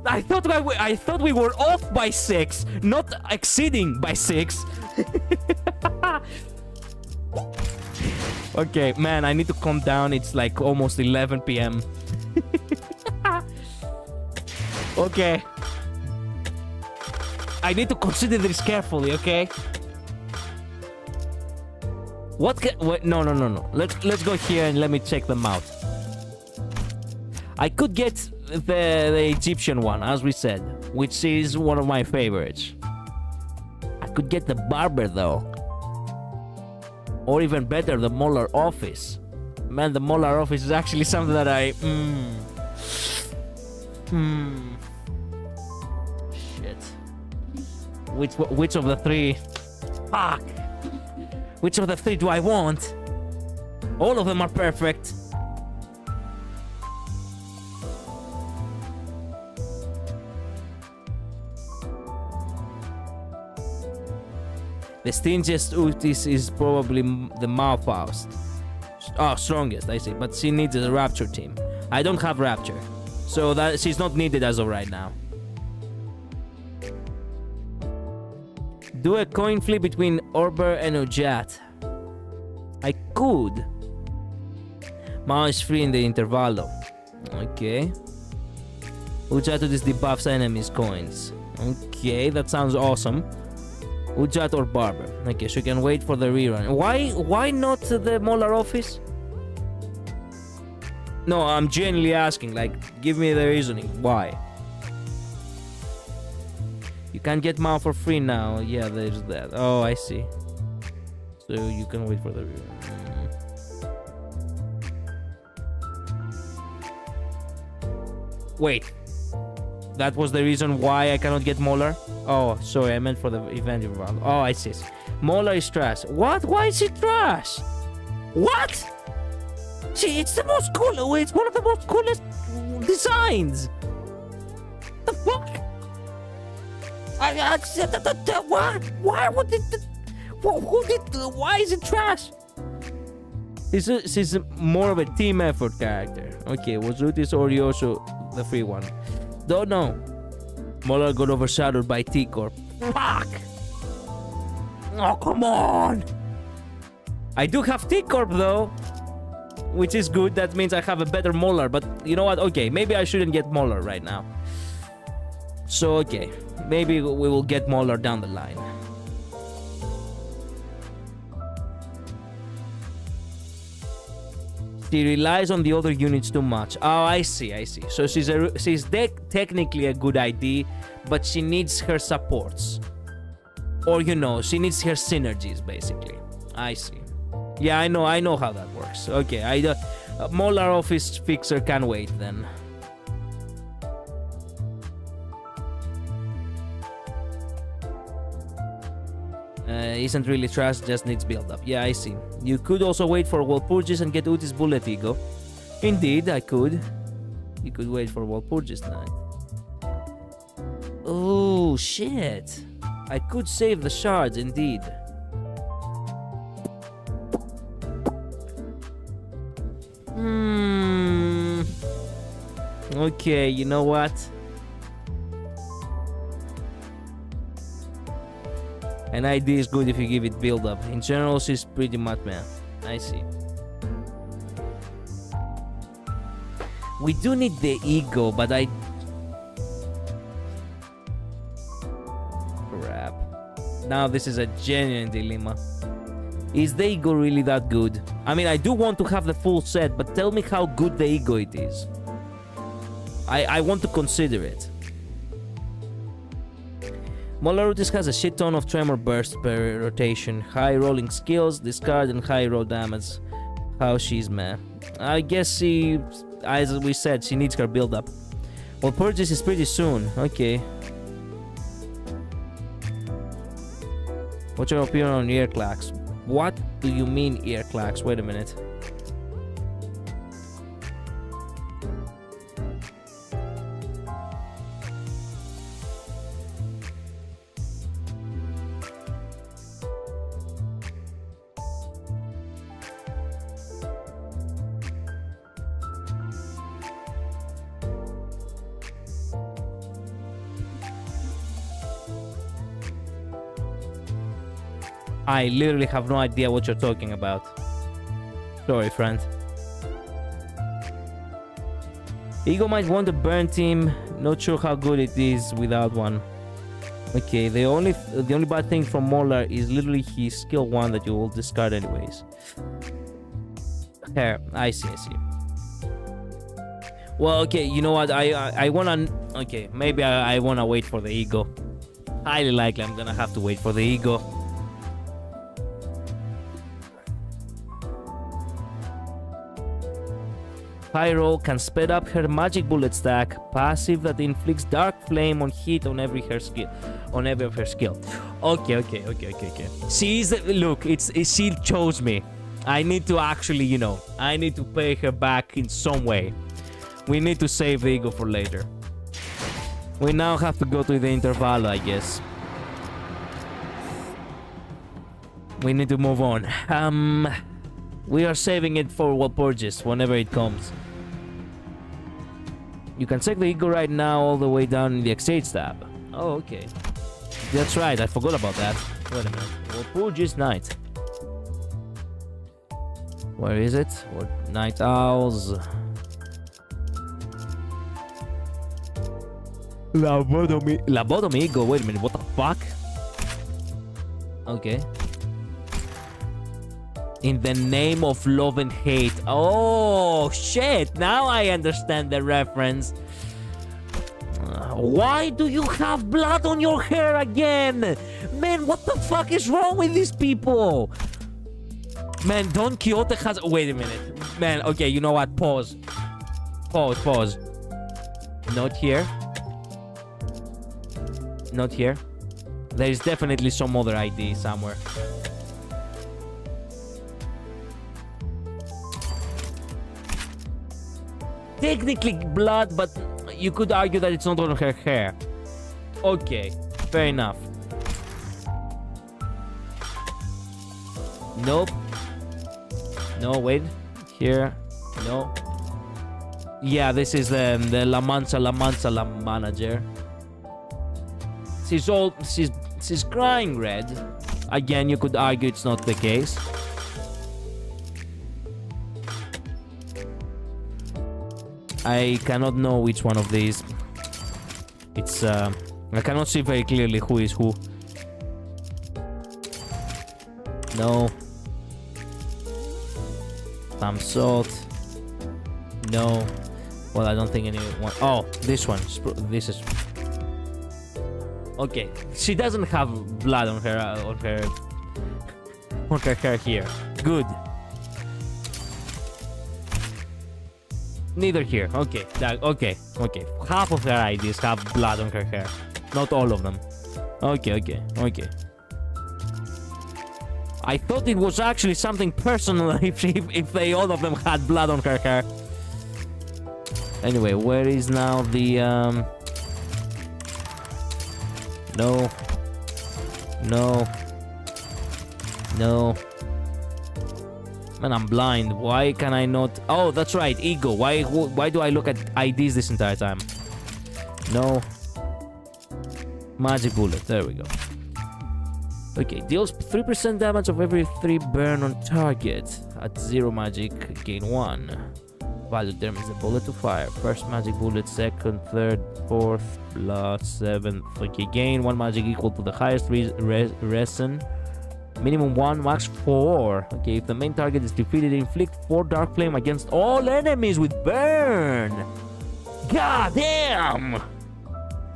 I thought we were off by 6, not exceeding by 6. Okay, man, I need to calm down. It's like almost 11 p.m. Okay. I need to consider this carefully, okay? Wait, no. Let's go here and let me check them out. I could get the Egyptian one, as we said, which is one of my favorites. I could get the barber though. Or even better, the Molar Office. Man, the Molar Office is actually something that I... Shit. Which of the 3? Fuck! Which of the 3 do I want? All of them are perfect. The stingiest Utis is probably the Malfaust. Oh, strongest, I see. But she needs a Rapture team. I don't have Rapture. So that she's not needed as of right now. Do a coin flip between Orber and Ojat. I could. Mao is free in the intervallo. Okay. Ojat just debuffs enemies' coins. Okay, that sounds awesome. Ujat or Barber. Okay, so you can wait for the rerun. Why not the Molar Office? No, I'm genuinely asking. Like, give me the reasoning. Why? You can't get Mao for free now. Yeah, there's that. Oh, I see. So you can wait for the rerun. Wait. That was the reason why I cannot get Molar? Oh, sorry, I meant for the ENVtuber. Oh, I see. Molar is trash. What? Why is it trash? What? See, it's the most cool. It's one of the most coolest designs. The fuck? I said that. What? Why would it? Who did? Why is it trash? She's more of a team effort character. Okay, was Rutis or Yosho the free one? Don't know. Molar got overshadowed by T-Corp. Fuck! Oh, come on! I do have T-Corp though, which is good. That means I have a better Molar, but you know what? Okay, maybe I shouldn't get Molar right now. So, okay. Maybe we will get Molar down the line. She relies on the other units too much. Oh, I see. So she's technically a good ID, but she needs her supports. Or, you know, she needs her synergies, basically. I see. Yeah, I know how that works. Okay, Molar Office Fixer can wait then. Isn't really trash, just needs build up. Yeah, I see. You could also wait for Walpurgis and get Utis Bullet Ego. Indeed, I could. You could wait for Walpurgis tonight. Oh, shit. I could save the shards, indeed. Okay, you know what? An ID is good if you give it build up. In general, she's pretty much man. I see. We do need the ego, but crap. Now this is a genuine dilemma. Is the ego really that good? I mean, I do want to have the full set, but tell me how good the ego it is. I want to consider it. Molarutis has a shit ton of tremor bursts per rotation, high rolling skills, discard, and high roll damage. How she's meh. I guess she, as we said, she needs her build up. Well, purchase is pretty soon. Okay. What's your opinion on ear clacks? What do you mean ear clacks? Wait a minute. I literally have no idea what you're talking about. Sorry, friend. Ego might want a burn team. Not sure how good it is without one. Okay, the only bad thing from Molar is literally his skill 1 that you will discard anyways. Here, I see. Well, okay, you know what? I wanna... Okay, maybe I wanna wait for the ego. Highly likely I'm gonna have to wait for the ego. High roll can speed up her magic bullet stack, passive that inflicts dark flame on hit on every of her skill. Okay. Look, she chose me. I need to actually, you know, I need to pay her back in some way. We need to save the ego for later. We now have to go to the interval, I guess. We need to move on. We are saving it for Walpurgis whenever it comes. You can check the ego right now all the way down in the exchange tab. Oh, okay. That's right, I forgot about that. Wait a minute. Walpurgis Night. Where is it? What Night Owls? Lobotomy ego. Wait a minute, what the fuck? Okay. In the name of love and hate. Oh, shit. Now I understand the reference. Why do you have blood on your hair again? Man, what the fuck is wrong with these people? Man, Don Quixote has... Wait a minute. Man, okay, you know what? Pause. Not here. Not here. There is definitely some other ID somewhere. technically blood, but you could argue that it's not on her hair. Okay, fair enough. Nope. No, wait. Here. No. Yeah, this is the La Mancha manager. She's crying red. Again, you could argue it's not the case. I cannot know which one of these. It's I cannot see very clearly who is who. No. Some salt. No. Well, I don't think anyone. Oh, this one. This is. Okay, she doesn't have blood on her hair here. Good. Neither here. Okay, okay. Half of her IDs have blood on her hair, not all of them. Okay. I thought it was actually something personal if they all of them had blood on her hair. Anyway, where is now the No. Man, I'm blind. Why can I not? Oh, that's right, ego. Why do I look at IDs this entire time? No. Magic bullet. There we go. Okay, deals 3% damage of every 3 burn on target. At 0 magic, gain 1. Value determines the bullet to fire. First magic bullet, second, third, fourth, last, 7th. Okay, gain 1 magic equal to the highest resin. Minimum 1, max 4. Okay, if the main target is defeated, inflict 4 dark flame against all enemies with burn. God damn!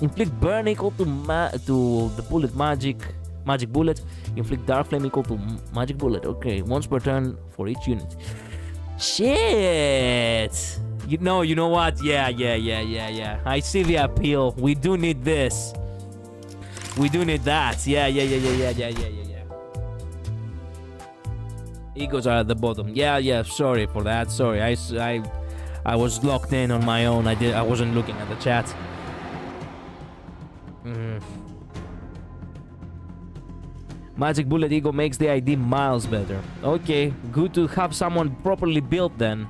Inflict burn equal to the bullet magic bullet. Inflict dark flame equal to magic bullet. Okay, once per turn for each unit. Shit! You know what? Yeah. I see the appeal. We do need this. We do need that. Yeah. Egos are at the bottom. Yeah. Sorry for that. Sorry. I was locked in on my own. I wasn't looking at the chat. Magic bullet ego makes the ID miles better. Okay, good to have someone properly built then.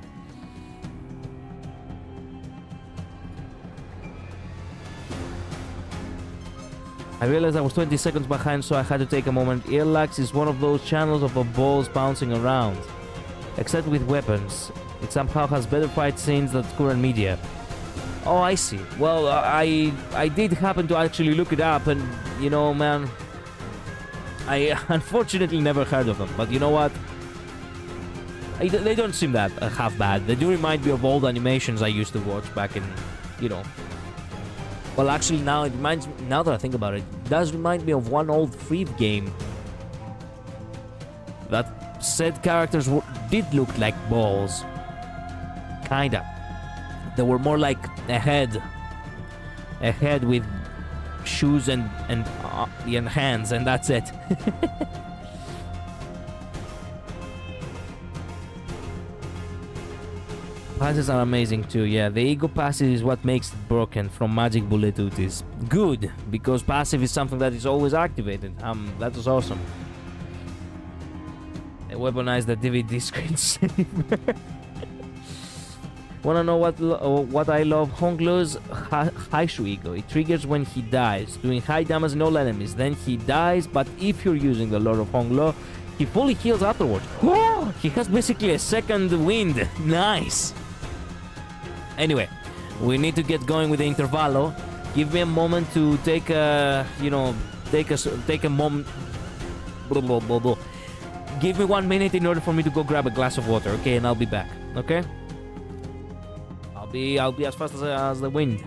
I realized I was 20 seconds behind, so I had to take a moment. Earlax is one of those channels of balls bouncing around. Except with weapons. It somehow has better fight scenes than current media. Oh, I see. Well, I did happen to actually look it up, and you know, man, I unfortunately never heard of them. But you know what? They don't seem that half bad. They do remind me of old animations I used to watch back in, you know. Well, actually, now that I think about it, it does remind me of one old Free game. That said characters did look like balls. Kinda. They were more like a head with shoes and hands, and that's it. Passes are amazing too. Yeah, the ego passive is what makes it broken from magic bullet duties. Good, because passive is something that is always activated. That was awesome. They weaponized the DVD screensaver. Wanna know what I love? Honglu's Haishu ego. It triggers when he dies, doing high damage on all enemies. Then he dies, but if you're using the Lord of Honglu, he fully heals afterwards. Whoa! He has basically a second wind. Nice. Anyway, we need to get going with the intervallo. Give me a moment to take a, take a moment. Give me 1 minute in order for me to go grab a glass of water, okay? And I'll be back, okay? I'll be as fast as the wind.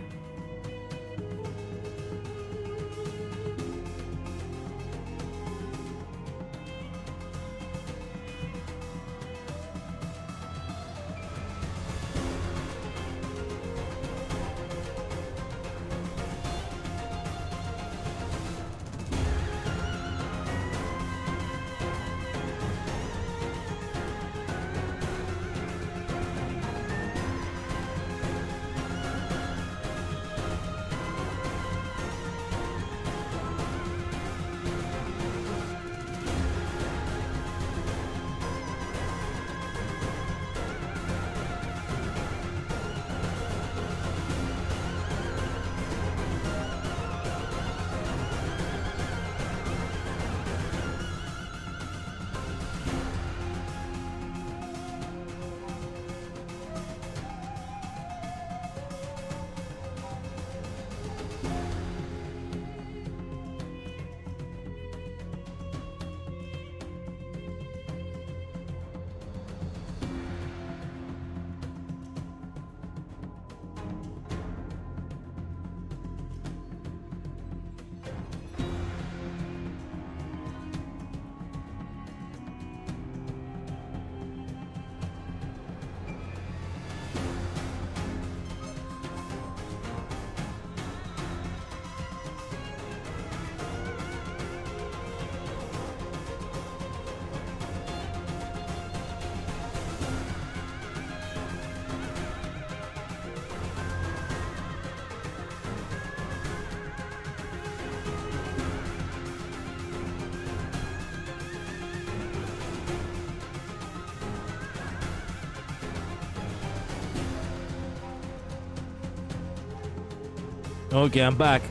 Okay, I'm back.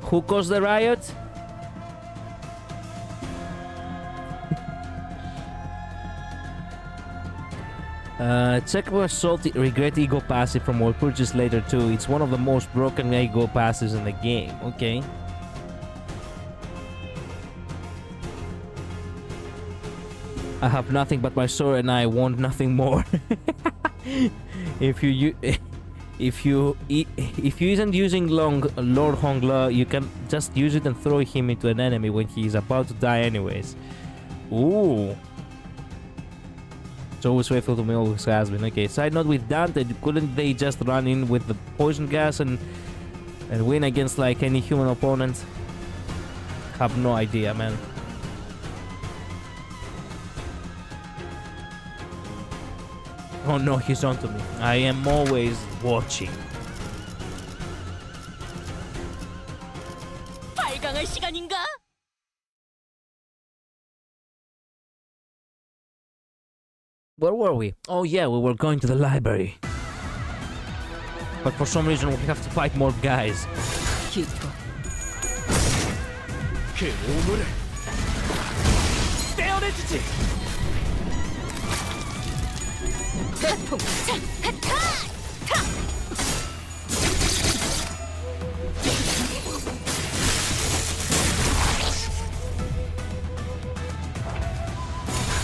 Who caused the riot? Check for salty regret ego passive from all purchase later too. It's one of the most broken ego passives in the game. Okay. I have nothing but my sword and I want nothing more. If you isn't using Lord Hongla, you can just use it and throw him into an enemy when he is about to die anyways. Ooh. It's always faithful to me, always has been. Okay, side note with Dante, couldn't they just run in with the poison gas and win against like any human opponent? Have no idea, man. Oh no, he's onto me. I am always watching. 발광할 시간인가? Where were we? Oh yeah, we were going to the library. But for some reason we have to fight more guys. 기뻐. 그 오물을 떼어내주지. 태풍.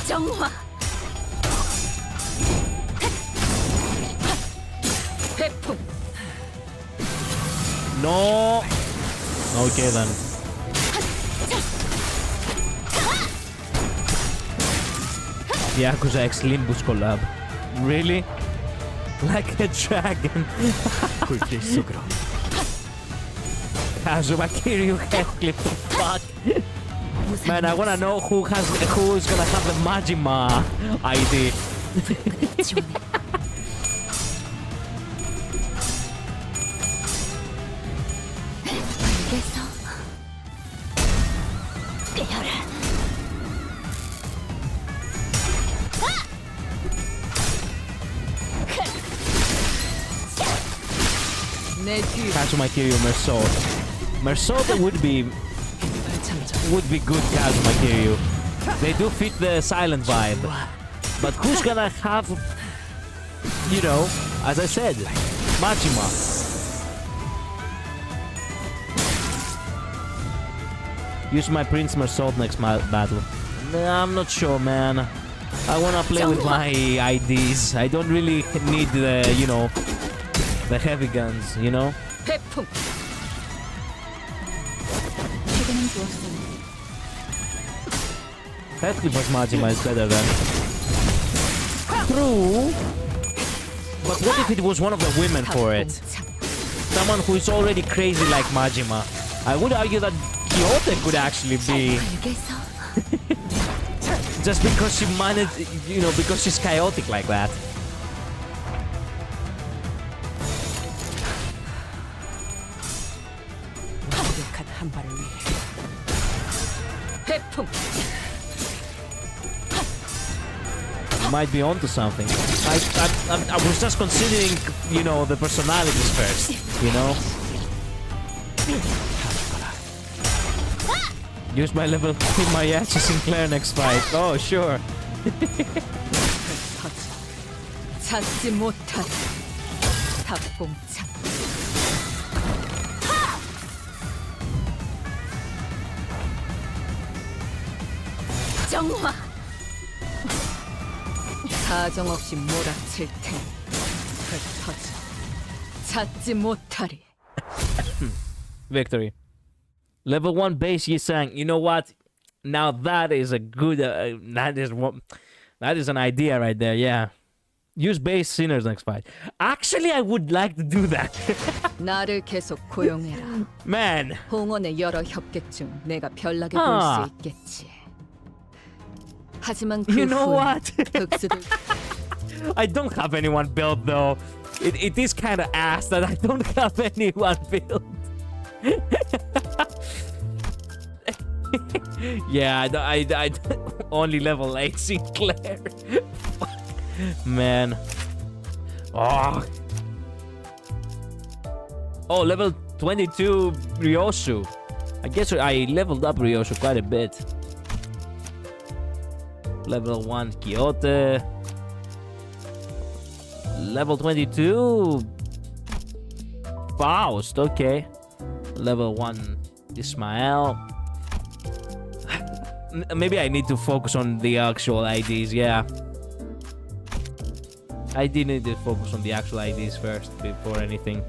정화. 태풍. No. Okay then. Yakuza X Limbus collab. Really? Like a dragon. 불길 속으로. Kazuma Kiryu head clip. Fuck. Man, I wanna know who's gonna have the Majima ID. Kazuma Kiryu Mersault. Mersault would be good Kazuma Kiryu. They do fit the silent vibe. But who's gonna have, you know, as I said, Majima? Use my Prince Mersault next battle. Nah, I'm not sure, man. I wanna play with my IDs. I don't really need the, you know, the heavy guns, you know? 태풍. 최근엔 좋았어. Headclippers Majima is better than. True. But what if it was one of the women for it? Someone who is already crazy like Majima. I would argue that Kyoto could actually be. Just because she managed, you know, because she's chaotic like that. 완벽한 한 발을 위해. 태풍. Might be onto something. I was just considering, you know, the personalities first, you know? Use my level 3 Mariachi Sinclair next fight. Oh, sure. 찾지 못한 탑봉창. 정화. 사정없이 몰아칠 테니 흩어져 찾지 못하리. Victory. Level 1 base Yisang. You know what? Now that is a good... that is an idea right there, yeah. Use base sinners next fight. Actually, I would like to do that. 나를 계속 고용해라. Man. 홍원의 여러 협객 중 내가 별나게 볼 수 있겠지. 하지만 그 You know what? 흑수들 I don't have anyone built though. It is kind of ass that I don't have anyone built. Yeah, I only level 8 Sinclair. Man. Oh, level 22 Ryoshu. I guess I leveled up Ryoshu quite a bit. Level 1 Kyoto. Level 22 Faust, okay. Level 1 Ismael. Maybe I need to focus on the actual IDs, yeah. I did need to focus on the actual IDs first before anything.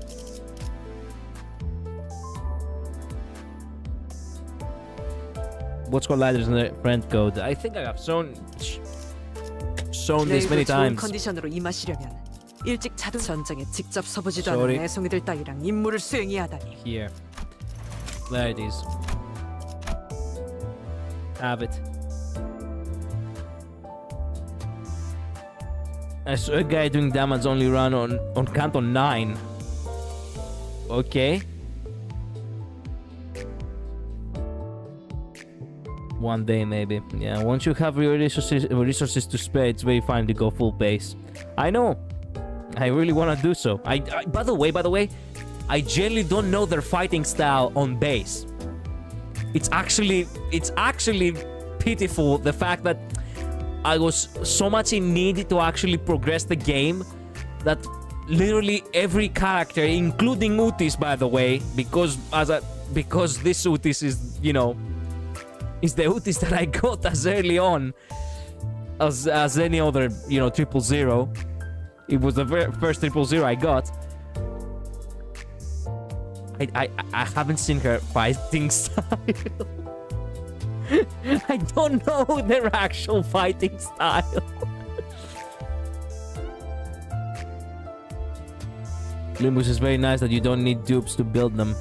What's called ladders in the friend code? I think I have shown this many 내일도 좋은 times. 컨디션으로 임하시려면 일찍 자동 전장에 직접 서보지도 Sorry. 않은 애송이들 따위랑 임무를 수행해야 하다니. Here. There it is. Have it. I saw a guy doing damage only run on Canton 9. Okay. One day maybe. Yeah, once you have your resources to spare, it's very fine to go full pace. I know. I really want to do so. I by the way, I generally don't know their fighting style on base. It's actually pitiful the fact that I was so much in need to actually progress the game that literally every character, including Utis, by the way, because this Utis is, you know, is the Utis that I got as early on as any other, you know, 000. It was the first 000 I got. I haven't seen her fighting style. I don't know their actual fighting style. Limbus is very nice that you don't need dupes to build them.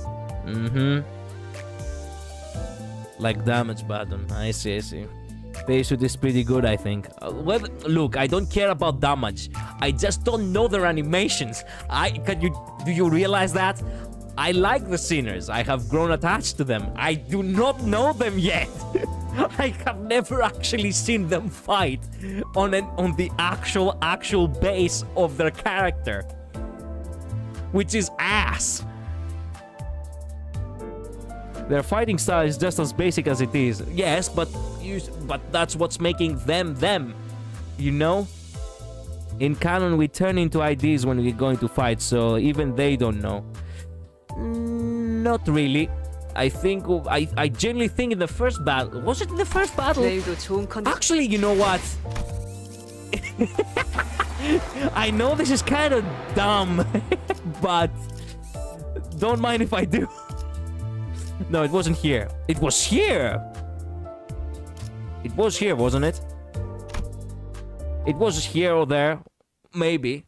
Like damage button. I see. Base suit is pretty good, I think. Well, look, I don't care about damage. I just don't know their animations. Do you realize that? I like the Sinners. I have grown attached to them. I do not know them yet. I have never actually seen them fight on the actual base of their character, which is ass. Their fighting style is just as basic as it is. Yes, but that's what's making them them. You know? In canon, we turn into IDs when we're going to fight, so even they don't know. Not really. I genuinely think in the first battle. Was it in the first battle? 내일도 좋은 컨디션. Actually, you know what? I know this is kind of dumb, but don't mind if I do. No, it wasn't here. It was here. It was here, wasn't it? It was here or there. Maybe.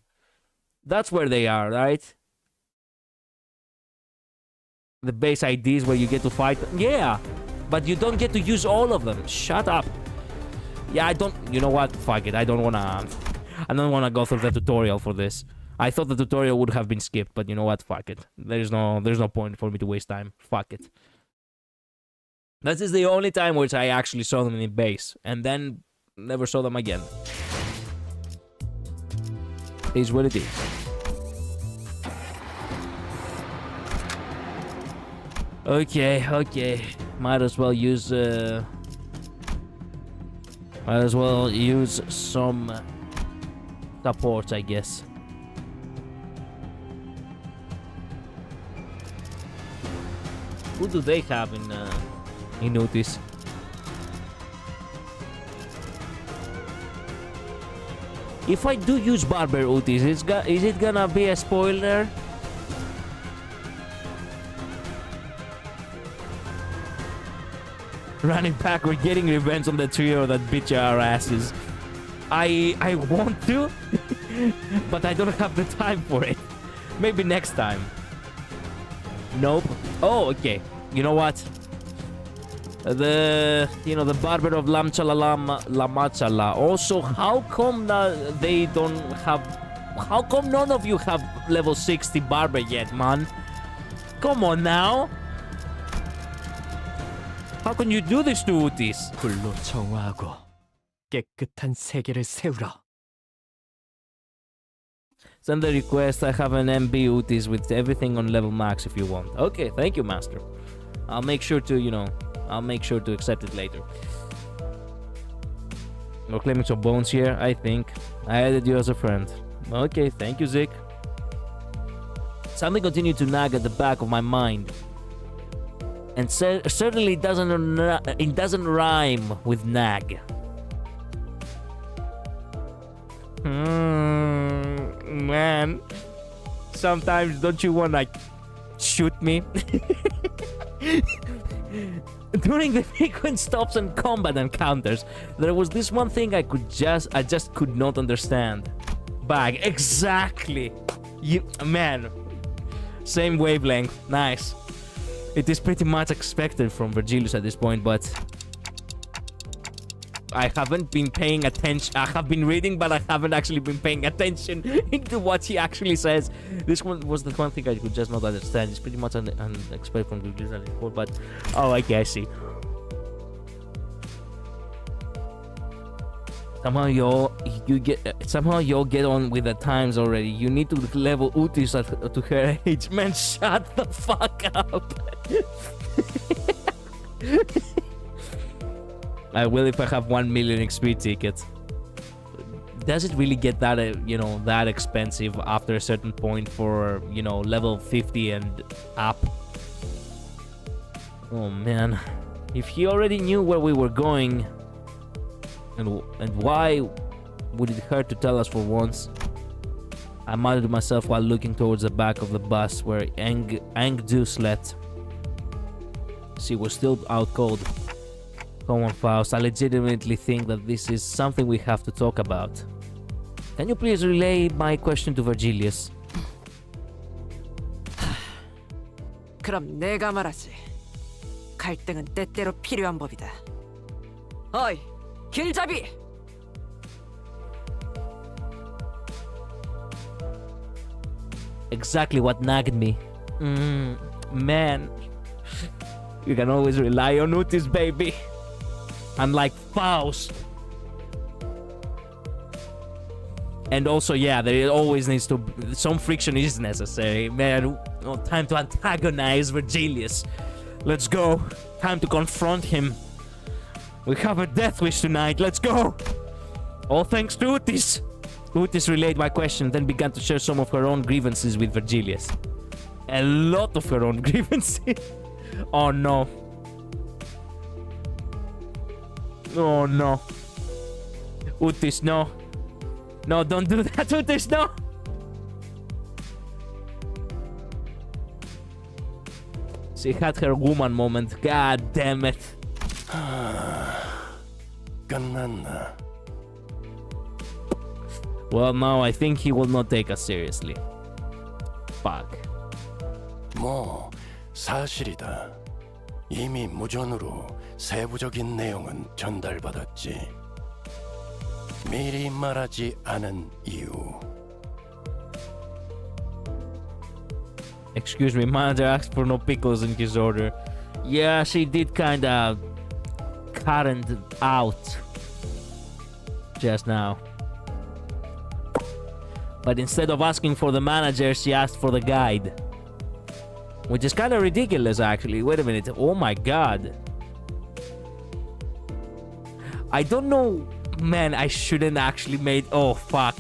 That's where they are, right? The base IDs where you get to fight. Yeah, but you don't get to use all of them. Shut up. Yeah, I don't. You know what? Fuck it. I don't wanna go through the tutorial for this. I thought the tutorial would have been skipped, but you know what? Fuck it. There's no point for me to waste time. Fuck it. This is the only time which I actually saw them in base, and then never saw them again. Is what it is. Okay. Might as well use some support, I guess. Who do they have in Utis? If I do use Barber Utis, is it gonna be a spoiler? Running back, we're getting revenge on the trio that beat our asses. I want to, but I don't have the time for it. Maybe next time. Nope. Oh, okay. You know what? The barber of Lamachala. Also, how come they don't have? How come none of you have level 60 barber yet, man? Come on now. How can you do this to Utis? 불로 정화하고 깨끗한 세계를 세우라. Send the request. I have an MB Utis with everything on level max if you want. Okay, thank you, master. I'll make sure to, I'll make sure to accept it later. We're claiming some bones here, I think. I added you as a friend. Okay, thank you, Zik. Something continued to nag at the back of my mind. And certainly it doesn't rhyme with nag. Man. Sometimes don't you want to shoot me? During the frequent stops and combat encounters, there was this one thing I just could not understand. Bag, exactly. Man. Same wavelength. Nice. It is pretty much expected from Virgilius at this point, but I haven't been paying attention. I have been reading, but I haven't actually been paying attention into what he actually says. This one was the one thing I could just not understand. It's pretty much unexpected from Virgilius at this point, but oh, okay, I see. Somehow y'all get on with the times already. You need to level Utis to her age. Man, shut the fuck up. I will if I have 1 million XP tickets. Does it really get that, that expensive after a certain point for, level 50 and up? Oh man. If he already knew where we were going, and why would it hurt to tell us for once? I muttered to myself while looking towards the back of the bus where ENVtuber slept. She was still out cold. Come on, Faust, I legitimately think that this is something we have to talk about. Can you please relay my question to Virgilius? 그럼 내가 말하지. 갈등은 때때로 필요한 법이다. 어이, 길잡이! Exactly what nagged me. Man. You can always rely on Utis, baby. Unlike Faust. And also, yeah, there always needs to be some friction is necessary. Man, time to antagonize Virgilius. Let's go. Time to confront him. We have a death wish tonight. Let's go. All thanks to Utis. Utis relayed my question, then began to share some of her own grievances with Virgilius. A lot of her own grievances. Oh no. Oh no. Utis, no. No, don't do that, Utis, no! She had her woman moment. God damn it. 끝났나? Well, now I think he will not take us seriously. Fuck. 뭐 사실이다. 이미 무전으로 세부적인 내용은 전달받았지. 미리 말하지 않은 이유. Excuse me, manager asked for no pickles in his order. Yeah, she did kinda current out just now. But instead of asking for the manager, she asked for the guide. Which is kinda ridiculous, actually. Wait a minute. Oh my god. I don't know. Man, I shouldn't actually made... Oh, fuck.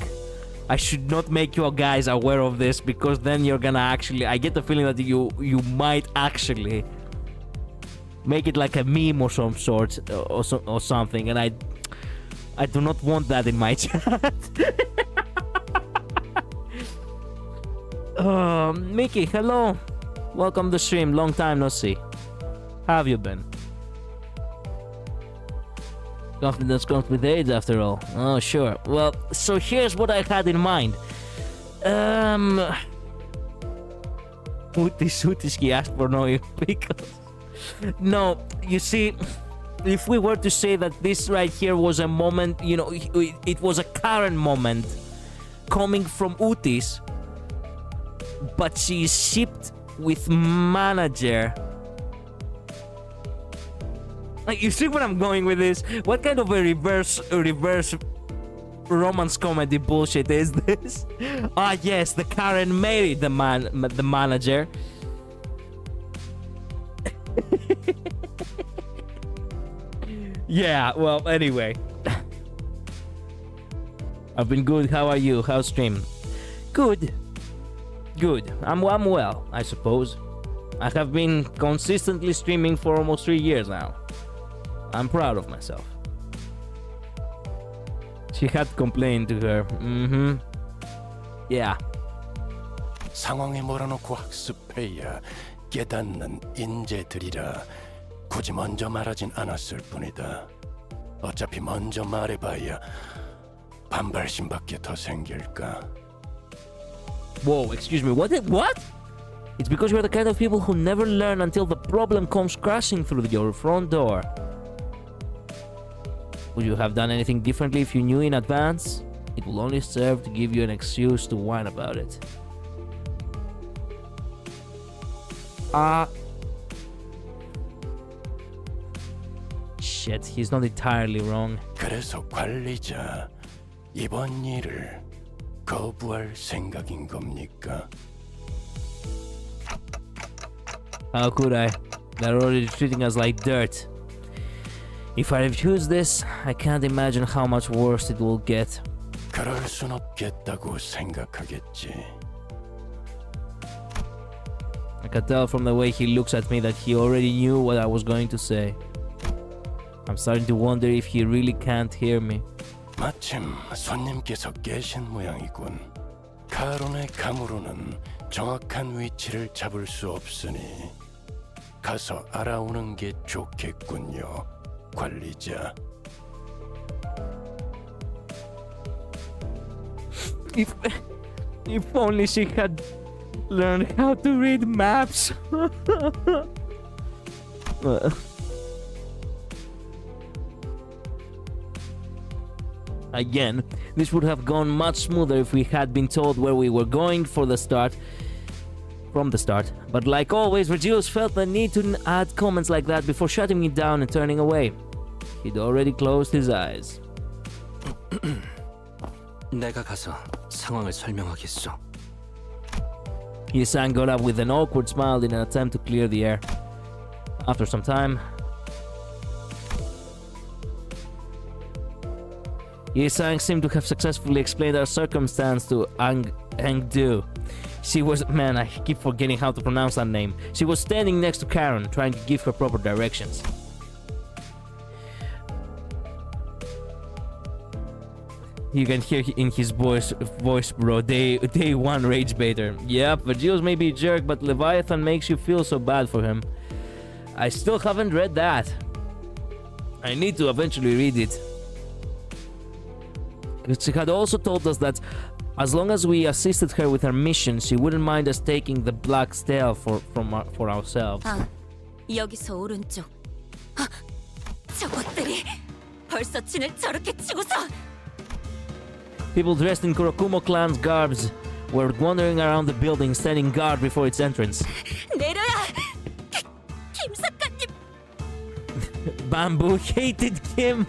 I should not make you guys aware of this, because then you're gonna actually... I get the feeling that you might actually make it like a meme or some sort, or something, and I do not want that in my chat. Mickey, hello. Welcome to the stream. Long time no see. How have you been? Confidence comes with age, after all. Oh, sure. Well, so here's what I had in mind. Utiski asked for no pickles. No, you see, if we were to say that this right here was a moment, it was a current moment coming from Utis, but she is shipped with manager. Like, you see where I'm going with this? What kind of a reverse romance comedy bullshit is this? Ah, yes, the Karen married the manager. Yeah, well, anyway. I've been good. How are you? How's stream? Good. Good. I'm well, I suppose. I have been consistently streaming for almost 3 years now. I'm proud of myself. She had complained to her. Yeah. 상황에 몰아놓고 학습해야 깨닫는 인재들이라 굳이 먼저 말하진 않았을 뿐이다. 어차피 먼저 말해봐야 반발심밖에 더 생길까. Whoa, excuse me, what? It's because you're the kind of people who never learn until the problem comes crashing through your front door. Would you have done anything differently if you knew in advance? It will only serve to give you an excuse to whine about it. Shit, he's not entirely wrong. 그래서 관리자, 이번 일을 거부할 생각인 겁니까? How could I? They're already treating us like dirt. If I refuse this, I can't imagine how much worse it will get. 그럴 순 없겠다고 생각하겠지. I can tell from the way he looks at me that he already knew what I was going to say. I'm starting to wonder if he really can't hear me. 마침 손님께서 계신 모양이군. 카론의 감으로는 정확한 위치를 잡을 수 없으니 가서 알아오는 게 좋겠군요, 관리자. If only she had learned how to read maps. Again, this would have gone much smoother if we had been told where we were going from the start. But like always, Virgilius felt the need to add comments like that before shutting me down and turning away. He'd already closed his eyes. 내가 가서 상황을 설명하겠소. Yisan got up with an awkward smile in an attempt to clear the air. After some time, Yisan seemed to have successfully explained our circumstance to Angdu. She was... Man, I keep forgetting how to pronounce that name. She was standing next to Karen, trying to give her proper directions. You can hear in his voice, bro. Day one rage baiter. Yep, Virgilius may be a jerk, but Leviathan makes you feel so bad for him. I still haven't read that. I need to eventually read it. She had also told us that as long as we assisted her with her mission, she wouldn't mind us taking the black stele for ourselves. 아, 여기서 오른쪽. 아, 저것들이 벌써 진을 저렇게 치고서. People dressed in Kurokumo clan's garbs were wandering around the building, standing guard before its entrance. 내려야. 김 작가님. Bamboo hated Kim.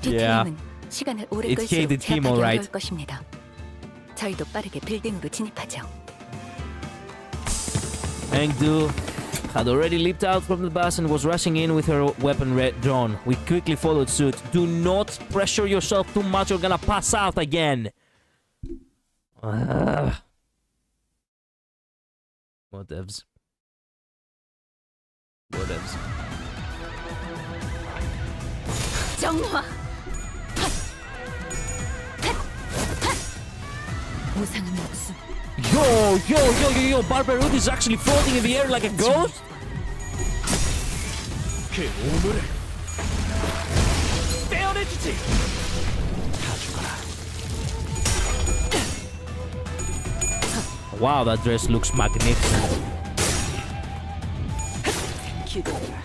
Yeah, 시간을 오래 it hated Kim, 제압하기 alright. 어려울 것입니다. 저희도 빠르게 빌딩으로 진입하죠. Angdu had already leaped out from the bus and was rushing in with her weapon drawn. We quickly followed suit. Do not pressure yourself too much, you're gonna pass out again. Whatevs. 정화. 무상한 목숨. Yo, Barbara Ruth is actually floating in the air like a ghost? 그 오늘을 떼어내주지. 다 죽어라. Wow, that dress looks magnificent. 기도해라.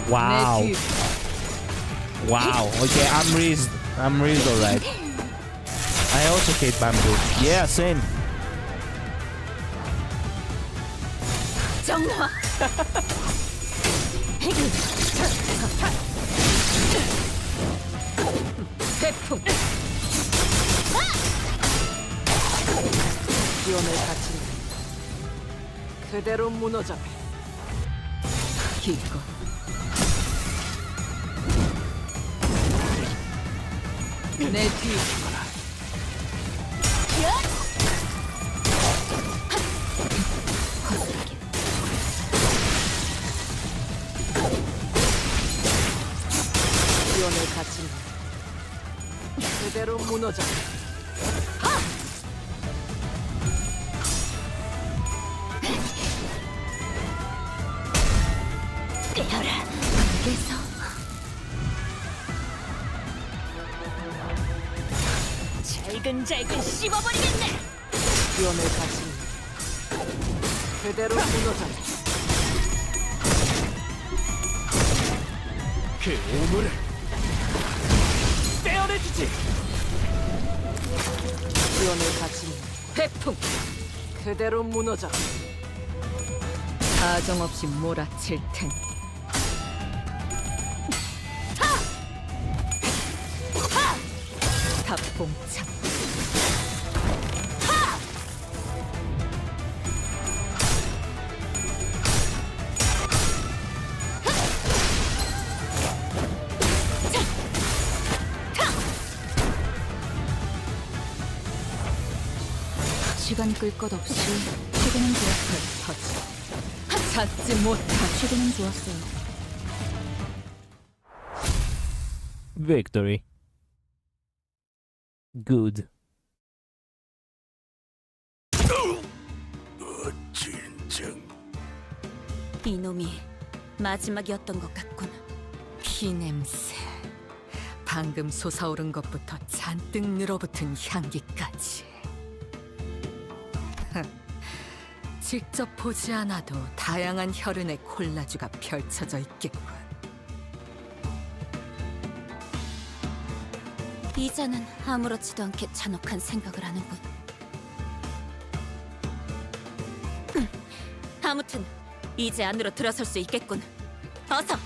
Wow. Wow. Okay, I'm raised alright. I also hate bamboo. Yeah, same. 정화. 태풍. 기원을 바치는 그대로 무너져라. 기껏. 내 뒤. 기원을 바치는 그대로 무너져라. 깨어라. 그래서 잘근잘근 씹어버리겠네. 기원을 바치는 그대로 무너져라. 그 오물을 떼어내주지. 기원을 바치는 태풍. 그대로 무너져라. 사정없이 몰아칠 테니. 답봉창. 시간 끌 것 없이 최근엔 좋았어요. 터치. 찾지 못한. 최근엔 좋았어요. Victory. Good. 진정. 이놈이 마지막이었던 것 같군. 피냄새. 방금 솟아오른 것부터 잔뜩 늘어붙은 향기까지. 직접 보지 않아도 다양한 혈흔의 콜라주가 펼쳐져 있겠군. 이자는 아무렇지도 않게 잔혹한 생각을 하는군. 아무튼 이제 안으로 들어설 수 있겠군. 어서.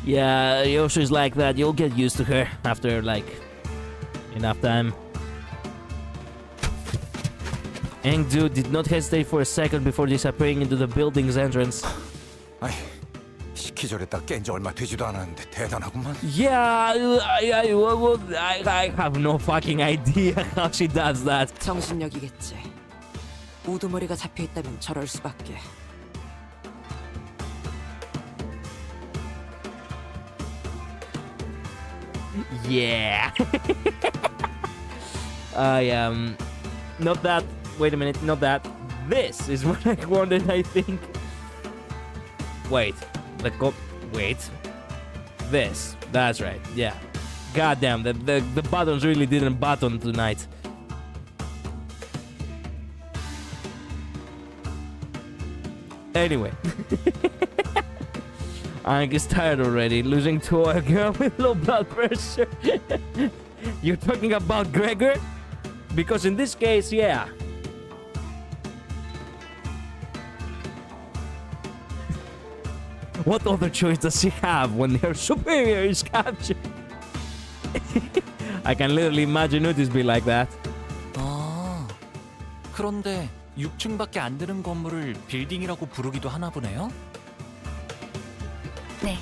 Yeah, Yoshi's like that. You'll get used to her after like enough time. Engdu did not hesitate for a second before disappearing into the building's entrance. 아이, 시키절에 딱 깬 지 얼마 되지도 않았는데 대단하구만. Yeah, I have no fucking idea how she does that. 정신력이겠지. 우두머리가 잡혀 있다면 저럴 수밖에. Yeah. I not that. Wait a minute, not that. This is what I wanted, I think. Wait, wait. This. That's right. Yeah. Goddamn, the buttons really didn't button tonight. Anyway. I get tired already, losing to a girl with low blood pressure. You're talking about Gregor? Because in this case, yeah. What other choice does she have when her superior is captured? I can literally imagine Utis be like that. 아, 그런데 6층밖에 안 되는 건물을 빌딩이라고 부르기도 하나 보네요? 네.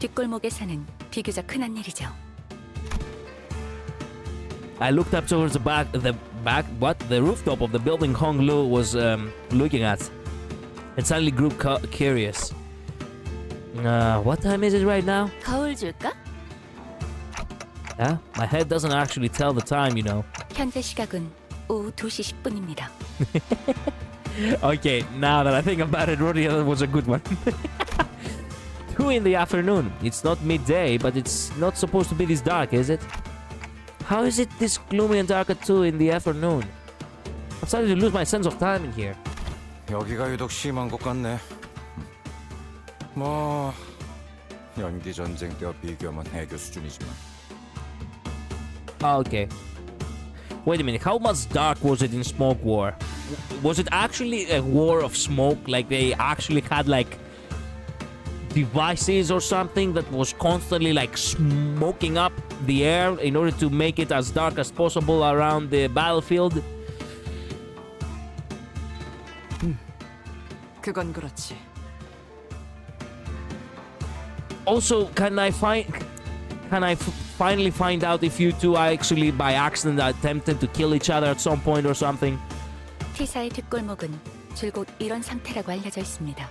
뒷골목에 사는 비교적 흔한 일이죠. I looked up towards the rooftop of the building Hong Lu was looking at, and suddenly grew curious. What time is it right now? 거울 줄까? Yeah, my head doesn't actually tell the time, you know. 현재 시각은 오후 2시 10분입니다. Okay, now that I think about it, Roddy, that was a good one. 2 in the afternoon. It's not midday, but it's not supposed to be this dark, is it? How is it this gloomy and dark at 2 in the afternoon? I'm starting to lose my sense of time in here. 여기가 유독 심한 것 같네. 뭐 연기 전쟁 때와 비교하면 해교 수준이지만. Okay. Wait a minute, how much dark was it in Smoke War? Was it actually a war of smoke? Like they actually had like devices or something that was constantly like smoking up the air in order to make it as dark as possible around the battlefield? 그건 그렇지. Also, can I finally find out if you two are actually by accident attempted to kill each other at some point or something? T사의 뒷골목은 줄곧 이런 상태라고 알려져 있습니다.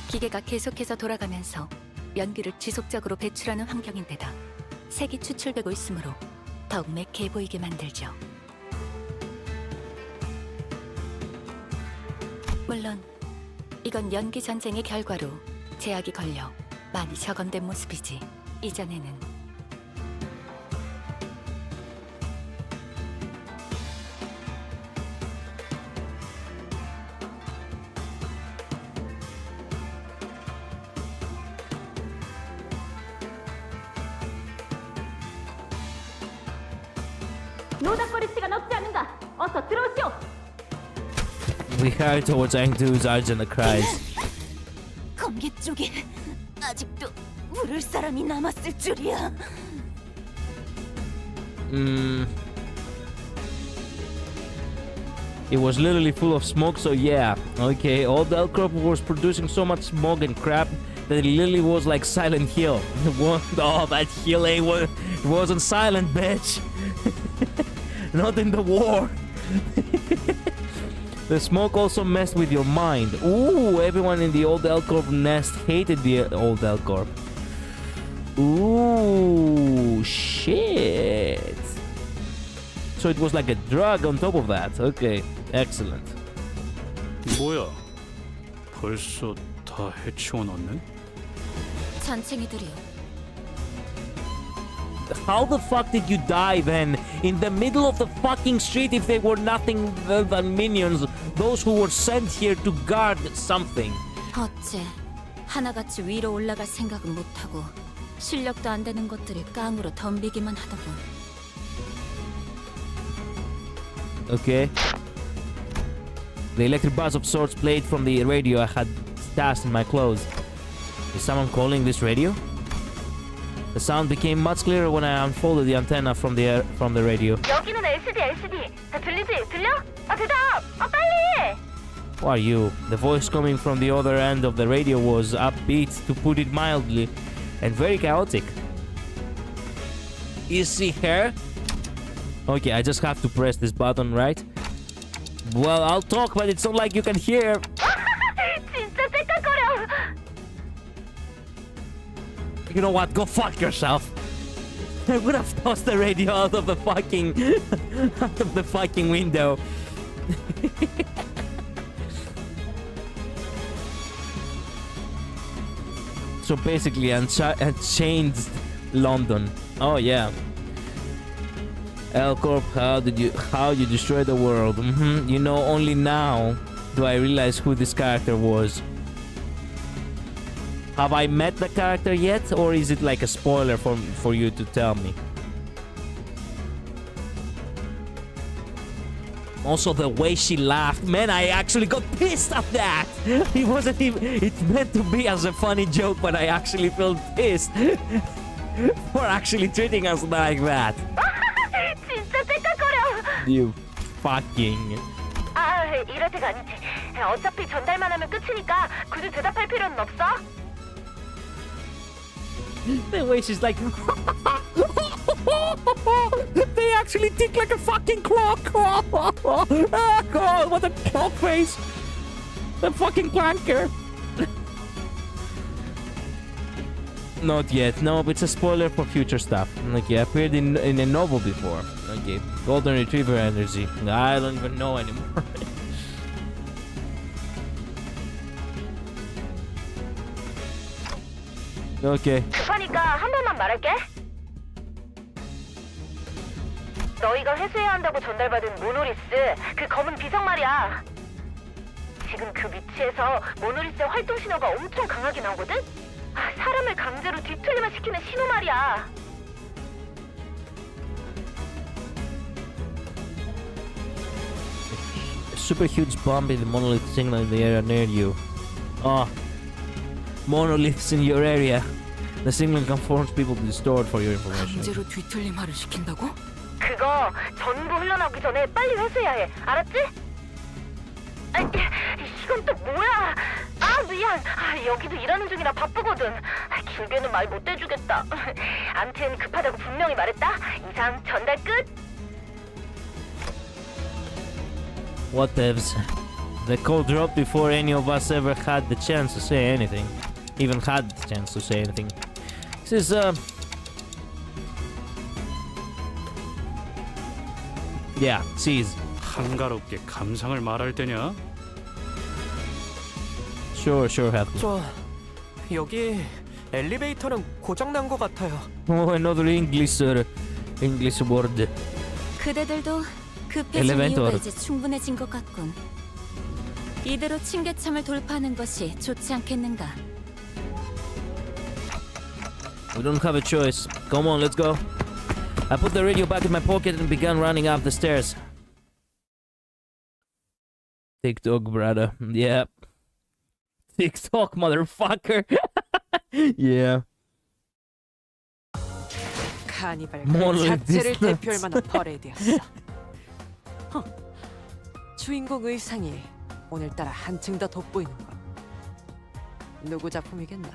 기계가 계속해서 돌아가면서 연기를 지속적으로 배출하는 환경인데다 색이 추출되고 있으므로 더욱 매캐해 보이게 만들죠. 물론 이건 연기 전쟁의 결과로 제약이 걸려 많이 적응된 모습이지. 이전에는 노닥거릴 시간 없지 않은가? 어서 들어오시오. We heard towards Engtu's Arjuna cries. 검기 쪽에 아직도 부를 사람이 남았을 줄이야. It was literally full of smoke, so yeah. Okay, all the Elkrop was producing so much smoke and crap that it literally was like Silent Hill. Oh, that hill it wasn't silent, bitch. Not in the war. The smoke also messed with your mind. Ooh, everyone in the old Elcorp nest hated the old Elcorp. Ooh, shit. So it was like a drug on top of that. Okay, excellent. 뭐야? 벌써 다 해치워놨네? 잔챙이들이요. How the fuck did you die then? In the middle of the fucking street if they were nothing than minions. Those who were sent here to guard something. 어째 하나같이 위로 올라갈 생각은 못하고 실력도 안 되는 것들이 깡으로 덤비기만 하더군. Okay. The electric buzz of sorts played from the radio I had stashed in my clothes. Is someone calling this radio? The sound became much clearer when I unfolded the antenna from the radio. 여기는 LCD. 다 들리지? 들려? 대답! 빨리! Who are you? The voice coming from the other end of the radio was upbeat, to put it mildly, and very chaotic. Is she here? Okay, I just have to press this button, right? Well, I'll talk, but it's not like you can hear. 진짜 째깍거려! You know what? Go fuck yourself. I would have tossed the radio out of the fucking window. So basically, unchained London. Oh yeah. Elcorp, how you destroy the world? You know, only now do I realize who this character was. Have I met the character yet, or is it like a spoiler for you to tell me? Also, the way she laughed, man, I actually got pissed at that. It wasn't even. It's meant to be as a funny joke, but I actually felt pissed for actually treating us like that. 진짜 째깍거려! You fucking. 이럴 때가 아니지. 어차피 전달만 하면 끝이니까 굳이 대답할 필요는 없어. The way she's like, they actually tick like a fucking clock. Oh god, what a clock face! The fucking clanker. Not yet. No, but it's a spoiler for future stuff. Okay, appeared in a novel before. Okay, golden retriever energy. I don't even know anymore. Okay. 급하니까 한 번만 말할게. 너희가 회수해야 한다고 전달받은 모노리스, 그 검은 비석 말이야. 지금 그 위치에서 모노리스의 활동 신호가 엄청 강하게 나오거든? 사람을 강제로 뒤틀리만 시키는 신호 말이야. super huge bump in the monolith signal in the area near you. Oh. Monoliths in your area. The signal can force people to be stored for your information. 강제로 뒤틀림화를 시킨다고? 그거 전부 흘러나오기 전에 빨리 회수해야 해. 알았지? 아, 이건 또 뭐야? 아, 미안. 여기도 일하는 중이라 바쁘거든. 길게는 말 못 해주겠다. 암튼 급하다고 분명히 말했다. 이상 전달 끝. What devs? The call dropped before any of us ever had the chance to say anything. Even had the chance to say anything. This is yeah, cheese. 한가롭게 감상을 말할 때냐? Sure, Happy. 저 여기 엘리베이터는 고장 난 것 같아요. Oh, another English word. 그대들도 급해진 엘리베이터. 이유가 이제 충분해진 것 같군. 이대로 층계참을 돌파하는 것이 좋지 않겠는가? We don't have a choice. Come on, let's go. I put the radio back in my pocket and began running up the stairs. TikTok, brother. Yeah. TikTok, motherfucker. Yeah. 카니발 monolith 그 자체를 distance. 대표할 만한 퍼레이드였어. 주인공 의상이 오늘따라 한층 더 돋보이는 것. 누구 작품이겠나?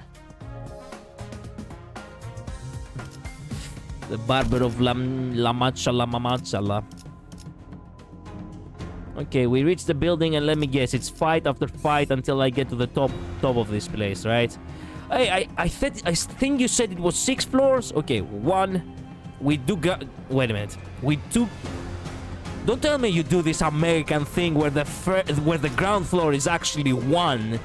The barber of La Machala. Okay, we reached the building and let me guess, it's fight after fight until I get to the top of this place, right? I think you said it was 6 floors. Okay, 1. We do got. Wait a minute. We do. Don't tell me you do this American thing where the ground floor is actually 1.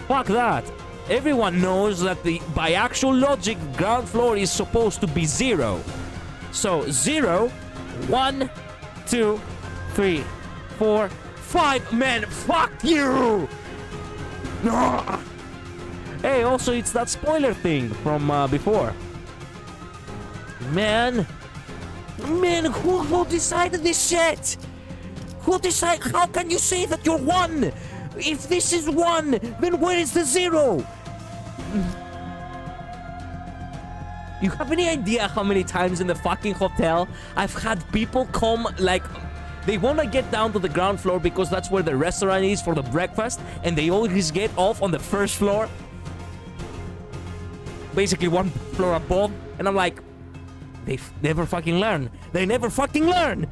Fuck that. Everyone knows that by actual logic, ground floor is supposed to be 0. So 0, 1, 2, 3, 4, 5. Man, fuck you! Hey, also it's that spoiler thing from before. Man, who decided this shit? Who decided? How can you say that you're 1? If this is 1, then where is the 0? You have any idea how many times in the fucking hotel I've had people come, like, they want to get down to the ground floor because that's where the restaurant is for the breakfast, and they always get off on the first floor, basically 1 floor above, and I'm like, they never fucking learn. They never fucking learn.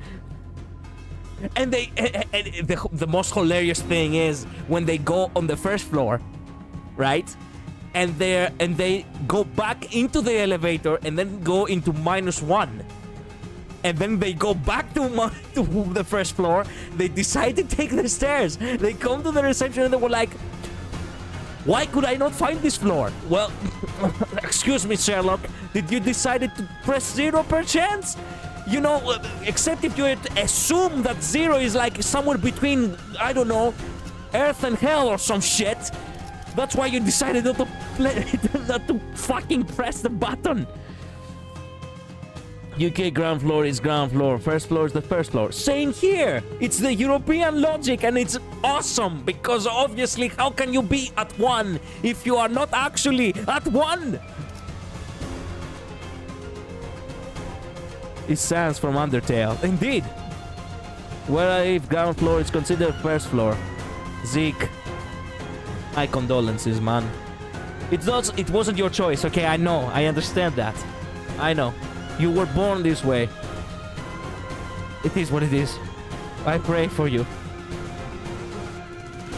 And the most hilarious thing is when they go on the first floor, right? And they go back into the elevator and then go into -1. And then they go back to the first floor. They decide to take the stairs. They come to the reception and they were like, why could I not find this floor? Well, excuse me, Sherlock. Did you decide to press 0 per chance? You know, except if you assume that 0 is like somewhere between, I don't know, Earth and Hell or some shit. That's why you decided not to fucking press the button. UK ground floor is ground floor. First floor is the first floor. Same here. It's the European logic and it's awesome because obviously how can you be at 1 if you are not actually at 1? It's Sans from Undertale. Indeed. Where if ground floor is considered first floor. Zeke. My condolences, man. It wasn't your choice, okay? I know. I understand that. I know. You were born this way. It is what it is. I pray for you.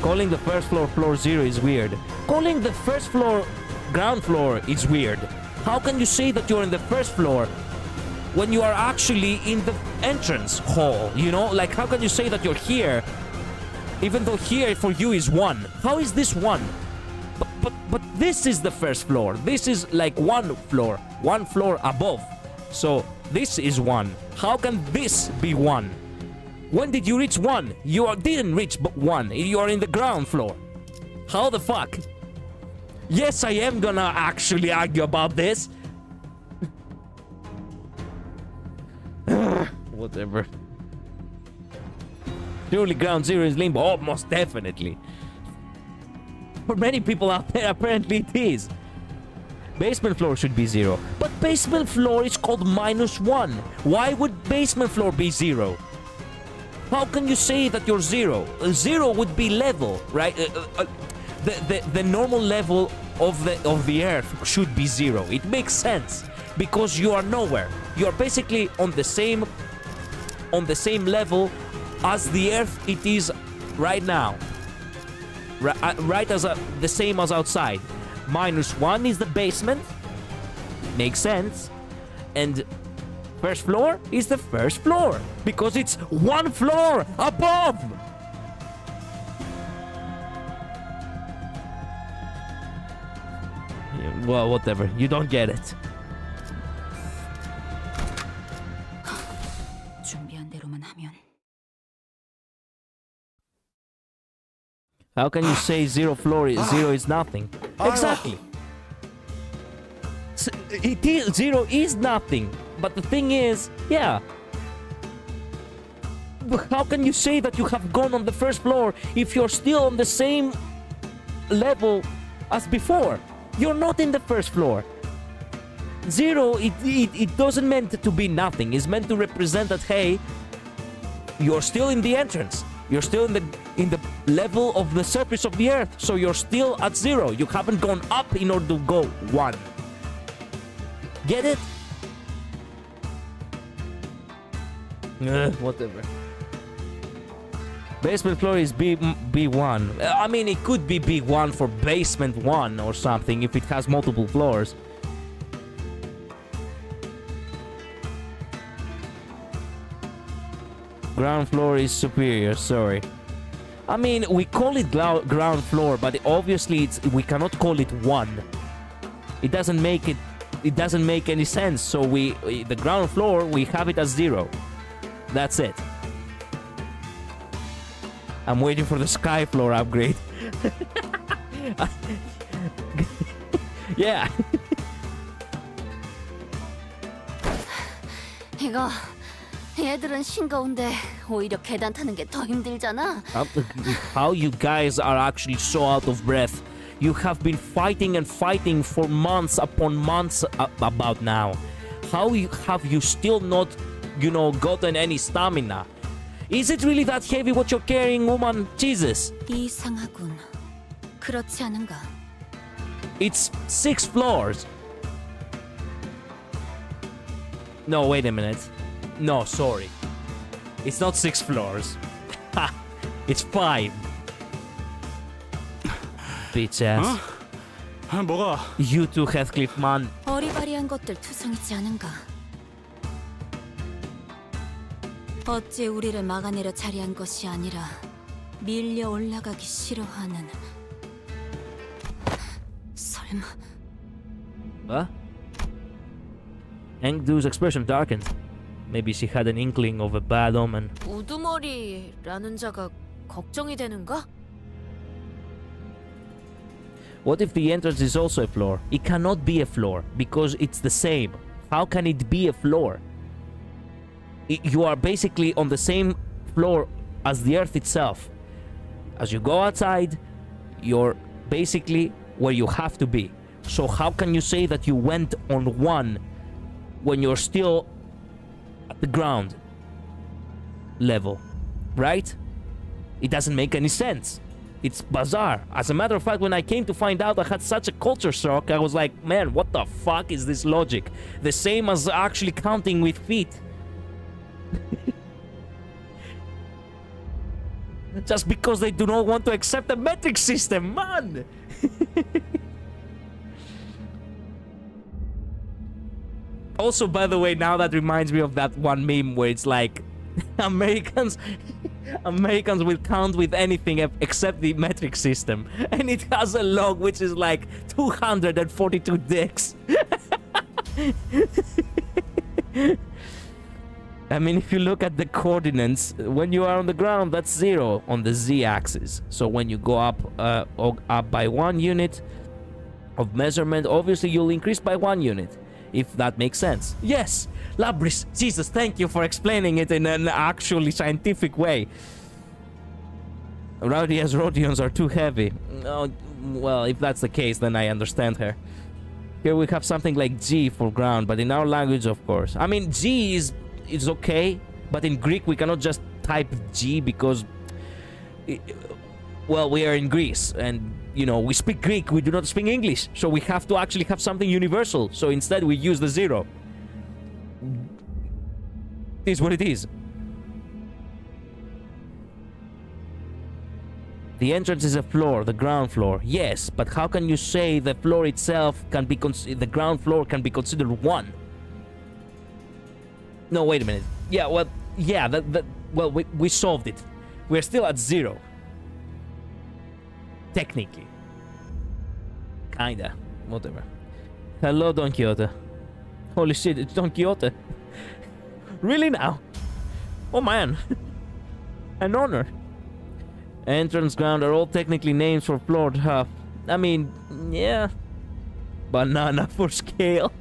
Calling the first floor floor 0 is weird. Calling the first floor ground floor is weird. How can you say that you're in the first floor when you are actually in the entrance hall? You know, like how can you say that you're here even though here for you is 1? How is this 1? But this is the first floor. This is like 1 floor above. So this is 1. How can this be 1? When did you reach 1? You didn't reach 1. You are in the ground floor. How the fuck? Yes, I am gonna actually argue about this. Whatever. Surely ground zero is limbo. Oh, most definitely. For many people out there, apparently it is. Basement floor should be 0. But basement floor is called -1. Why would basement floor be 0? How can you say that you're 0? 0 would be level, right? The normal level of the earth should be 0. It makes sense because you are nowhere. You are basically on the same level as the earth it is right now. Right as the same as outside. -1 is the basement. Makes sense. And first floor is the first floor because it's one floor above. Yeah, well, whatever. You don't get it. 준비한 대로만 하면. How can you say 0 floor is 0 is nothing? Exactly. It is 0 is nothing. But the thing is, yeah. How can you say that you have gone on the first floor if you're still on the same level as before? You're not in the first floor. 0, it doesn't meant to be nothing. It's meant to represent that, hey, you're still in the entrance. You're still in the level of the surface of the earth, so you're still at 0. You haven't gone up in order to go 1. Get it? Whatever. Basement floor is B1. I mean, it could be B1 for basement 1 or something if it has multiple floors. Ground floor is superior, sorry. I mean, we call it ground floor, but obviously we cannot call it 1. It doesn't make any sense, so the ground floor, we have it as 0. That's it. I'm waiting for the sky floor upgrade. Yeah. 이거 얘들은 싱거운데 오히려 계단 타는 게 더 힘들잖아. How you guys are actually so out of breath. You have been fighting and fighting for months upon months about now. How have you still not, gotten any stamina? Is it really that heavy what you're carrying, woman? Jesus. 이상하군. 그렇지 않은가? It's 6 floors. No, wait a minute. No, sorry. It's not 6 floors. Ha! It's 5. Bitch ass. 뭐가? You too, Heathcliff man. 어리바리한 것들 투성이지 않은가? 어찌 우리를 막아내려 자리한 것이 아니라 밀려 올라가기 싫어하는. 설마. What? Engdu's expression darkened. Maybe she had an inkling of a bad omen. 우두머리라는 자가 걱정이 되는가? What if the entrance is also a floor? It cannot be a floor because it's the same. How can it be a floor? You are basically on the same floor as the earth itself. As you go outside, you're basically where you have to be. So how can you say that you went on 1 when you're still at the ground level, right? It doesn't make any sense. It's bizarre. As a matter of fact, when I came to find out I had such a culture shock, I was like, man, what the fuck is this logic? The same as actually counting with feet. Just because they do not want to accept the metric system, man! Also, by the way, now that reminds me of that one meme where it's like Americans will count with anything except the metric system, and it has a log which is like 242 dicks. I mean, if you look at the coordinates, when you are on the ground, that's 0 on the z-axis. So when you go up by 1 unit of measurement, obviously you'll increase by 1 unit. If that makes sense. Yes! Labris, Jesus, thank you for explaining it in an actually scientific way. Rowdy's Rodions are too heavy. No, well, if that's the case, then I understand her. Here we have something like G for ground, but in our language, of course. I mean, G is okay, but in Greek we cannot just type G because, well, we are in Greece, and you know, we speak Greek, we do not speak English, so we have to actually have something universal. So instead we use the 0. It is what it is. The entrance is a floor, the ground floor. Yes, but how can you say the floor itself can be the ground floor can be considered 1? No, wait a minute. Yeah, well, yeah, well, we solved it. We're still at 0. Technically. Kinda. Whatever. Hello, Don Quixote. Holy shit, it's Don Quixote. Really now? Oh man. An honor. Entrance, ground are all technically names for floored half. I mean, yeah. Banana for scale.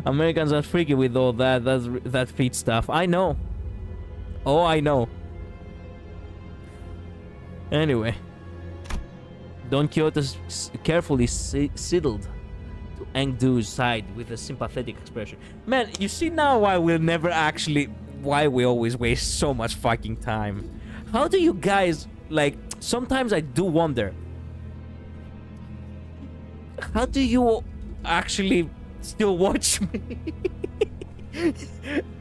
Americans are freaky with all that feet stuff. I know. Oh, I know. Anyway. Don Quixote carefully sidled to Engdu's side with a sympathetic expression. Man, you see now why we'll never actually... Why we always waste so much fucking time. How do you guys... Like, sometimes I do wonder. How do you actually still watch me?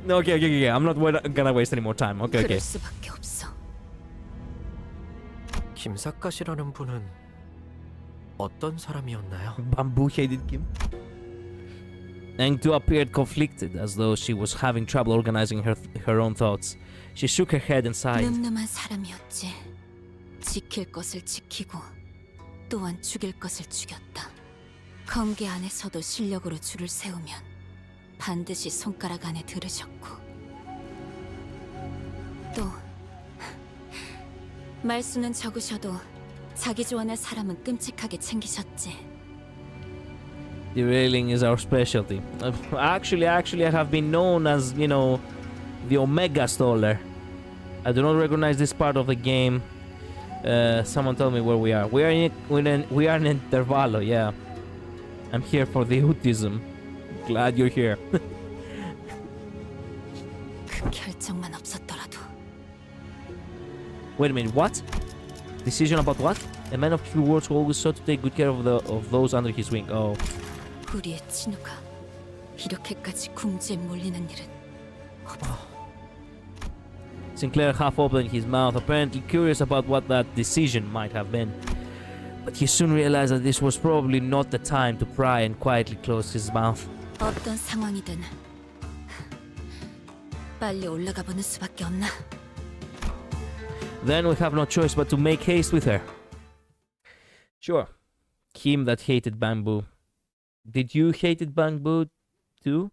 No, okay. I'm not gonna waste any more time. Okay. 그럴 수밖에 없어. 김사카 씨라는 분은 어떤 사람이었나요? Bamboo hated Kim. Engdu appeared conflicted, as though she was having trouble organizing her own thoughts. She shook her head and sighed. 늠름한 사람이었지. 지킬 것을 지키고 또한 죽일 것을 죽였다. 검계 안에서도 실력으로 줄을 세우면 반드시 손가락 안에 들으셨고 또 말수는 적으셔도 자기 좋아할 사람은 끔찍하게 챙기셨지. Derailing is our specialty. Actually, I have been known as, you know, the Omega Stoller. I do not recognize this part of the game. Someone tell me where we are. We are in Intervalo, yeah. I'm here for the autism. Glad you're here. 그 결정만 없었더라도. Wait a minute, what? Decision about what? A man of few words who always sought to take good care of those under his wing. Oh. 우리의 친우가 이렇게까지 궁지에 몰리는 일은 없어. Sinclair half opened his mouth, apparently curious about what that decision might have been. But he soon realized that this was probably not the time to pry and quietly close his mouth. 어떤 상황이든 빨리 올라가 보는 수밖에 없나? Then we have no choice but to make haste with her. Sure. Kim that hated bamboo. Did you hated bamboo too?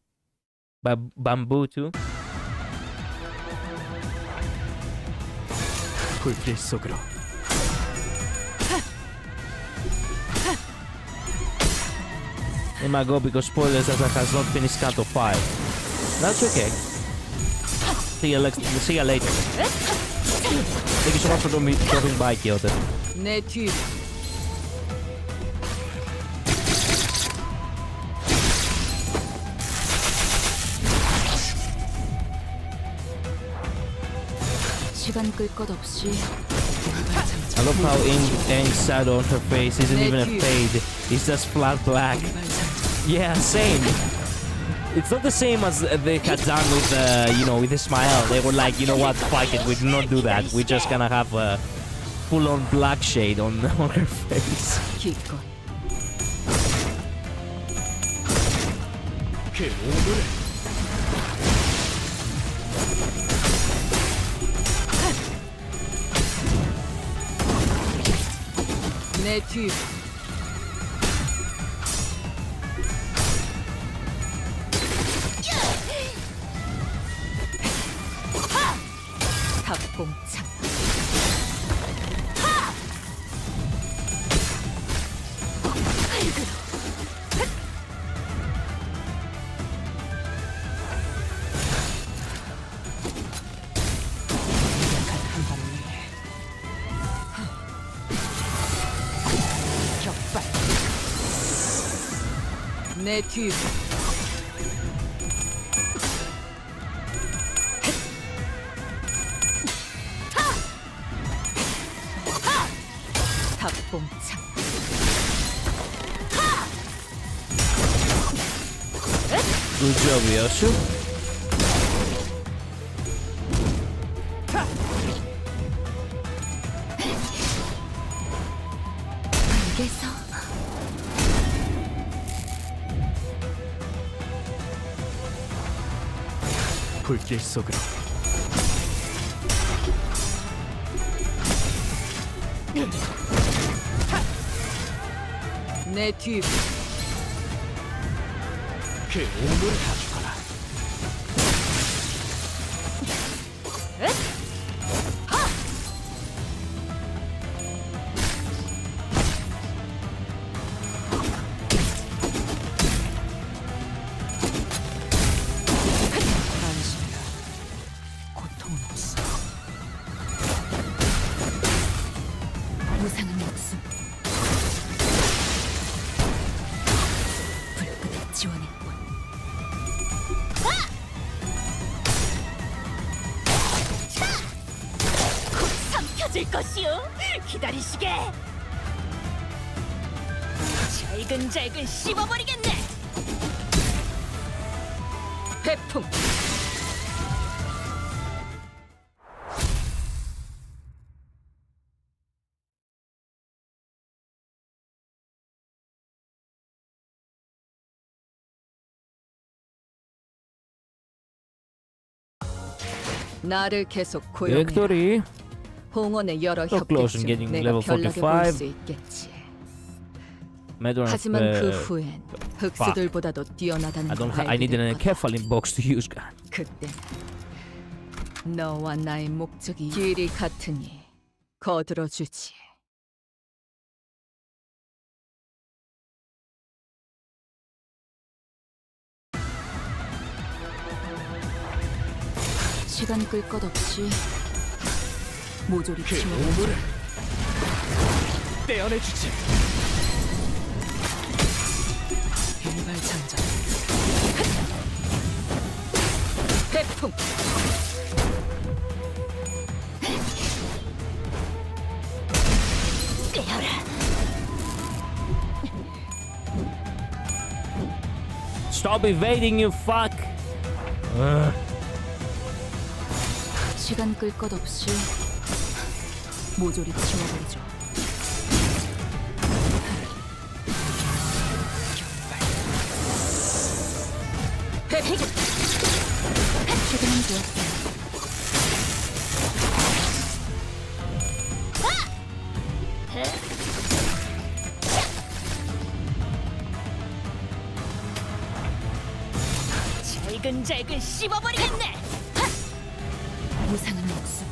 Bamboo too? 불길 속으로. It might go because spoilers as I has not finished Kanto 5. That's okay. See you later. Thank you so much for dropping by, Kyoto. 내 뒤. 시간 끌 것 없이. I love how Aang's shadow on her face isn't even a fade. It's just flat black. Yeah, same. It's not the same as they had done with, you know, with the smile. They were like, you know what, fuck it, we do not do that. We're just gonna have a full-on black shade on her face. 기껏. 내 뒤. 탑봉착. 내 뒤. 닭봉창. Good job, Yoshi. 그래서 불길 속으로. 내 뒤. 그 오물 가져가라. 안심이야. 고통은 없어. 무상한 목숨. 불끈을 지원했군. 곧 삼켜질 것이오. 기다리시게. 잘근잘근 씹어버리겠네. 회풍. 나를 계속 고용해. Victory. 홍원의 여러 So close in 협객 getting 중 내가 level 별나게 볼 45. 수 있겠지. Matter of 하지만 그 후엔 흑수들보다도 뛰어나다는 걸 I need 알게 an 될 거다. Kefalin box to use. God. 그때 너와 나의 목적이 길이 같으니 거들어주지. 시간 끌 것 없이 모조리 치워버리죠. 떼어내주지. 일발장전. 회풍. Stop evading, you fuck. 시간 끌 것 없이 모조리 치워버리죠. 회풍. 최근은 좋았어요. 잘근잘근 씹어버리겠네. 무상한 목숨.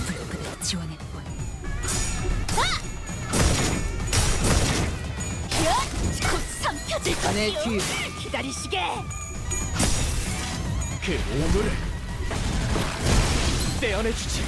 불끈을 지원했군. 곧 삼켜질 내 것이오. 뒤. 기다리시게. 그 오물을 떼어내주지.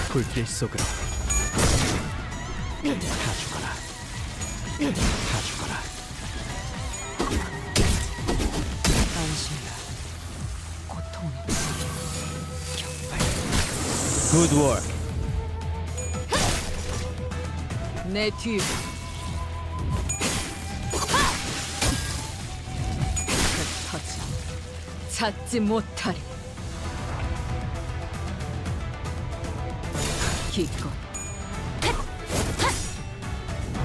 불길 속으로 다 죽어라. 다 죽어라. 안심이야. 고통은 없어. 격발. Good work. 내 뒤. 흩어져 찾지 못하리. 기껏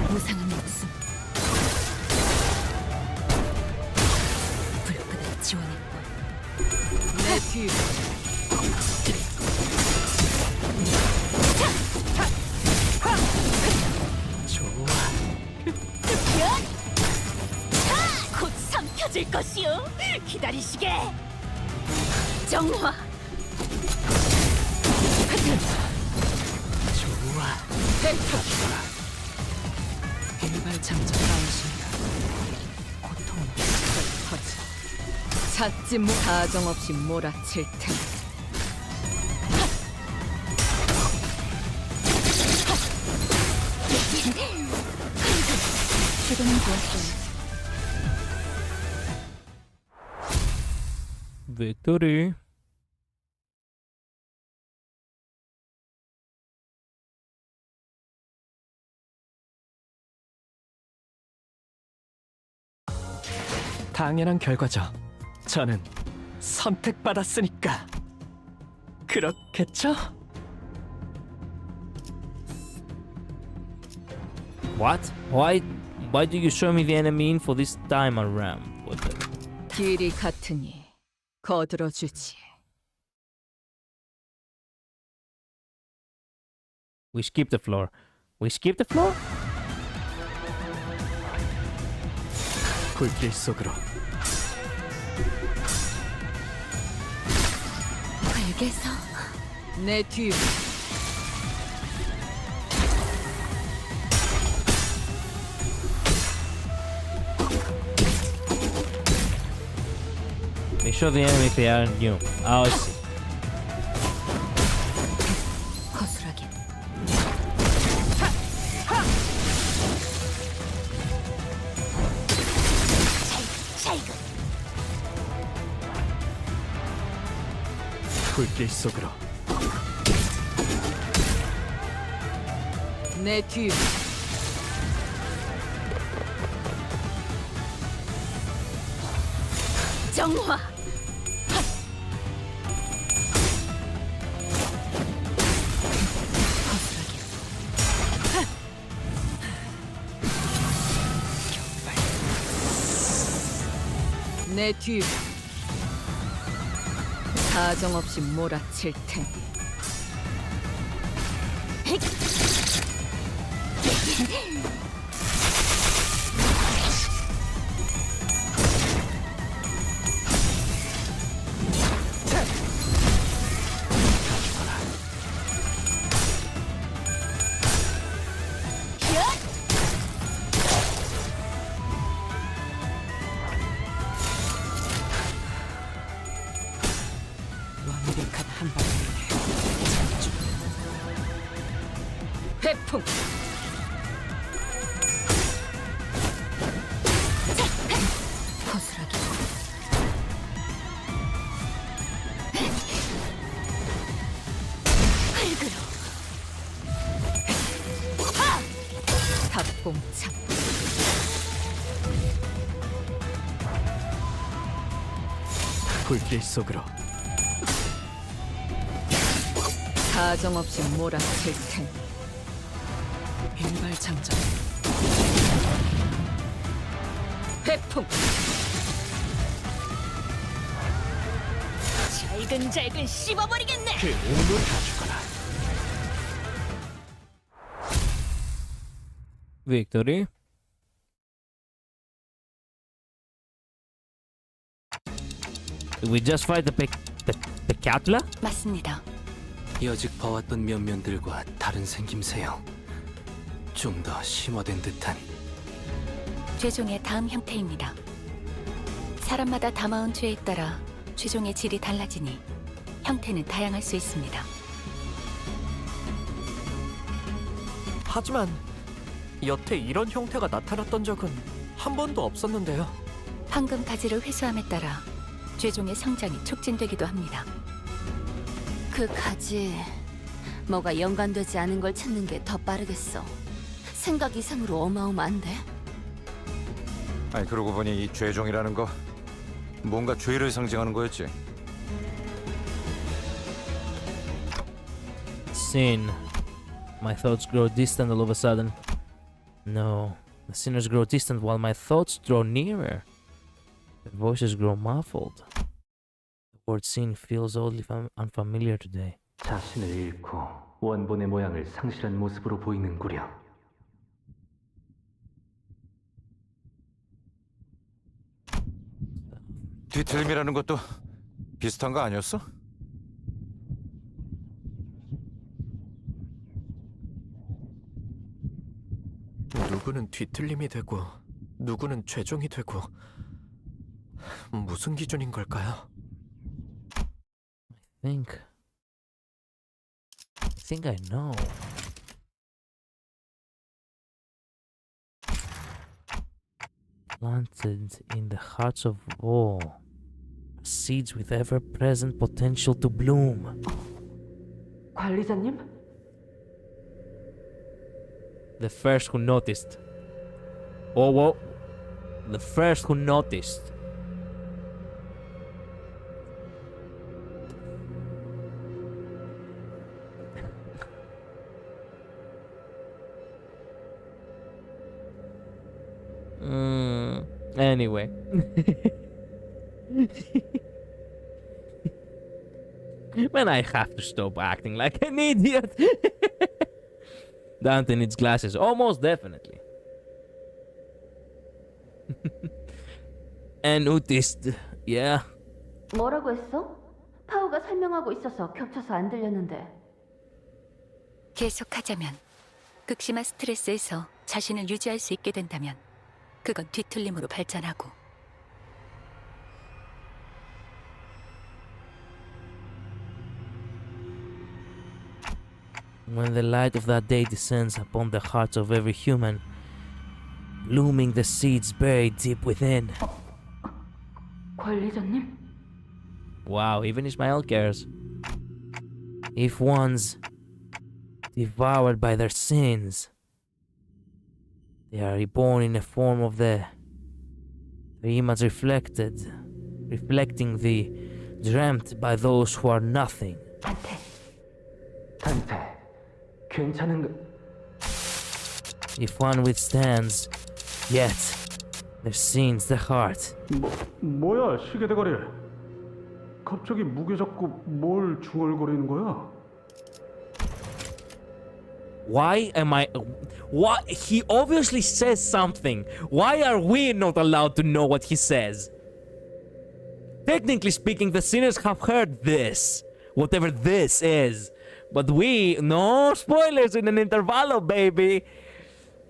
무상한 목숨. 불끈을 지원했군. 내 뒤. 곧 삼켜질 것이오. 기다리시게. 정화. 좋아. 일발장전 나오신다. 고통 터져. 찾지 못 사정없이 몰아칠 테니. 지금은 좋았어요. Victory. 당연한 결과죠. 저는 선택받았으니까. 그렇겠죠? What? Why do you show me the enemy info this time around? What the... 길이 같으니 거들어주지. We skip the floor. We skip the floor? 불길 속으로. 알겠어. 내 뒤로. They show the enemy if they are new. Oh, I see. 거스라기. 불길 속으로. 내 뒤로. 정화. 내 뒤로. 사정없이 몰아칠 테니. 완벽한 한방. 회풍. 거스라기. 흙으로. 탑봉창. 불길 속으로. 사정없이 몰아칠 테니. 일발장전. 회풍. 잘근잘근 씹어버리겠네. 그 오물 다 죽어라. Victory. Did we just fight the Pecatula? 맞습니다. 여직 봐왔던 면면들과 다른 생김새요. 좀 더 심화된 듯한. 죄종의 다음 형태입니다. 사람마다 담아온 죄에 따라 죄종의 질이 달라지니 형태는 다양할 수 있습니다. 하지만 여태 이런 형태가 나타났던 적은 한 번도 없었는데요. 황금 가지를 회수함에 따라 죄종의 성장이 촉진되기도 합니다. 그 가지 뭐가 연관되지 않은 걸 찾는 게 더 빠르겠어. 생각 이상으로 어마어마한데? 아니 그러고 보니 이 죄종이라는 거 뭔가 죄를 상징하는 거였지. Sin. My thoughts grow distant all of a sudden. No, the sinners grow distant while my thoughts draw nearer. The voices grow muffled. The word sin feels oddly unfamiliar today. 자신을 잃고 원본의 모양을 상실한 모습으로 보이는구려. 뒤틀림이라는 것도 비슷한 거 아니었어? 누구는 뒤틀림이 되고 누구는 죄종이 되고 무슨 기준인 걸까요? I think I know. Planted in the hearts of all, seeds with ever-present potential to bloom. 관리자님? The first who noticed. Oh, whoa. The first who noticed. Anyway. When I have to stop acting like an idiot. Dante needs glasses. Almost definitely. An autist. Yeah. 뭐라고 했어? 파우가 설명하고 있어서 겹쳐서 안 들렸는데. 계속하자면 극심한 스트레스에서 자신을 유지할 수 있게 된다면 그건 뒤틀림으로 발전하고 When the light of that day descends upon the hearts of every human, looming the seeds buried deep within. 관리자님? Wow, even Ismael cares. If one's devoured by their sins, they are reborn in a form of the image reflecting the dreamt by those who are nothing. 단테, 괜찮은 If one withstands, yet there sins the heart. 뭐야 시계대가리? 갑자기 무게 잡고 뭘 중얼거리는 거야? Why am I... What? He obviously says something. Why are we not allowed to know what he says? Technically speaking, the sinners have heard this. Whatever this is. But we... No spoilers in an intervallo, baby.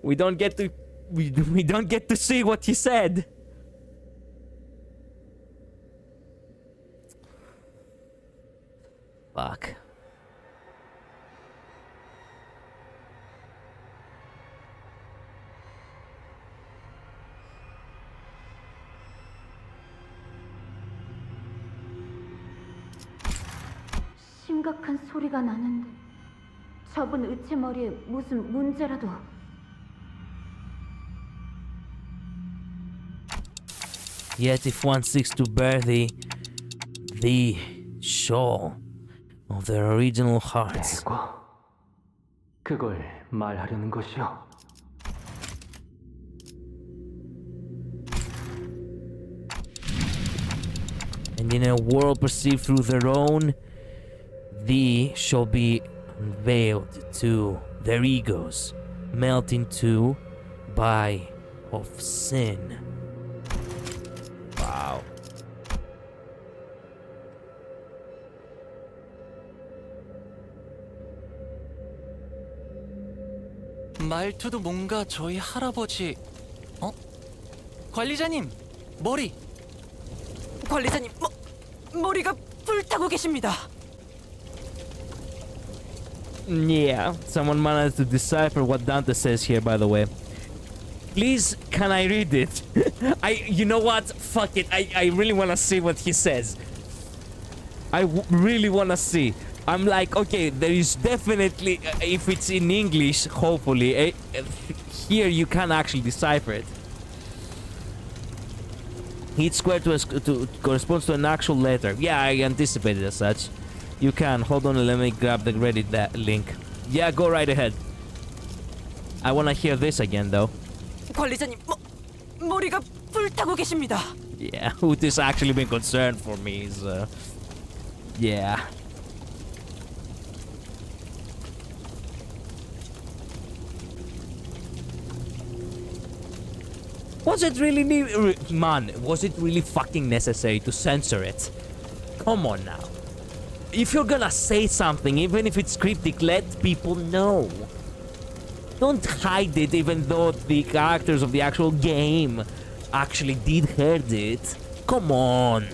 We don't get to... We don't get to see what he said. Fuck. 심각한 소리가 나는데 저분 으치머리에 무슨 문제라도. Yet if one seeks to bear the soul of their original hearts, 그걸 말하려는 것이요. and in a world perceived through their own, thee shall be unveiled to their egos, melt into by of sin. Wow. 말투도 뭔가 저희 할아버지... 관리자님! 머리! 관리자님, 머리가 불타고 계십니다. Yeah, someone managed to decipher what Dante says here, by the way. Please, can I read it? You know what? Fuck it. I really want to see what he says. Really want to see. I'm like, okay, there is definitely, if it's in English, hopefully, here you can actually decipher it. Each square corresponds to an actual letter. Yeah, I anticipated as such. You can. Hold on, let me grab the Reddit link. Yeah, go right ahead. I want to hear this again, though. 관리자님, 머리가 불타고 계십니다. Yeah, who this actually been concerned for me is, yeah. Was it really was it really fucking necessary to censor it? come on now. If you're gonna say something, even if it's cryptic, let people know. Don't hide it even though the characters of the actual game actually did hurt it. Come on.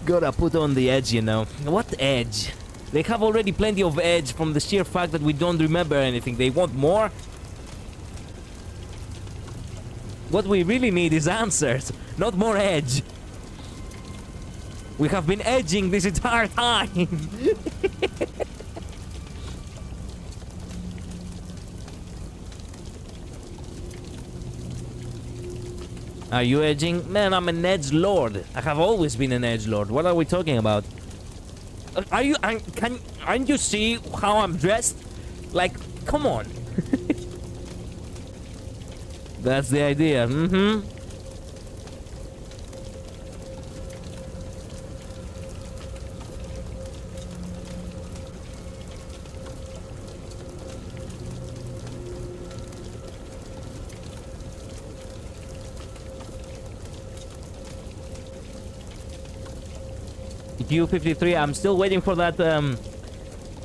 Gotta put on the edge, you know. What edge? They have already plenty of edge from the sheer fact that we don't remember anything. They want more? What we really need is answers, not more edge. We have been edging this entire time. Are you edging? Man, I'm an edge lord. I have always been an edge lord. What are we talking about? Are you? Aren't you see how I'm dressed? Like, come on. That's the idea. Mm-hmm. Q53, I'm still waiting for that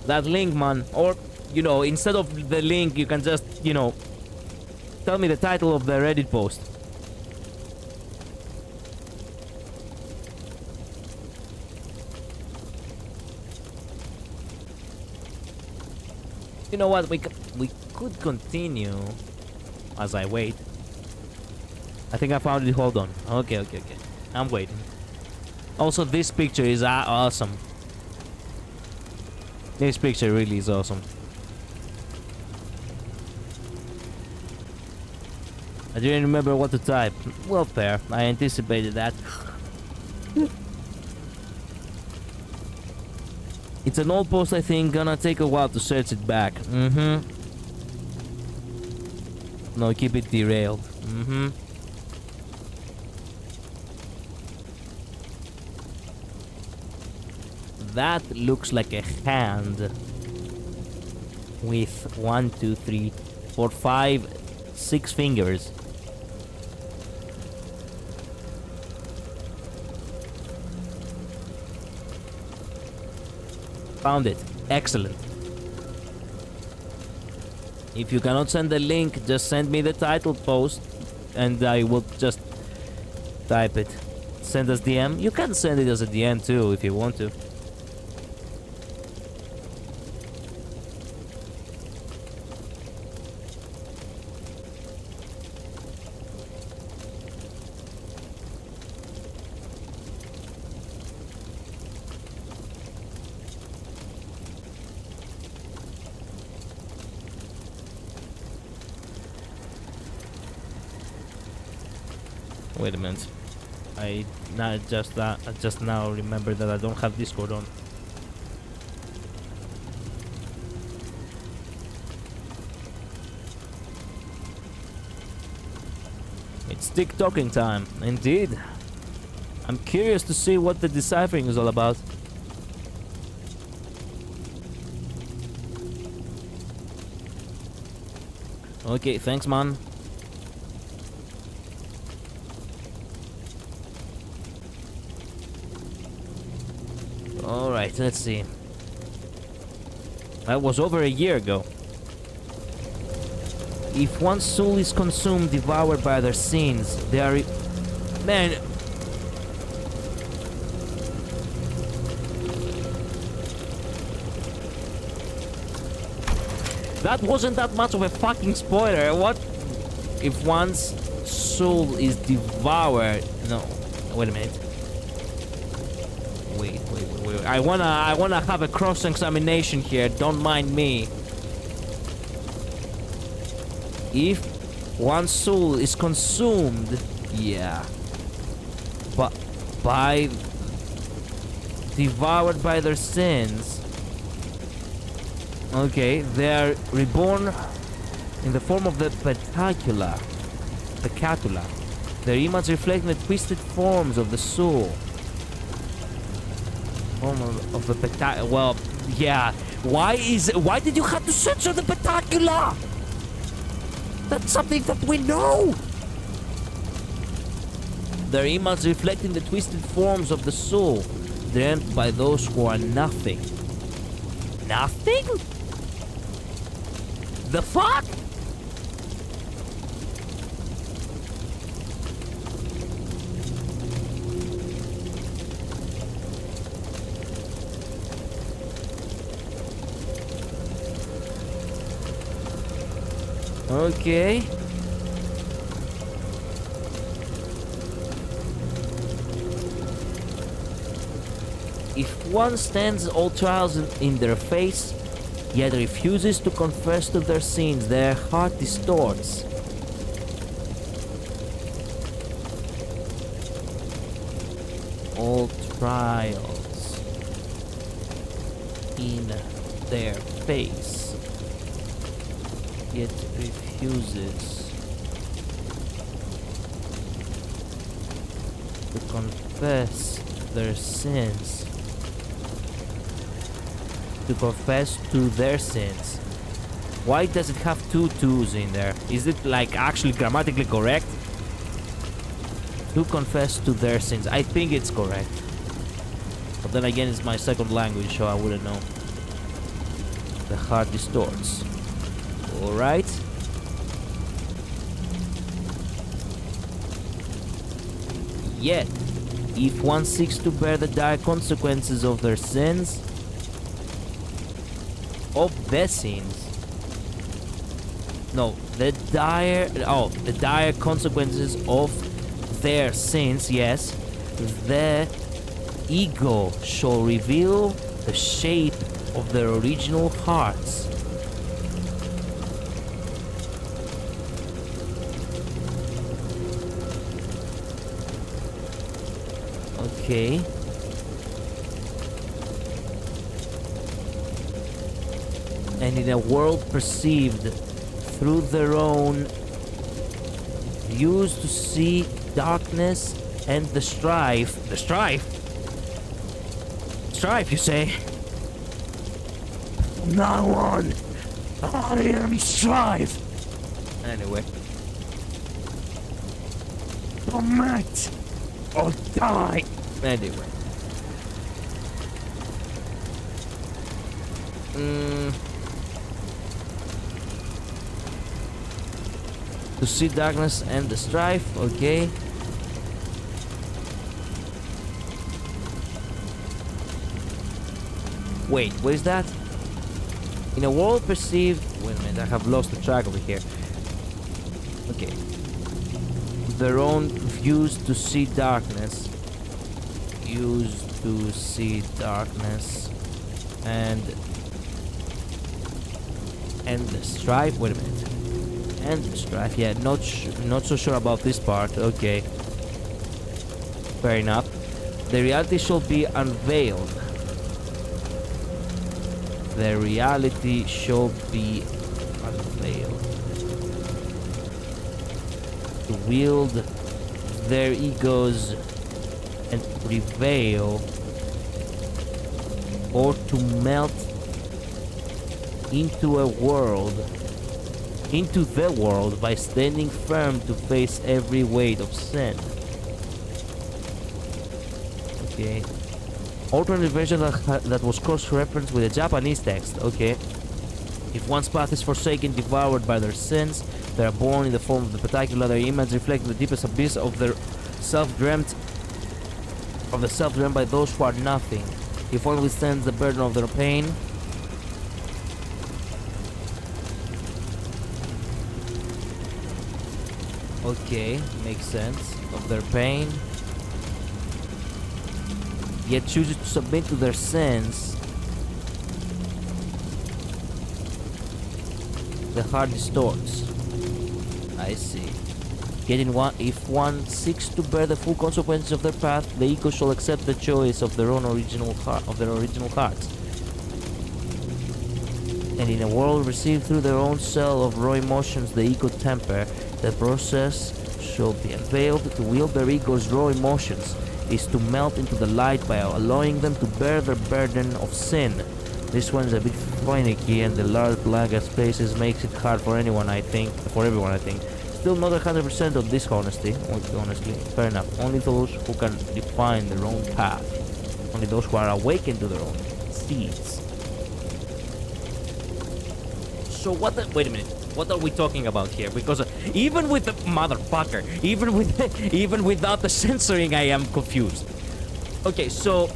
that link, man. Or, you know, instead of the link, you can just, you know, tell me the title of the Reddit post. You know what? We could continue as I wait. I think I found it. Hold on. Okay. I'm waiting. Also, this picture is awesome. This picture really is awesome. I didn't remember what to type. Well, fair. I anticipated that. It's an old post, I think. Gonna take a while to search it back. Mm-hmm. No, keep it derailed. Mm-hmm. That looks like a hand with 1, 2, 3, 4, 5, 6 fingers. Found it. Excellent. If you cannot send the link, just send me the title post and I will just type it. Send us DM. You can send it as a DM too if you want to. Wait a minute. I just now remember that I don't have Discord on. It's TikToking time, indeed. I'm curious to see what the deciphering is all about. Okay, thanks, man. Alright, let's see. That was over a year ago. If one's soul is consumed, devoured by their sins, they are... Man... That wasn't that much of a fucking spoiler. What? If one's soul is devoured... No. Wait a minute. Wait. I wanna have a cross-examination here. Don't mind me. If one's soul is consumed, yeah, but by devoured by their sins. Okay, they are reborn in the form of the Petacula. Their image reflecting the twisted forms of the soul. Form of the Petacula. Well, yeah. Why did you have to censor the Petacula? That's something that we know. Their image reflecting the twisted forms of the soul, dreamt by those who are nothing. Nothing? The fuck? Okay. If one stands all trials in their face, yet refuses to confess to their sins, their heart distorts. All trials in their face, yet refuses to confess their sins. To confess to their sins. Why does it have two twos in there? Is it like actually grammatically correct? To confess to their sins. I think it's correct. But then again, it's my second language, so I wouldn't know. The heart distorts. Alright. Yet, if one seeks to bear the dire consequences of their sins, the dire consequences of their sins, yes, the ego shall reveal the shape of their original hearts. Okay. And in a world perceived through their own views to see darkness and the strife. The strife? Strife, you say? From now on, I am strife. Anyway. Torment or die. Anyway. To see darkness and the strife, okay. Wait, what is that? In a world perceived... Wait a minute, I have lost the track over here. Okay. Their own views to see darkness. Views to see darkness. And the strife, wait a minute. And the strife, yeah, not so sure about this part, okay. Fair enough. The reality shall be unveiled. The reality shall be unveiled. To wield their egos and prevail, or to melt into the world by standing firm to face every weight of sin. Okay. Alternate version that was cross-referenced with a Japanese text. Okay. If one's path is forsaken, devoured by their sins, they are born in the form of the particular, their image reflecting the deepest abyss of their self-dreamt by those who are nothing. If one withstands the burden of their pain, okay, makes sense, of their pain, yet chooses to submit to their sins, the heart distorts. I see. Yet if one seeks to bear the full consequences of their path, the ego shall accept the choice of their own original hearts. And in a world received through their own cell of raw emotions, the ego temper, the process shall be unveiled to wield their ego's raw emotions is to melt into the light by allowing them to bear their burden of sin. This one's a bit finicky, and the large blank spaces makes it hard for everyone, I think. Still not 100% of dishonesty, honestly. Fair enough. Only those who can define their own path. Only those who are awakened to their own seeds. So wait a minute. What are we talking about here? Because even with the motherfucker, even without the censoring, I am confused. Okay, so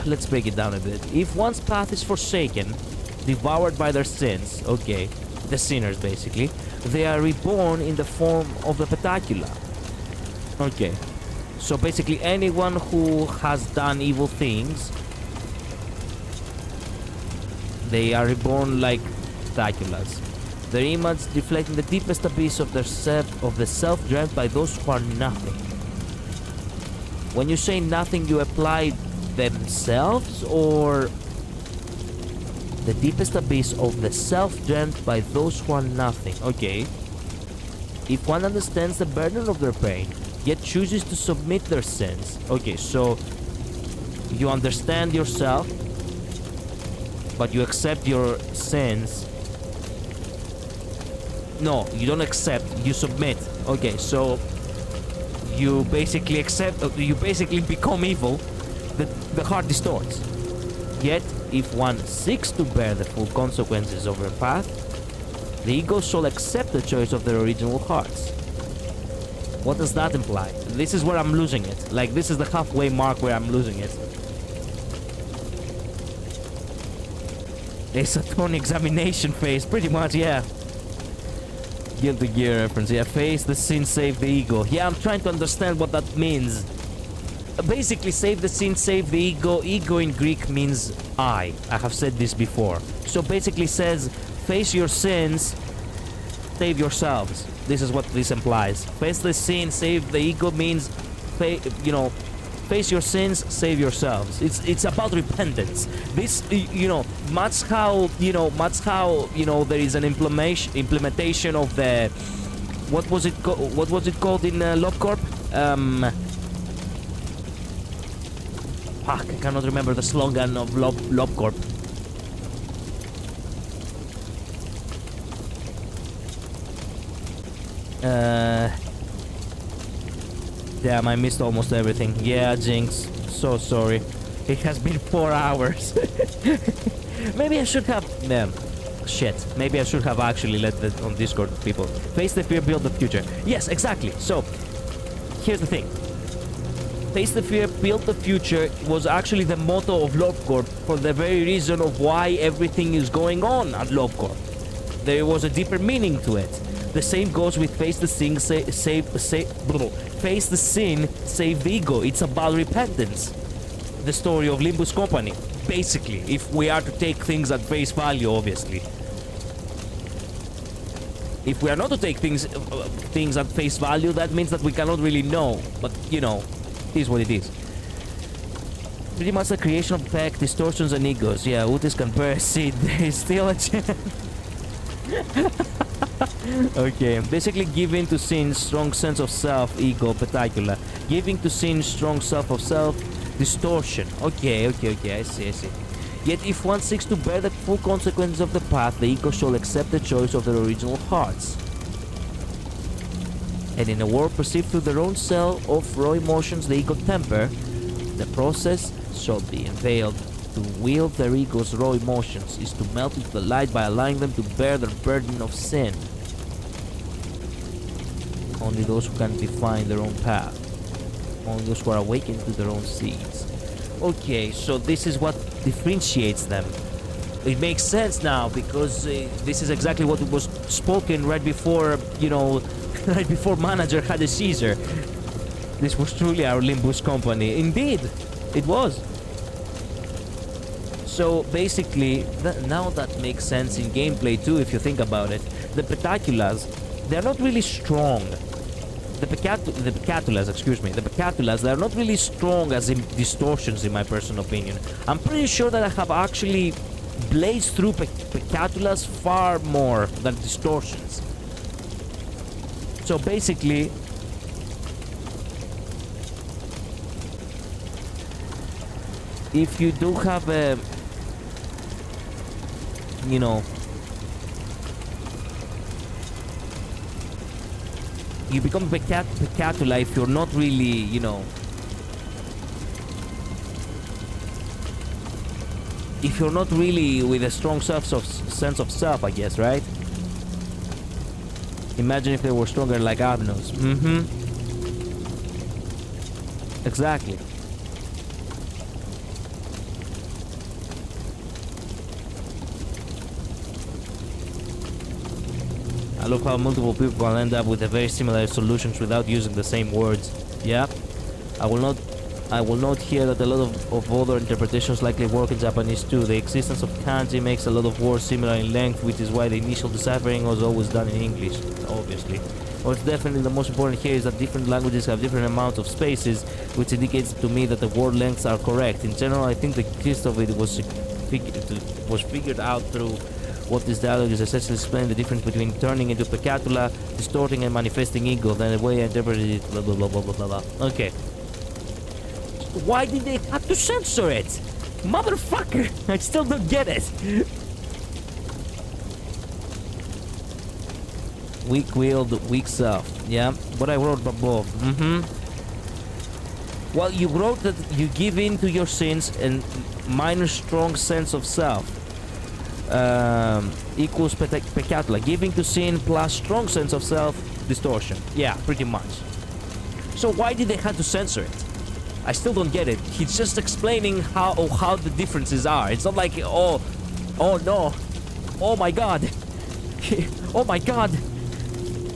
let's break it down a bit. If one's path is forsaken, devoured by their sins, okay, the sinners basically, they are reborn in the form of the petacula. Okay, so basically anyone who has done evil things, they are reborn like petaculas. Their image reflecting the deepest abyss of the self dreamt by those who are nothing. When you say nothing, you apply themselves, or the deepest abyss of the self dreamt by those who are nothing. Okay. If one understands the burden of their pain, yet chooses to submit their sins. Okay, so you understand yourself, but you accept your sins. No, you don't accept, you submit. Okay, so you basically accept, you basically become evil. The heart distorts. Yet, if one seeks to bear the full consequences of their path, the ego shall accept the choice of their original hearts. What does that imply? This is where I'm losing it. Like, this is the halfway mark where I'm losing it. It's a tone examination phase, pretty much, yeah. Guilty Gear reference, yeah. Face the sin, save the ego. Yeah, I'm trying to understand what that means. Basically, save the sin, save the ego. Ego in Greek means I. I have said this before. So basically says, face your sins, save yourselves. This is what this implies. Face the sin, save the ego means, face your sins, save yourselves. It's about repentance. This, much how there is an implementation of the, what was it called in LobCorp? Fuck, I cannot remember the slogan of LobCorp. Damn, I missed almost everything. Yeah, Jinx, so sorry. It has been 4 hours. Maybe I should have... shit. Maybe I should have actually let the on Discord people. Face the fear, build the future. Yes, exactly. So, here's the thing. Face the fear, build the future was actually the motto of LobCorp for the very reason of why everything is going on at LobCorp. There was a deeper meaning to it. The same goes with face the sin, face the sin, save the ego. It's about repentance. The story of Limbuscompany, basically, if we are to take things at face value, obviously. If we are not to take things at face value, that means that we cannot really know. But, it is what it is. Pretty much the creation of tech, distortions and egos. Yeah, Utis can bear a seed. There is still a chance. Okay, basically giving to sin, strong sense of self, ego, petacula. Giving to sin, strong self of self, distortion. Okay, I see. Yet if one seeks to bear the full consequences of the path, the ego shall accept the choice of their original hearts. And in a world perceived through their own cell of raw emotions, the ego temper, the process shall be unveiled. To wield their ego's raw emotions is to melt into the light by allowing them to bear their burden of sin. Only those who can define their own path. Only those who are awakened to their own seeds. Okay, so this is what differentiates them. It makes sense now, because this is exactly what was spoken right before, right before manager had a seizure. This was truly our Limbus company. Indeed, it was. So basically, now that makes sense in gameplay too, if you think about it. The petaculas, they're not really strong. pecatulas, excuse me, the pecatulas, they're not really strong as in distortions, in my personal opinion. I'm pretty sure that I have actually blazed through pecatulas far more than distortions. So basically, if you do have a, you know, you become pecatula if you're not really, you know, if you're not really with a strong sense of self, I guess, right? Imagine if they were stronger like Abnos. Exactly. I love how multiple people end up with very similar solutions without using the same words. Yeah. I will note here that a lot of other interpretations likely work in Japanese too. The existence of kanji makes a lot of words similar in length, which is why the initial deciphering was always done in English, obviously. What's definitely the most important here is that different languages have different amounts of spaces, which indicates to me that the word lengths are correct. In general, I think the gist of it was figured out through what this dialogue is essentially explaining the difference between turning into pecatula, distorting and manifesting ego, then the way I interpreted it, blah blah blah blah blah blah. Okay. Why did they have to censor it? Motherfucker! I still don't get it. Weak-willed, weak self. Yeah, what I wrote above. Well, you wrote that you give in to your sins and minus strong sense of self equals pecatula. Giving to sin plus strong sense of self, distortion. Yeah, pretty much. So why did they have to censor it? I still don't get it. He's just explaining how the differences are. It's not like, oh no, oh my god, oh my god,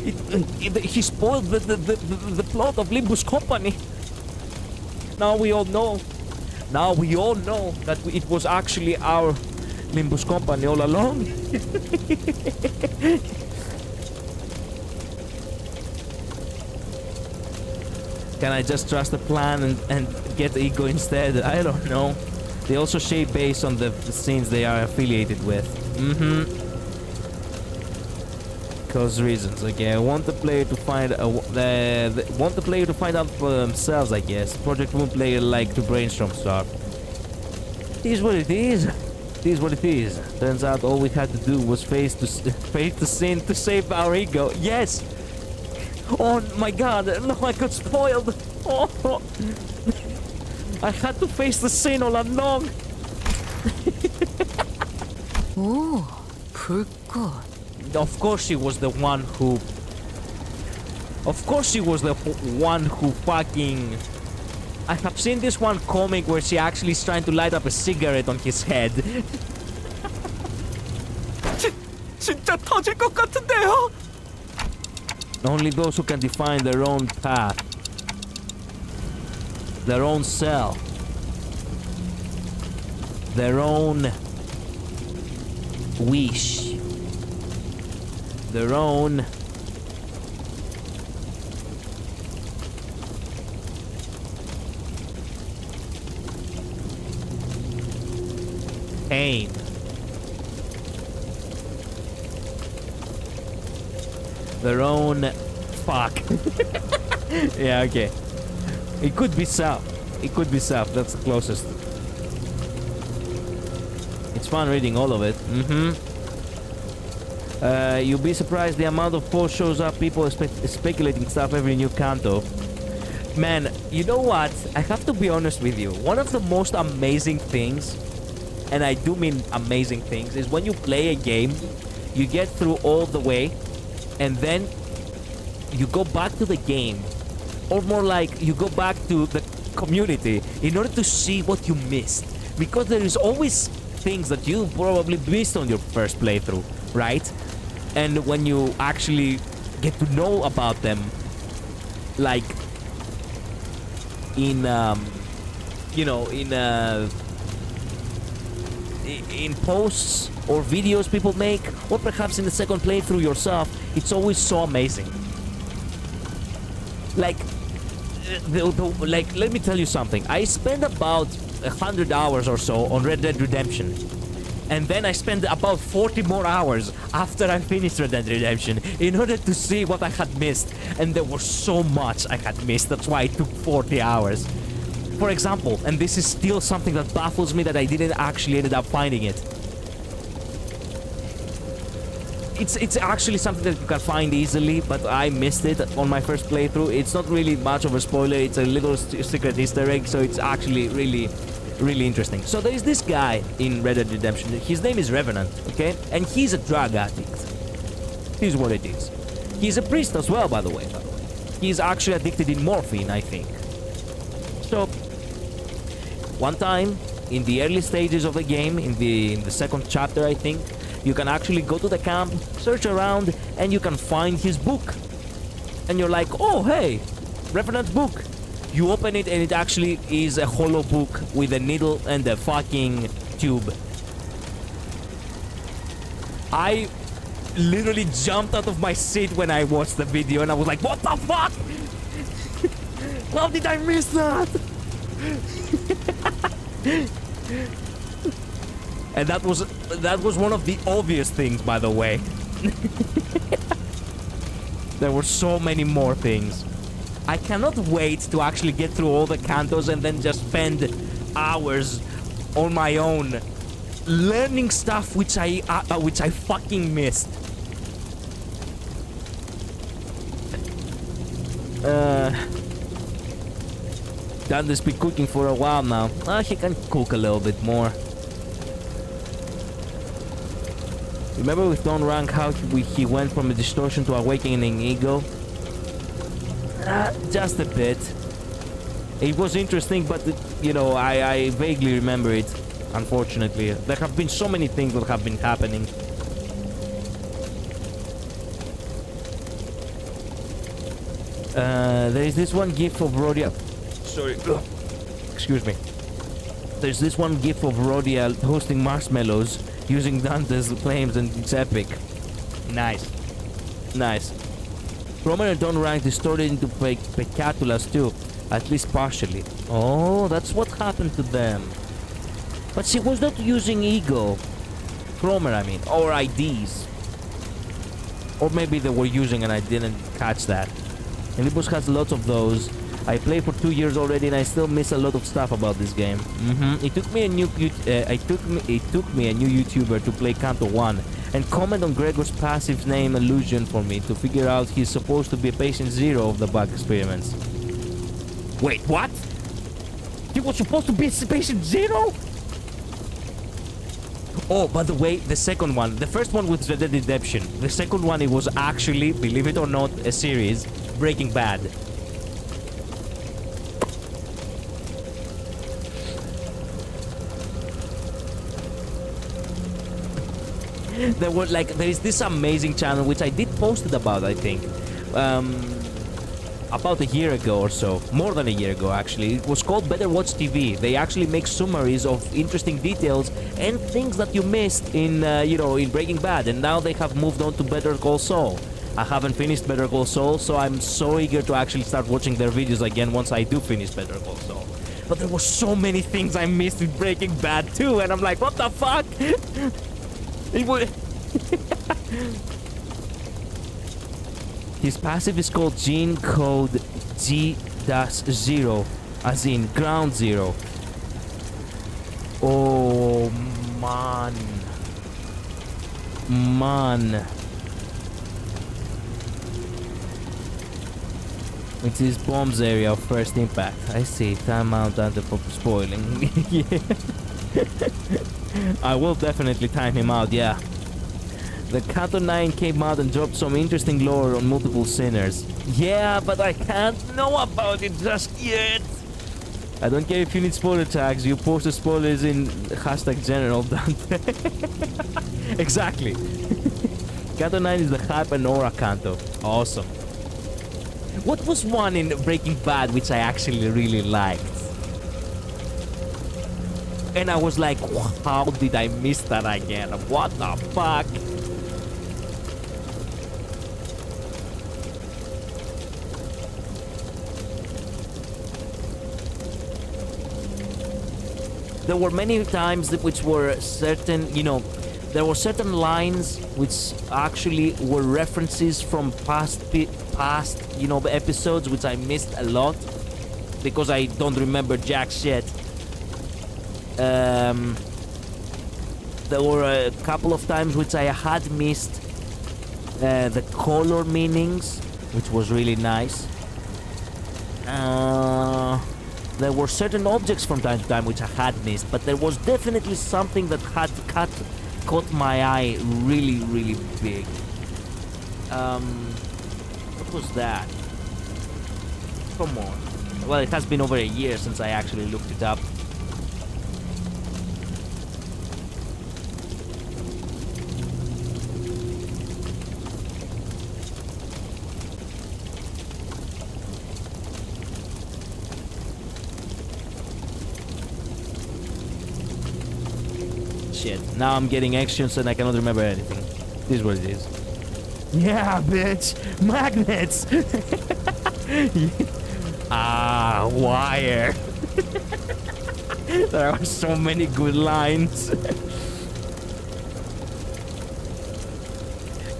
he spoiled the plot of Limbuscompany. Now we all know that it was actually our Limbuscompany all along. Can I just trust the plan and get the ego instead? I don't know. They also shape based on the scenes they are affiliated with. Cause reasons. Okay, I want the player to find out for themselves, I guess. Project Moon player like to brainstorm stuff. It is what it is. It is what it is. Turns out all we had to do was face the sin to save our ego. Yes. Oh my god, no, I got spoiled. Oh. I had to face the sin all along. Oh, 불꽃. Of course she was the one who... Of course she was the one who fucking... I have seen this one comic where she actually is trying to light up a cigarette on his head. 진짜 터질 것 같은데요? Only those who can define their own path, their own self, their own wish, their own pain. Their own fuck. Yeah, okay. It could be self. It could be self. That's the closest. It's fun reading all of it. You'll be surprised the amount of posts shows up people speculating stuff every new canto. Man, you know what? I have to be honest with you. One of the most amazing things, and I do mean amazing things, is when you play a game, you get through all the way, and then you go back to the game, or more like you go back to the community in order to see what you missed, because there is always things that you probably missed on your first playthrough, right? And when you actually get to know about them, like in you know, in posts or videos people make, or perhaps in the second playthrough yourself, it's always so amazing. Like, let me tell you something. I spent about 100 hours or so on Red Dead Redemption. And then I spent about 40 more hours after I finished Red Dead Redemption in order to see what I had missed. And there was so much I had missed. That's why it took 40 hours. For example, and this is still something that baffles me that I didn't actually end up finding it. It's actually something that you can find easily, but I missed it on my first playthrough. It's not really much of a spoiler. It's a little secret Easter egg, so it's actually really interesting. So there is this guy in Red Dead Redemption. His name is Revenant, okay? And he's a drug addict. Here's what it is. He's a priest as well, by the way. He's actually addicted in morphine, I think. So, one time, in the early stages of the game, in the second chapter, I think, you can actually go to the camp, search around, and you can find his book. And you're like, oh, hey, Revenant's book. You open it and it actually is a hollow book with a needle and a fucking tube. I literally jumped out of my seat when I watched the video and I was like, what the fuck? How did I miss that? And that was one of the obvious things, by the way. There were so many more things. I cannot wait to actually get through all the cantos and then just spend hours on my own learning stuff which I fucking missed. Dante's been cooking for a while now. He can cook a little bit more. Remember with Don Rank how he went from a distortion to awakening ego? Just a bit. It was interesting, but you know, I vaguely remember it. Unfortunately, there have been so many things that have been happening. There is this one gif of Rodia. Sorry. Excuse me. There's this one gif of Rodia hosting marshmallows using Dante's flames, and it's epic. Nice. Nice. Roman and Don Rank distorted into Pecatulas too, at least partially. Oh, that's what happened to them. But she was not using ego. Cromer, I mean, or IDs. Or maybe they were using and I didn't catch that. And Limbus has lots of those. I played for 2 years already and I still miss a lot of stuff about this game. It took me a new YouTuber to play Canto 1 and comment on Gregor's passive name illusion for me to figure out he's supposed to be a patient zero of the bug experiments. Wait, what? He was supposed to be a patient zero? Oh, by the way, the second one, the first one was Red Dead Redemption. The second one, it was actually, believe it or not, a series, Breaking Bad. There is this amazing channel which I did post it about, I think, about a year ago or so, more than a year ago actually. It was called Better Watch TV. They actually make summaries of interesting details and things that you missed in, in Breaking Bad, and now they have moved on to Better Call Saul. I haven't finished Better Call Saul, so I'm so eager to actually start watching their videos again once I do finish Better Call Saul. But there were so many things I missed in Breaking Bad too, and I'm like, what the fuck? It would. His passive is called Gene Code G-0, as in Ground Zero. Oh man. It is bombs area of first impact. I see. Time out under for spoiling. Yeah. I will definitely time him out, yeah. The Canto 9 came out and dropped some interesting lore on multiple sinners. Yeah, but I can't know about it just yet. I don't care if you need spoiler tags, you post the spoilers in #general Dante. Exactly. Canto 9 is the hype and aura Canto. Awesome. What was one in Breaking Bad which I actually really liked? And I was like, how did I miss that again? What the fuck? there were many times which were certain, there were certain lines which actually were references from past, episodes, which I missed a lot because I don't remember jack shit. There were a couple of times which I had missed the color meanings, which was really nice. There were certain objects from time to time which I had missed, but there was definitely something that had caught my eye really, really big. What was that? Come on. Well, it has been over a year since I actually looked it up. Shit, now I'm getting actions and I cannot remember anything. This is what it is. Yeah, bitch! Magnets! Ah, wire! There are so many good lines.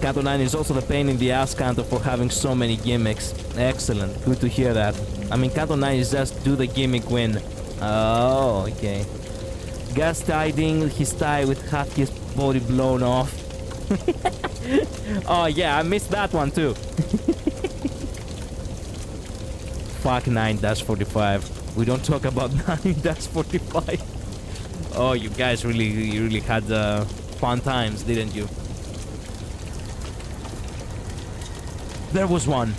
Kanto 9 is also the pain in the ass Kanto for having so many gimmicks. Excellent, good to hear that. I mean, Kanto 9 is just do the gimmick win. Oh, okay. Gus tiding his tie with half his body blown off. Oh yeah, I missed that one too. Fuck 9-45. We don't talk about 9-45. Oh, you guys really had fun times, didn't you? There was one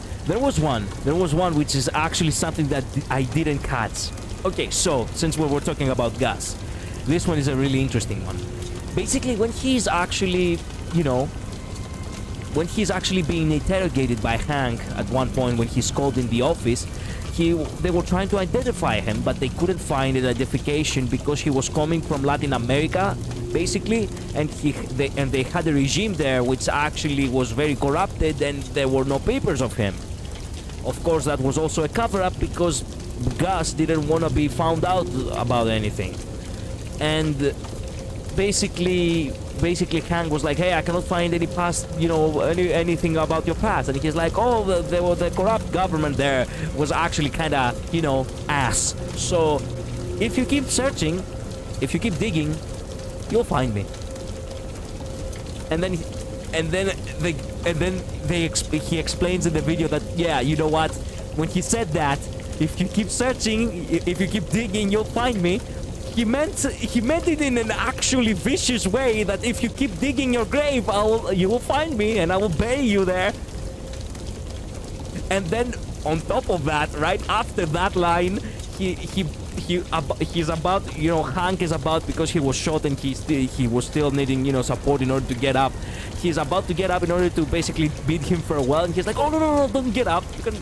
which is actually something that I didn't catch. Okay, so since we were talking about Gus, this one is a really interesting one. Basically, when he's actually, when he's actually being interrogated by Hank at one point when he's called in the office, they were trying to identify him, but they couldn't find identification because he was coming from Latin America, basically, and they had a regime there which actually was very corrupted, and there were no papers of him. Of course, that was also a cover-up because Gus didn't want to be found out about anything. And basically Hank was like, hey, I cannot find any past, anything about your past. And he's like, oh, the corrupt government there was actually kind of, ass. So if you keep searching, if you keep digging, you'll find me. And then he explains in the video that, yeah, you know what, when he said that, if you keep searching, if you keep digging, you'll find me, he meant it in an actually vicious way, that if you keep digging your grave, you will find me and I will bury you there. And then on top of that, right after that line, he's about, Hank is about, because he was shot and he was still needing, support in order to get up. He's about to get up in order to basically bid him farewell, and he's like, oh, no, don't get up. You can,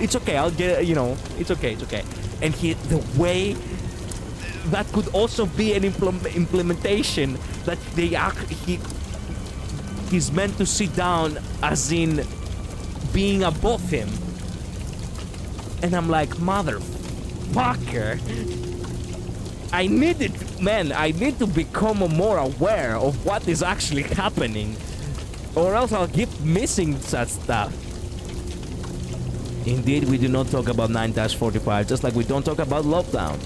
it's okay, I'll get, it's okay. And the way that could also be an implementation that he's meant to sit down, as in being above him. And I'm like, motherfucker, I need to become more aware of what is actually happening, or else I'll keep missing such stuff. Indeed, we do not talk about 9-45, just like we don't talk about Lockdown.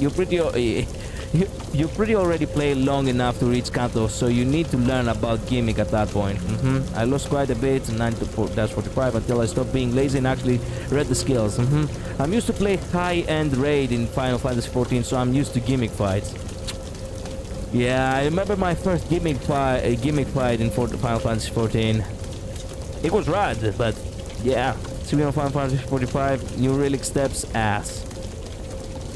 You pretty already played long enough to reach Kanto, so you need to learn about gimmick at that point. I lost quite a bit in 9-45 until I stopped being lazy and actually read the skills. I'm used to play high-end raid in Final Fantasy XIV, so I'm used to gimmick fights. Yeah, I remember my first gimmick fight in Final Fantasy XIV. It was rad, but yeah. Final Fantasy 45, New Relic Steps, ass.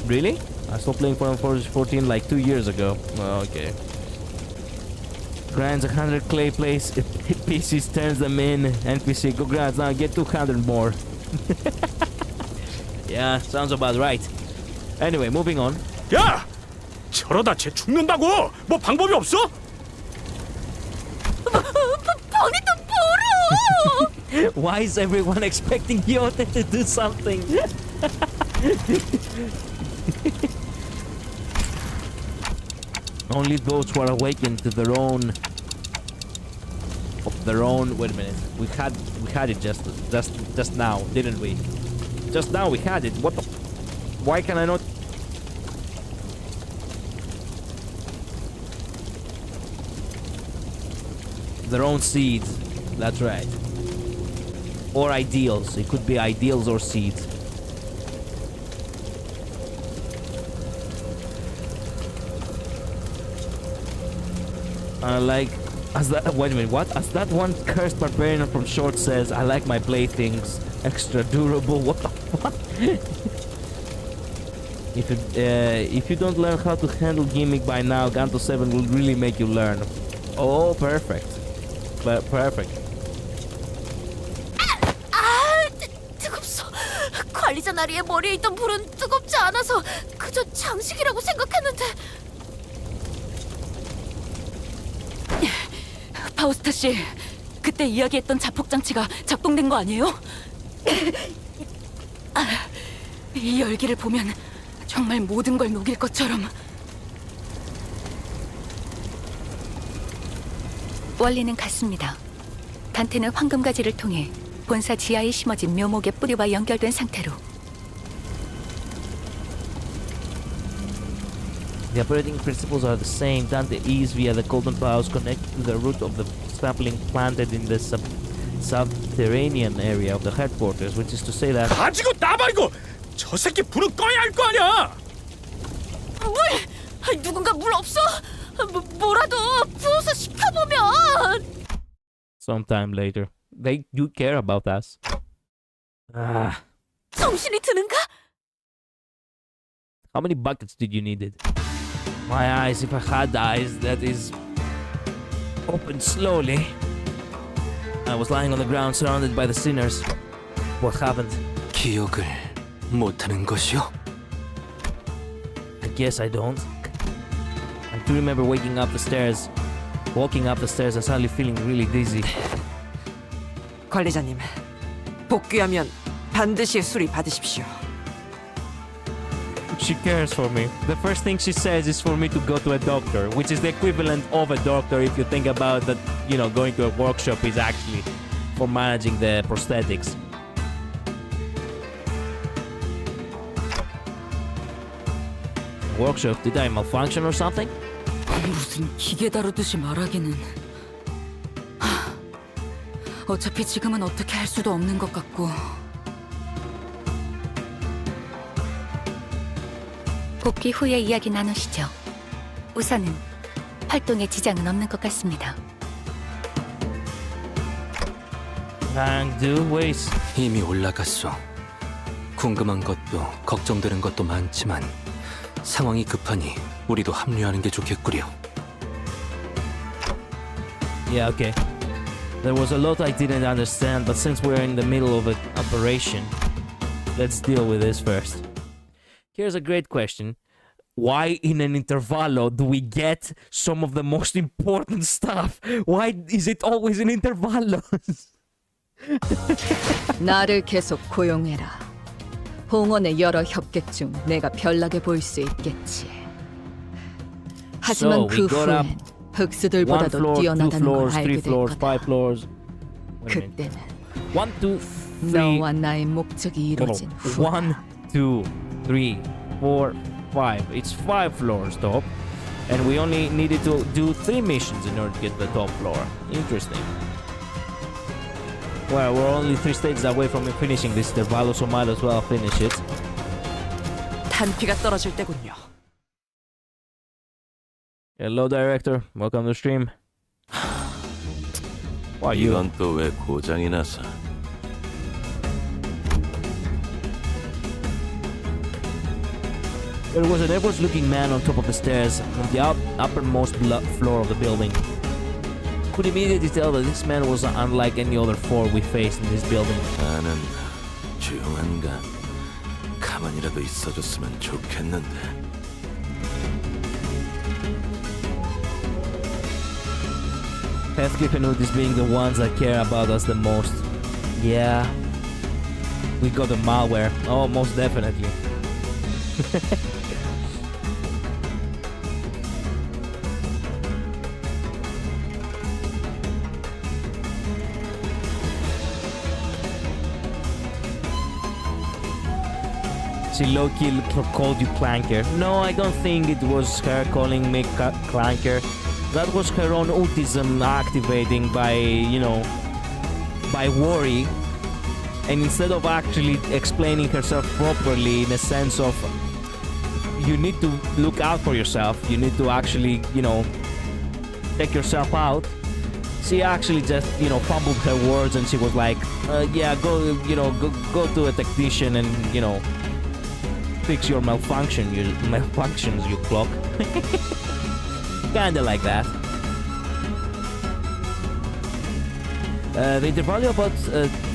Really? I stopped playing Final Fantasy 14 like 2 years ago. Oh, okay. Grinds 100 clay pieces, turns them in. NPC, go grinds now, get 200 more. Yeah, sounds about right. Anyway, moving on. 야! 저러다 쟤 죽는다고! 뭐 방법이 없어? Why is everyone expecting Yote to do something? Only those who are awakened to their own. Of their own. Wait a minute. We had it just now, didn't we? Just now we had it. What the? Why can I not? Their own seeds. That's right. Or ideals. It could be ideals or seeds. Wait a minute, what? As that one cursed barbarian from Short says, I like my playthings extra durable. What the fuck? If you don't learn how to handle gimmick by now, Ganto 7 will really make you learn. Oh, perfect. Perfect. 뜨겁소. 관리자 나리의 머리에 있던 불은 뜨겁지 않아서 그저 장식이라고 생각했는데. 파우스타 씨, 그때 이야기했던 자폭 장치가 작동된 거 아니에요? 이 열기를 보면 정말 모든 걸 녹일 것처럼. 원리는 같습니다. 단테는 황금가지를 통해 본사 지하에 심어진 묘목의 뿌리와 연결된 상태로. The operating principles are the same. Dante is via the golden boughs connected to the root of the sapling planted in the subterranean area of the headquarters, which is to say that. 가지고 나발이고 저 새끼 불은 꺼야 할 거 아니야. 물! 누군가 물 없어? 뭐라도 부어서 식혀보면. Sometime later, they do care about us. 정신이 드는가? How many buckets did you need? My eyes, if I had eyes, that is opened slowly. I was lying on the ground surrounded by the sinners. What happened? 기억을 못하는 것이요? I guess I don't. I do remember walking up the stairs and suddenly feeling really dizzy. 관리자님, 복귀하면 반드시 수리 받으십시오. She cares for me. The first thing she says is for me to go to a doctor, which is the equivalent of a doctor if you think about that, you know, going to a workshop is actually for managing the prosthetics. Workshop? Did I malfunction or something? 무슨 기계 다루듯이 말하기는. 어차피 지금은 어떻게 할 수도 없는 것 같고. 복귀 후에 이야기 나누시죠. 우선은 활동에 지장은 없는 것 같습니다. 이미 올라갔어. 궁금한 것도 걱정되는 것도 많지만 상황이 급하니 우리도 합류하는 게 좋겠구려. Yeah, okay. There was a lot I didn't understand, but since we're in the middle of an operation, let's deal with this first. Here's a great question. Why in an intervallo do we get some of the most important stuff? Why is it always in intervallos? 나를 계속 고용해라. 봉헌의 여러 협객 중 내가 별나게 보일 수 있겠지. 하지만 그 후엔 흑수들보다도 뛰어나다는 걸 알게 될 거다. 그때는 너와 나의 목적이 이루어진 후. 1, 2, 3, 4, 5. It's 5 floors top, and we only needed to do 3 missions in order to get the top floor. Interesting. Well, we're only 3 stages away from finishing this intervallo, so might as well finish it. 탄피가 떨어질 때군요. Hello, director. Welcome to the stream. Why you? 이건 또 왜 고장이 나서? There was an average-looking man on top of the stairs on the uppermost floor of the building. Could immediately tell that this man was unlike any other four we faced in this building. 나는 조용한가 가만히라도 있어줬으면 좋겠는데. Healthcare Canutis being the ones that care about us the most. Yeah. We got the malware. Oh, most definitely. She low-key called you clanker. No, I don't think it was her calling me clanker. That was her own autism activating by, you know, by worry. And instead of actually explaining herself properly in a sense of you need to look out for yourself, you need to actually, you know, take yourself out, she actually just, you know, fumbled her words and she was like, yeah, go, you know, go to a technician and, you know, fix your malfunctions, you clock. Kinda like that. The intervalio about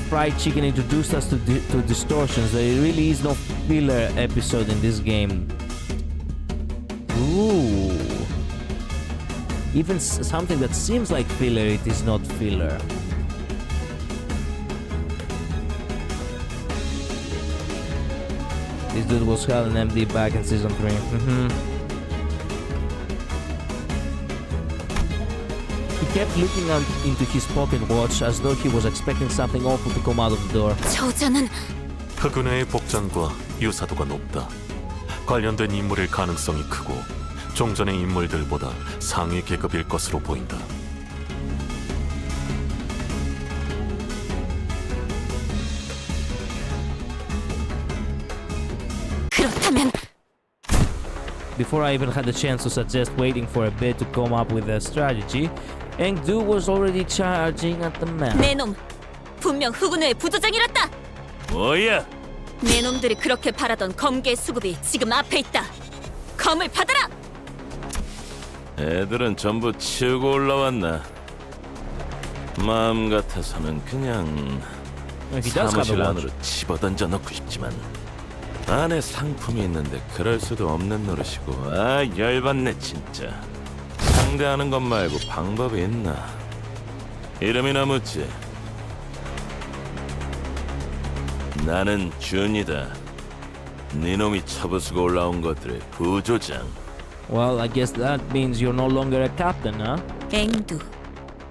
fried chicken introduced us to distortions. There really is no filler episode in this game. Ooh. Even something that seems like filler, it is not filler. This dude was held in MD back in season 3. He kept looking out into his pocket watch as though he was expecting something awful to come out of the door. 저자는 흑은혜의 복장과 유사도가 높다. 관련된 인물일 가능성이 크고 종전의 인물들보다 상위 계급일 것으로 보인다. 그렇다면 Before I even had the chance to suggest waiting for a bit to come up with a strategy, ENVtu was already charging at the map. 내 놈 분명 흑운회의 부조장이랬다. 뭐야? 내 놈들이 그렇게 바라던 검계 수급이 지금 앞에 있다. 검을 받아라. 애들은 전부 치우고 올라왔나? 마음 같아서는 그냥 사무실 안으로 집어던져 넣고 싶지만 안에 상품이 있는데 그럴 수도 없는 노릇이고. 아, 열받네 진짜. 상대하는 것 말고 방법이 있나? 이름이나 묻지. 나는 준이다. 네 놈이 쳐부수고 올라온 것들의 부조장. Well, I guess that means you're no longer a captain, huh? ENVtu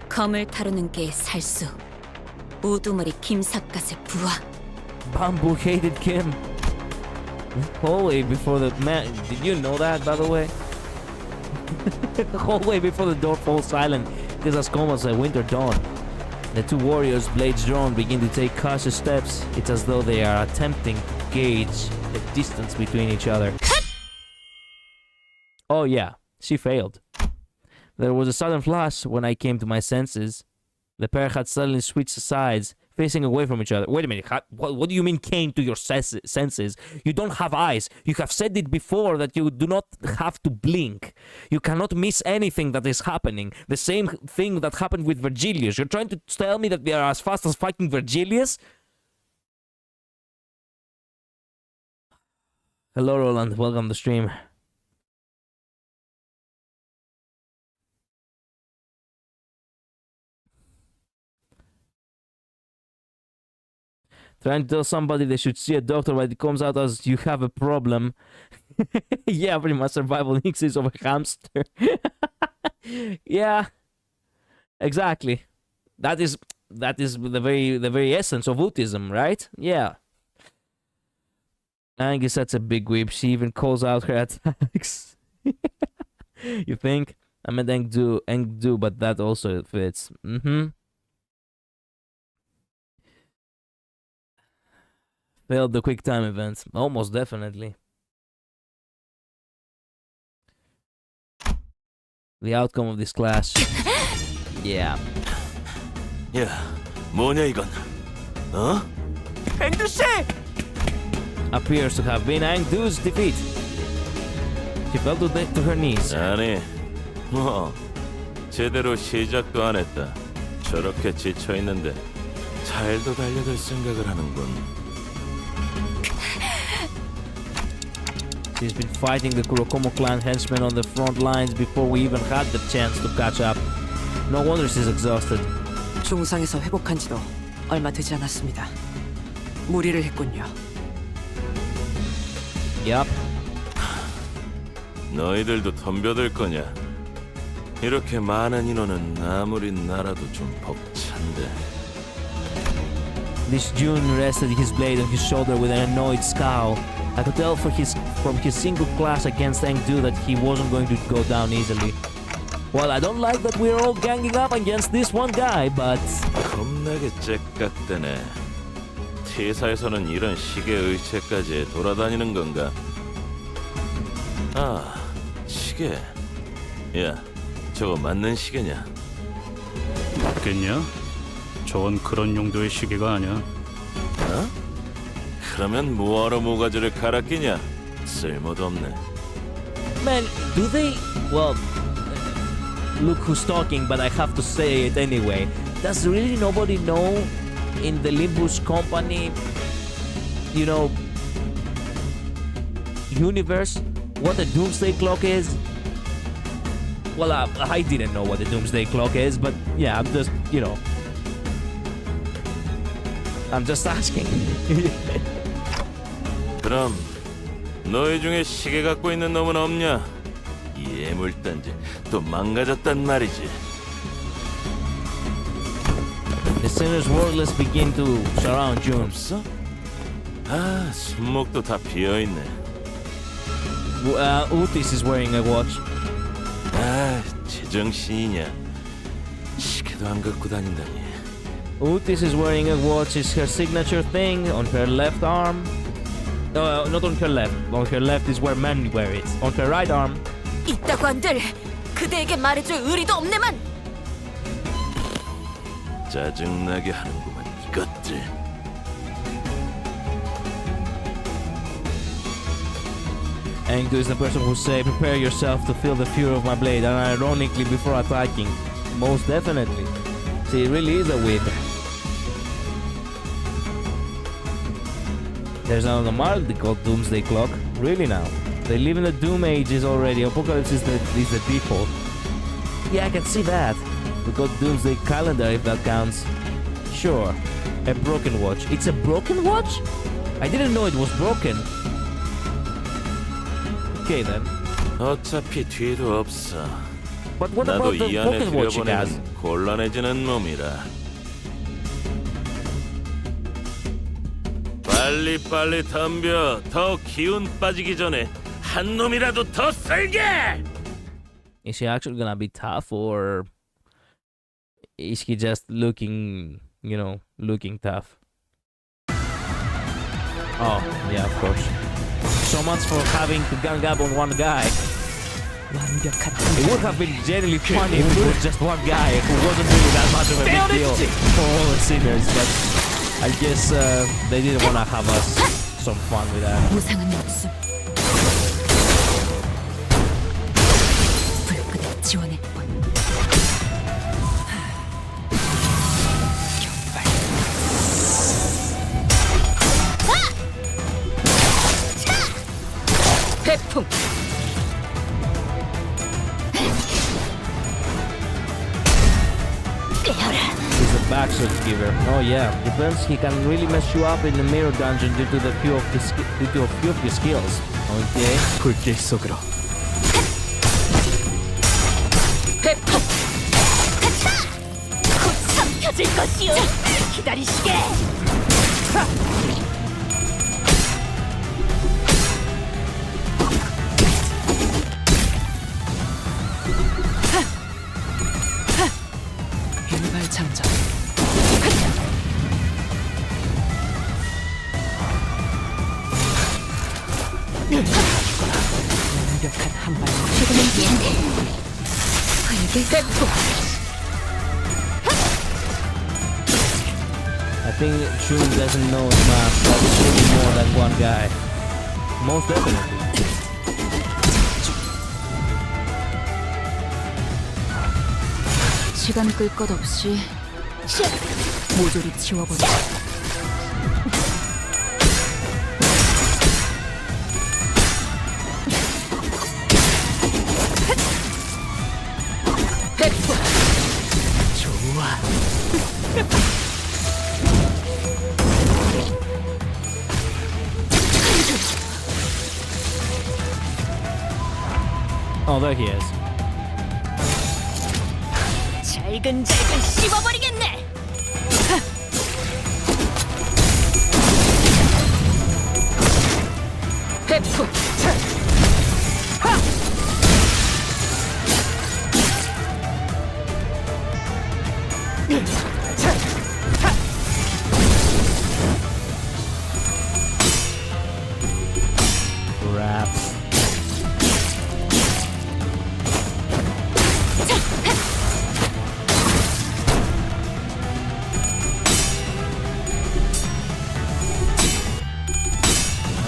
검을 다루는 게 살수. 우두머리 김삿갓의 부하. Bamboo hated Kim. Hallway before the man. Did you know that, by the way? The hallway before the door falls silent. It is as calm as a winter dawn. The two warriors, blades drawn, begin to take cautious steps. It's as though they are attempting to gauge the distance between each other. Oh yeah, she failed. There was a sudden flash when I came to my senses. The pair had suddenly switched sides, facing away from each other. Wait a minute, what do you mean came to your senses? You don't have eyes. You have said it before that you do not have to blink. You cannot miss anything that is happening. The same thing that happened with Virgilius. You're trying to tell me that they are as fast as fucking Virgilius? Hello Roland, welcome to the stream. Trying to tell somebody they should see a doctor, but it comes out as you have a problem. Yeah, pretty much survival instincts of a hamster. Yeah, exactly. That is the very essence of autism, right? Yeah. I guess that's a big whip. She even calls out her attacks. You think? I meant ENVtu, but that also fits. Failed the quick time event. Almost definitely. The outcome of this clash. Yeah. 야, 뭐냐 이건? 어? ENVtu 씨! Appears to have been ENVtu's defeat. She fell to her knees. 아니, 뭐 제대로 시작도 안 했다. 저렇게 지쳐 있는데 잘도 달려들 생각을 하는군. She's been fighting the Kurokomo clan henchmen on the front lines before we even had the chance to catch up. No wonder she's exhausted. 중상에서 회복한 지도 얼마 되지 않았습니다. 무리를 했군요. Yup. 너희들도 덤벼들 거냐? 이렇게 많은 인원은 아무리 나라도 좀 벅찬데. This June rested his blade on his shoulder with an annoyed scowl. I could tell from his single clash against Engdu that he wasn't going to go down easily. Well, I don't like that we're all ganging up against this one guy, but... 겁나게 째깍대네. T사에서는 이런 시계 의체까지 돌아다니는 건가? 아, 시계. 야, 저거 맞는 시계냐? 맞겠냐? 저건 그런 용도의 시계가 아니야. 어? 그러면 뭐하러 모가지를 갈아 끼냐? 쓸모도 없네. Man, do they... Well... Look who's talking, but I have to say it anyway. Does really nobody know in the Limbus company, you know, universe, what the doomsday clock is? Well, I didn't know what the doomsday clock is, but yeah, I'm just, you know, I'm just asking. 그럼 너희 중에 시계 갖고 있는 놈은 없냐? 이 애물단지 또 망가졌단 말이지. The sinners worthless begin to surround June. 없어? 아, 손목도 다 비어있네. Utis is wearing a watch. 아, 제정신이냐? 시계도 안 갖고 다닌다니. Utis is wearing a watch. Is her signature thing on her left arm. Not on her left. On her left is where men wear it. On her right arm. 있다고 한들 그대에게 말해줄 의리도 없네만. 짜증나게 하는구만 이것들. Engdu is the person who say, prepare yourself to feel the fury of my blade, and ironically before attacking. Most definitely. See, it really is a whip. There's another mark they call Doomsday Clock. Really now. They live in the Doom Ages already. Apocalypse is the default. Yeah, I can see that. We got Doomsday Calendar if that counts. Sure. A broken watch. It's a broken watch? I didn't know it was broken. Okay then. 어차피 뒤도 없어. But what 나도 about the 이 안에 pocket watch it has? 들여보내면 곤란해지는 놈이라. 빨리 덤벼. 더 기운 빠지기 전에 한 놈이라도 더 살게. Is he actually gonna be tough, or is he just looking, you know, looking tough? Oh, yeah, of course. So much for having to gang up on one guy. It would have been genuinely funny if it was just one guy who wasn't really that much of a big deal for all the sinners, but I guess they didn't want to have us some fun with that. 무상은 없음. 불끈에 지원해. 배풍. He's a backshot giver. Oh yeah, depends. He can really mess you up in the mirror dungeon due to a few of his skills. Okay. 불길 속으로. 배풍. 곧 삼켜질 것이오. 기다리시게. 일발장전. 완벽한 한 발. 지금은 미안해. 배풍. I think Shun doesn't know his map. That it should be more than one guy. Most definitely. 시간 끌 것 없이 모조리 지워버려. 배풍. 좋아. Oh, there he is. 잘근잘근 씹어버리겠네. 제프. Crap.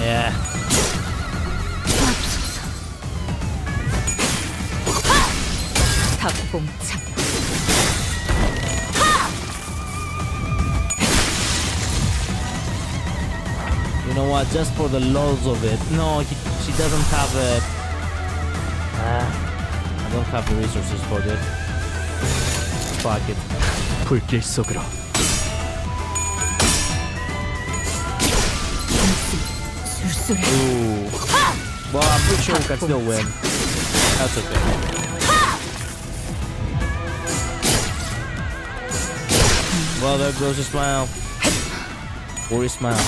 Yeah. 닭봉참. You know what? Just for the lols of it. No, she doesn't have a. I don't have the resources for this. Fuck it. 불길 속으로. 술술해. Ooh. Well, I'm pretty sure we can still win. That's okay. Well, there goes a smile. Or a smile.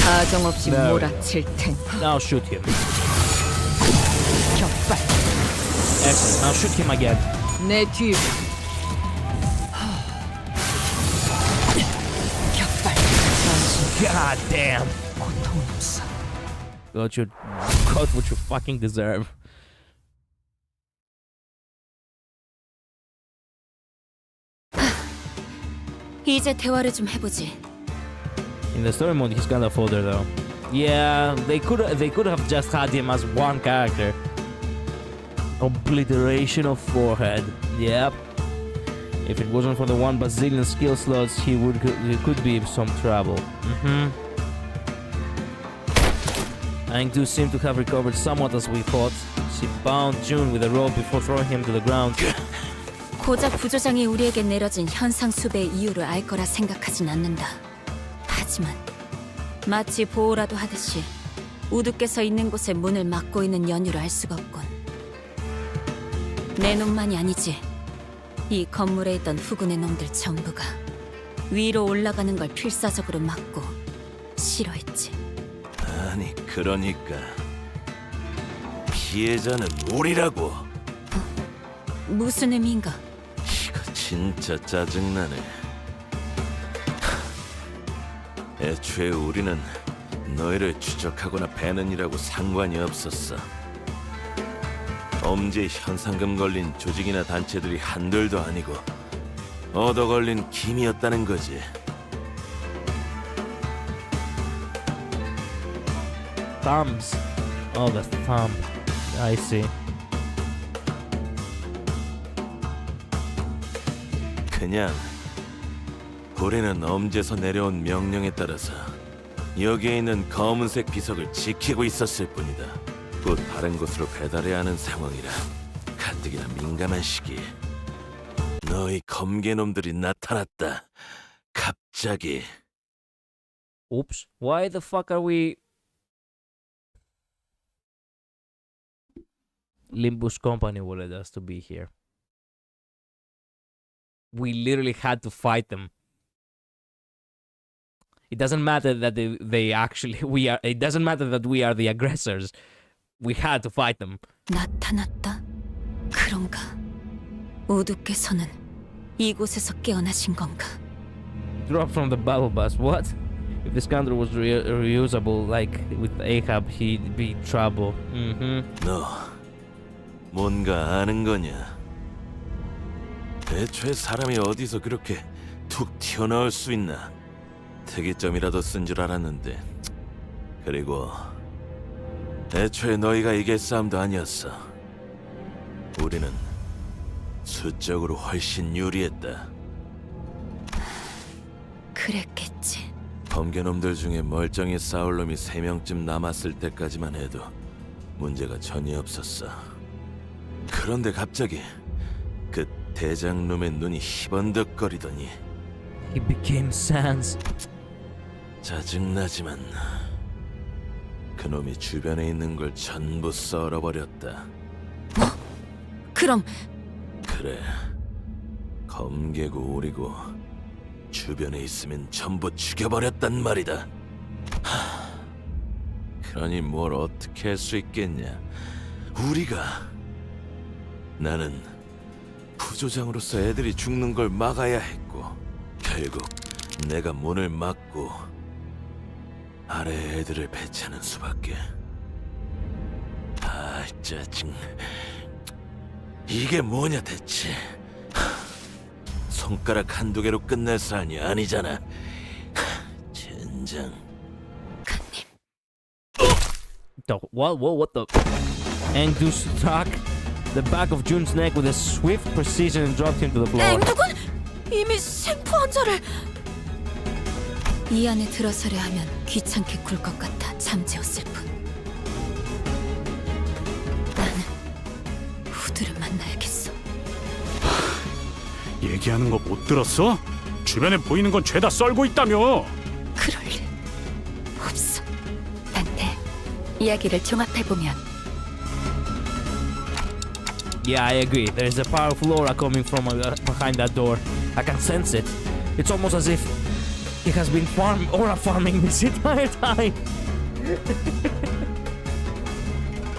사정없이 No. 몰아칠 텐. Now shoot him. 격발. Excellent. Now shoot him again. 내 뒤. 격발. God damn. 고통 없어. Got what you fucking deserve. 이제 대화를 좀 해보지. In the story mode, he's kinda fodder though. Yeah, they could have just had him as one character. Obliteration of forehead. Yep. If it wasn't for the 1 bazillion skill slots, he could be in some trouble. Aintu seemed to have recovered somewhat as we thought. She bound June with a rope before throwing him to the ground. 고작 부조장이 우리에게 내려진 현상 수배의 이유를 알 거라 생각하진 않는다. 하지만 마치 보호라도 하듯이 우두께서 있는 곳에 문을 막고 있는 연유를 알 수가 없군. 내 놈만이 아니지. 이 건물에 있던 후군의 놈들 전부가 위로 올라가는 걸 필사적으로 막고 싫어했지. 아니 그러니까 피해자는 우리라고. 무슨 의미인가? 이거 진짜 짜증나네. 애초에 우리는 너희를 추적하거나 배는 일하고 상관이 없었어. 엄지에 현상금 걸린 조직이나 단체들이 한둘도 아니고 얻어 걸린 김이었다는 거지. Thumbs. Oh, the thumb. I see. 그냥 우리는 엄지에서 내려온 명령에 따라서 여기에 있는 검은색 비석을 지키고 있었을 뿐이다. 곧 다른 곳으로 배달해야 하는 상황이라 가뜩이나 민감한 시기에 너희 검개놈들이 나타났다. 갑자기. Oops. Why the fuck are we... Limbuscompany wanted us to be here. We literally had to fight them. It doesn't matter that they actually... It doesn't matter that we are the aggressors. We had to fight them. 나타났다? 그런가? 우두께서는 이곳에서 깨어나신 건가? Drop from the battle bus. What? If this counter was reusable, like with Ahab, he'd be in trouble. 너 뭔가 아는 거냐? 애초에 사람이 어디서 그렇게 툭 튀어나올 수 있나? 특이점이라도 쓴 줄 알았는데. 그리고 애초에 너희가 이길 싸움도 아니었어. 우리는 수적으로 훨씬 유리했다. 그랬겠지. 범죄놈들 중에 멀쩡히 싸울 놈이 3명쯤 남았을 때까지만 해도 문제가 전혀 없었어. 그런데 갑자기 그 대장놈의 눈이 희번덕거리더니 He became Sans. 짜증나지만 그놈이 주변에 있는 걸 전부 썰어버렸다. 뭐? 그럼 그래. 검개고 오리고 주변에 있으면 전부 죽여버렸단 말이다. 그러니 뭘 어떻게 할 수 있겠냐? 나는 부조장으로서 애들이 죽는 걸 막아야 했고 결국 내가 문을 막고 아래 애들을 배치하는 수밖에. 아, 짜증. 이게 뭐냐 대체? 손가락 한두 개로 끝낼 사안이 아니잖아. 젠장. What the? Engdu struck the back of Jun's neck with a swift precision and dropped him to the floor. 앵두군 이미 생포 환자를 이 안에 들어서려 하면 귀찮게 굴 것 같아 잠재웠을 뿐. 나는 후드를 만나야겠어. 얘기하는 거 못 들었어? 주변에 보이는 건 죄다 썰고 있다며. 그럴 리 없어. 단테, 이야기를 종합해보면 Yeah, I agree. There's a powerful aura coming from behind that door. I can sense it. It's almost as if he has been aura farming this entire time.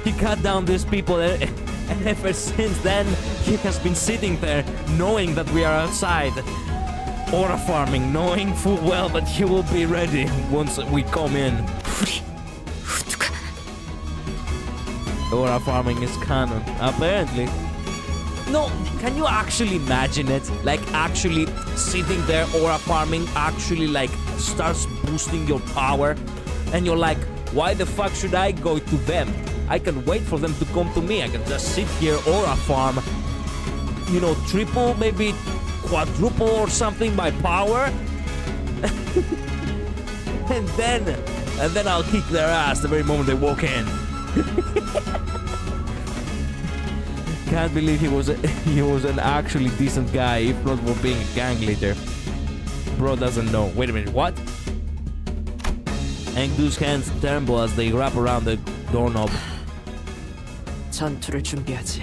He cut down these people, and ever since then, he has been sitting there, knowing that we are outside. Aura farming, knowing full well that he will be ready once we come in. 우리 후드가 Aura farming is canon, apparently. No, can you actually imagine it? Like actually sitting there, aura farming, actually like starts boosting your power, and you're like, why the fuck should I go to them? I can wait for them to come to me. I can just sit here, aura farm, you know, triple, maybe quadruple or something my power, and then I'll kick their ass the very moment they walk in. Can't believe he was an actually decent guy, if not for being a gang leader. Bro doesn't know. Wait a minute, what? Engdu's hands tremble as they wrap around the doorknob. 전투를 준비하지.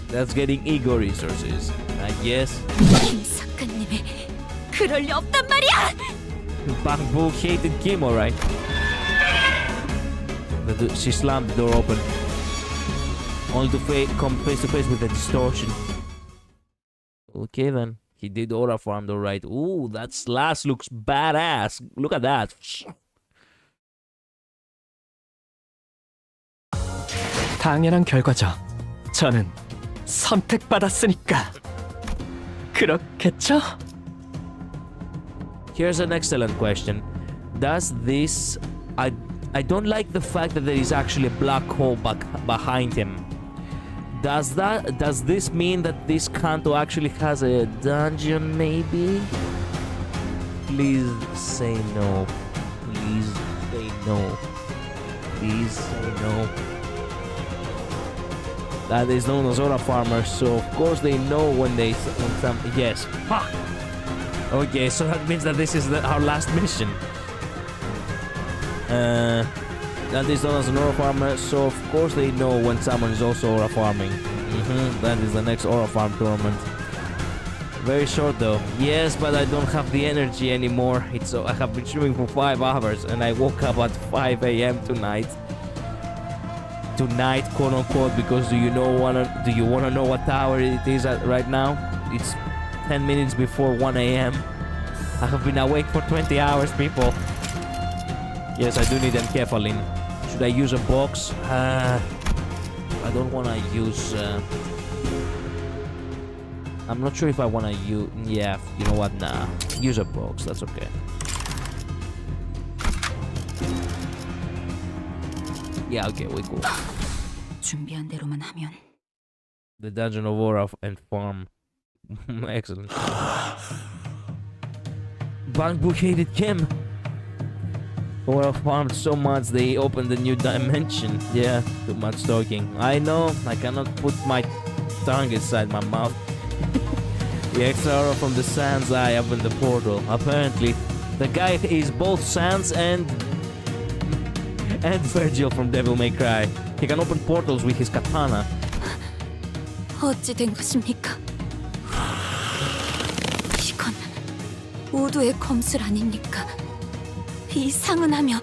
That's getting ego resources, I guess. 김 작가님이 그럴 리 없단 말이야. Bangbook hated Kim, alright. She slammed the door open, only to come face to face with a distortion. Okay then, he did aura farm though, right? Ooh, that slash looks badass. Look at that. 당연한 결과죠. 저는 선택받았으니까. 그렇겠죠? Here's an excellent question. Does this... I don't like the fact that there is actually a black hole behind him. Does this mean that this Kanto actually has a dungeon, maybe? Please say no. Please say no. Please say no. That is known as aura farmers, so of course they know when some... Yes. Fuck! Okay, so that means that this is our last mission. That is known as an aura farmer, so of course they know when someone is also aura farming. That is the next aura farm tournament. Very short though. Yes, but I don't have the energy anymore. I have been streaming for 5 hours and I woke up at 5 a.m. tonight. Tonight, quote unquote, because do you wanna know what hour it is at right now? It's 10 minutes before 1 a.m. I have been awake for 20 hours, people. Yes, I do need enkephalin. Should I use a box? I don't wanna use... I'm not sure if I wanna use... Yeah, you know what? Nah. Use a box, that's okay. Yeah, okay, we cool. 준비한 대로만 하면 The Dungeon of Aura and Farm. Excellent. Bangbook hated Kim. Aura farmed so much they opened a new dimension. Yeah, too much talking. I know, I cannot put my tongue inside my mouth. The extra aura from the Sans Eye opened the portal. Apparently, the guy is both Sans and Virgil from Devil May Cry. He can open portals with his katana. 어찌 된 것입니까? 모두의 검술 아닙니까? 이상은 하며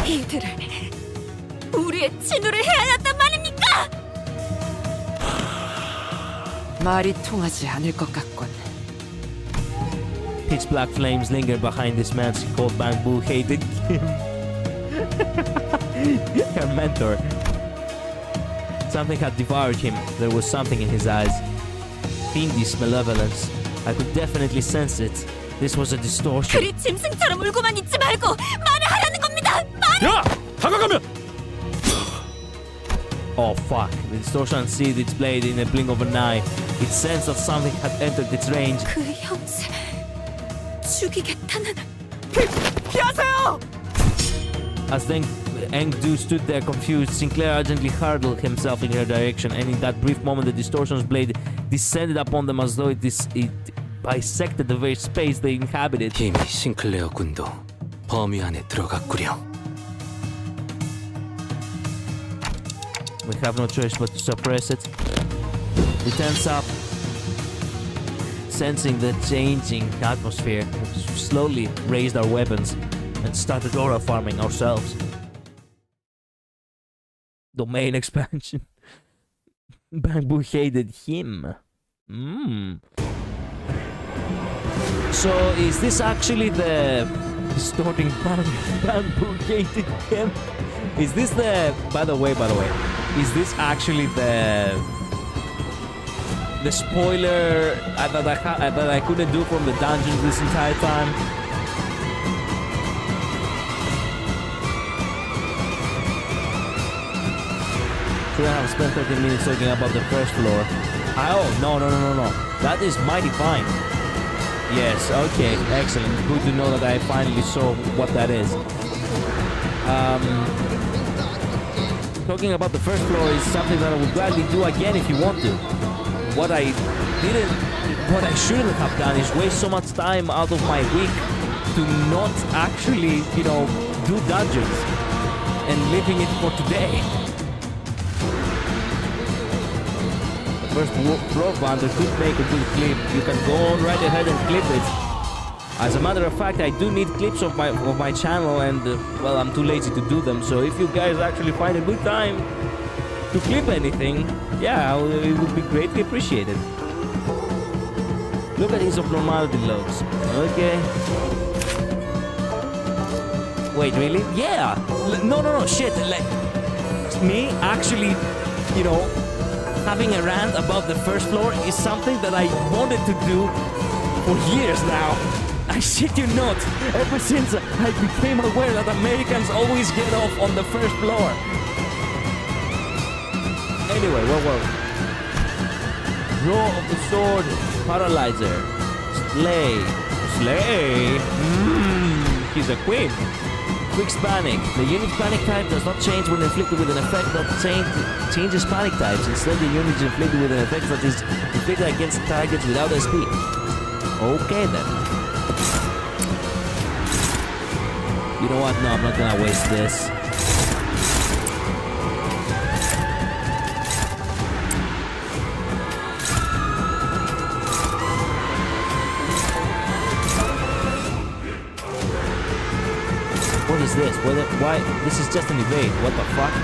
이들을 우리의 친우를 해야 한단 말입니까? 말이 통하지 않을 것 같군. Pitch black flames linger behind this man called Bamboo hated him. Her mentor. Something had devoured him. There was something in his eyes. Fiendish malevolence. I could definitely sense it. This was a distortion. 그리 짐승처럼 울고만 있지 말고 말을 하라는 겁니다. 말. 야! 다가가면! Oh fuck. The distortion seized its blade in a blink of an eye. It sensed that something had entered its range. 그 형제 죽이겠다는. 피하세요! As then Engdu stood there confused, Sinclair urgently hurled himself in her direction, and in that brief moment the distortion's blade descended upon them as though it bisected the very space they inhabited. 이미 싱클레어 군도 범위 안에 들어갔구려. We have no choice but to suppress it. We tense up, sensing the changing atmosphere. We slowly raised our weapons and started aura farming ourselves. Domain expansion. Bamboo hated him. So is this actually the distorting Bamboo hated him? Is this the... By the way, is this actually the spoiler that I couldn't do from the dungeon this entire time? Should I have spent 30 minutes talking about the first floor? Oh, no. That is mighty fine. Yes, okay, excellent. Good to know that I finally saw what that is. Talking about the first floor is something that I would gladly do again if you want to. What I shouldn't have done is waste so much time out of my week to not actually, do dungeons and leaving it for today. The first floor bounder could make a good clip. You can go on right ahead and clip it. As a matter of fact, I do need clips of my channel, and well, I'm too lazy to do them. So if you guys actually find a good time to clip anything, yeah, it would be greatly appreciated. Look at his abnormality logs. Okay. Wait, really? Yeah. No, shit. Like me actually, having a rant about the first floor is something that I wanted to do for years now. I shit you not, ever since I became aware that Americans always get off on the first floor. Anyway, whoa. Draw of the sword, paralyzer, slay. He's a queen. Quick panic. The unit's panic type does not change when inflicted with an effect that changes panic types. Instead, the unit is inflicted with an effect that is inflicted against targets without SP. Okay then. You know what? No, I'm not gonna waste this. What is this? Why? This is just an evade. What the fuck?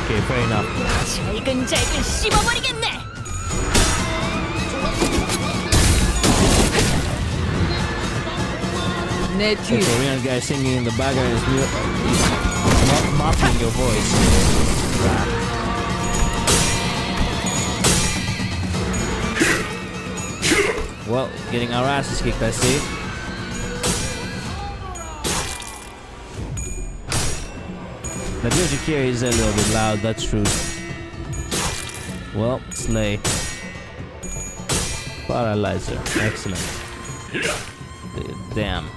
Okay, fair enough. 잘근잘근 씹어버리겠네. 내 The 뒤. Korean guy singing in the background is not muffling your voice. Well, getting our asses kicked, I see. The music here is a little bit loud, that's true. Well, slay. Paralyzer, excellent. Damn.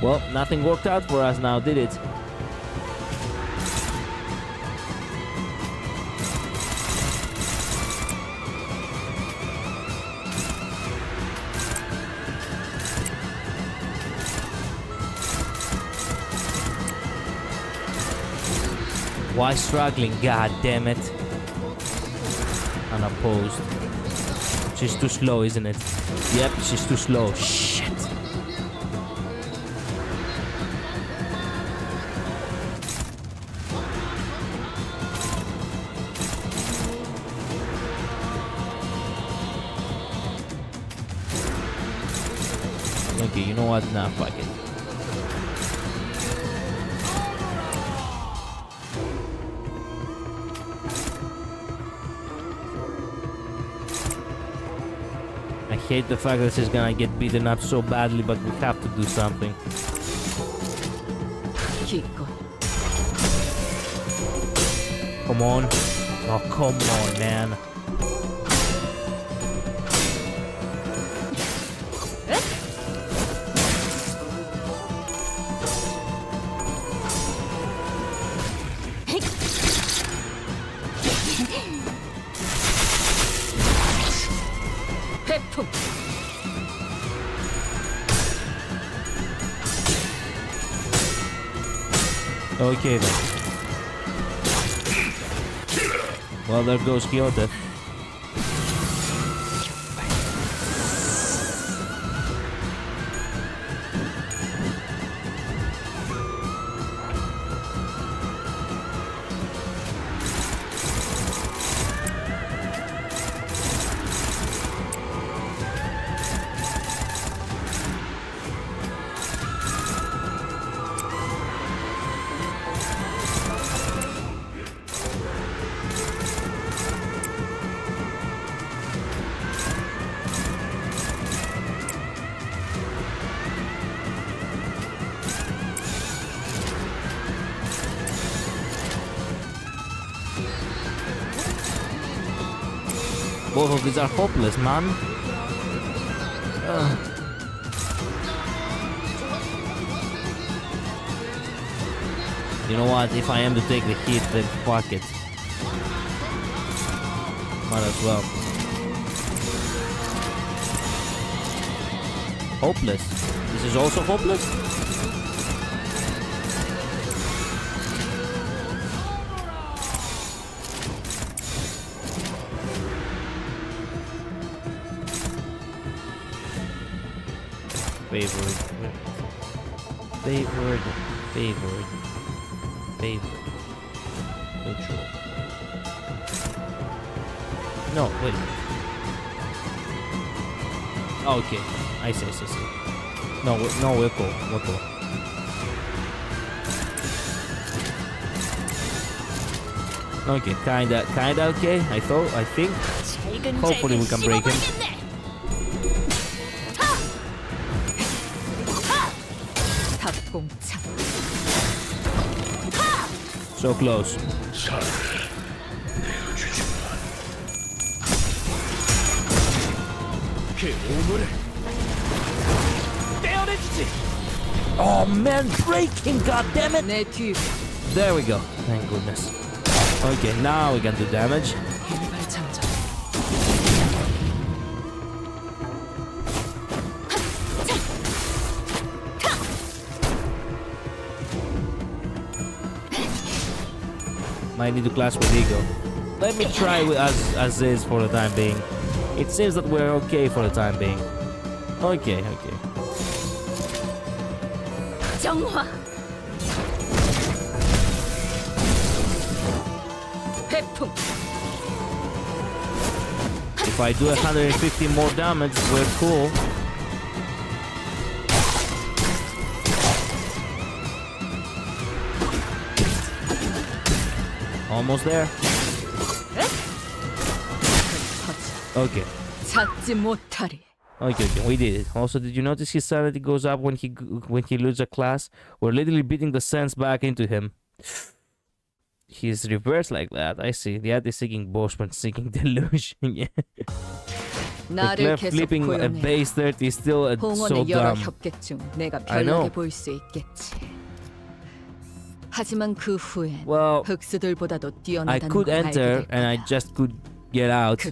Well, nothing worked out for us now, did it? Why struggling? God damn it. Unopposed. She's too slow, isn't it? Yep, she's too slow. Shit. Okay, you know what? Nah, fuck it. I hate the fact that she's gonna get beaten up so badly, but we have to do something. Come on. Oh, come on, man. Okay then. Well, there goes Kyoto. Both of these are hopeless, man. You know what? If I am to take the hit, then fuck it. Might as well. Hopeless. This is also hopeless? Favored. Neutral. No, wait. Okay, I see. No, we'll go. Okay, kinda okay. I think. Hopefully we can break him. So close. Oh man, breaking, god damn it! There we go. Thank goodness. Okay, now we can do damage. Might need to clash with ego. Let me try with as is for the time being. It seems that we're okay for the time being. Okay. If I do 150 more damage, we're cool. Almost there. Okay. Okay, we did it. Also, did you notice his sanity goes up when he loses a class? We're literally beating the sense back into him. He's reversed like that. I see. The anti-seeking boastman seeking delusion. Yeah. The clef flipping a base 30 is still so dumb. I know. Well, I could enter and I just could get out.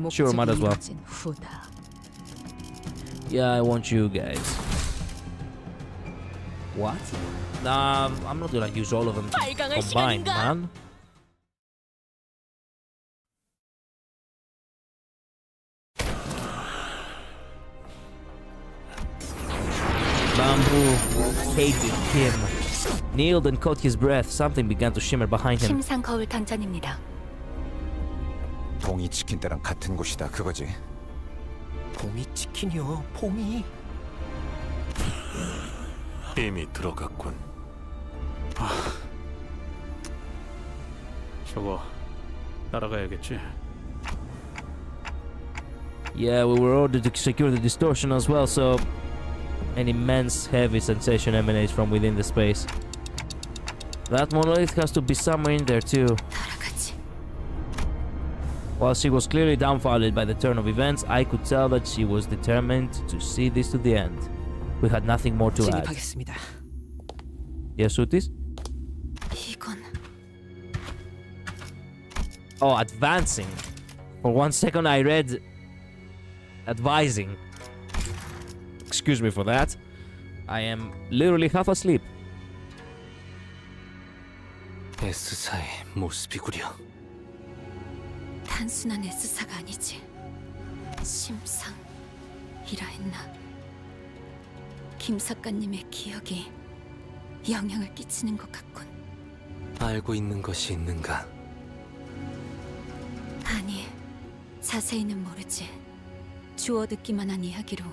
Sure, might as well. Yeah, I want you guys. What? Nah, I'm not gonna use all of them combined, man. Bamboo hated him. Kneeled and caught his breath. Something began to shimmer behind him. 침상 거울 던전입니다. 봉이 찍힌 때랑 같은 곳이다 그거지. 봉이 치킨이요. 봉이. 이미 들어갔군. 저거 따라가야겠지. Yeah, we were ordered to secure the distortion as well, so an immense heavy sensation emanates from within the space. That monolith has to be somewhere in there too. 돌아가지. While she was clearly dumbfounded by the turn of events, I could tell that she was determined to see this to the end. We had nothing more to add. 진입하겠습니다. Yes, Sutis? 이건 Oh, advancing. For one second I read advising. Excuse me for that. I am literally half asleep. S사의 모습이구려. 단순한 S사가 아니지. 심상이라 했나. 김 작가님의 기억이 영향을 끼치는 것 같군. 알고 있는 것이 있는가? 아니, 자세히는 모르지. 주워 듣기만 한 이야기로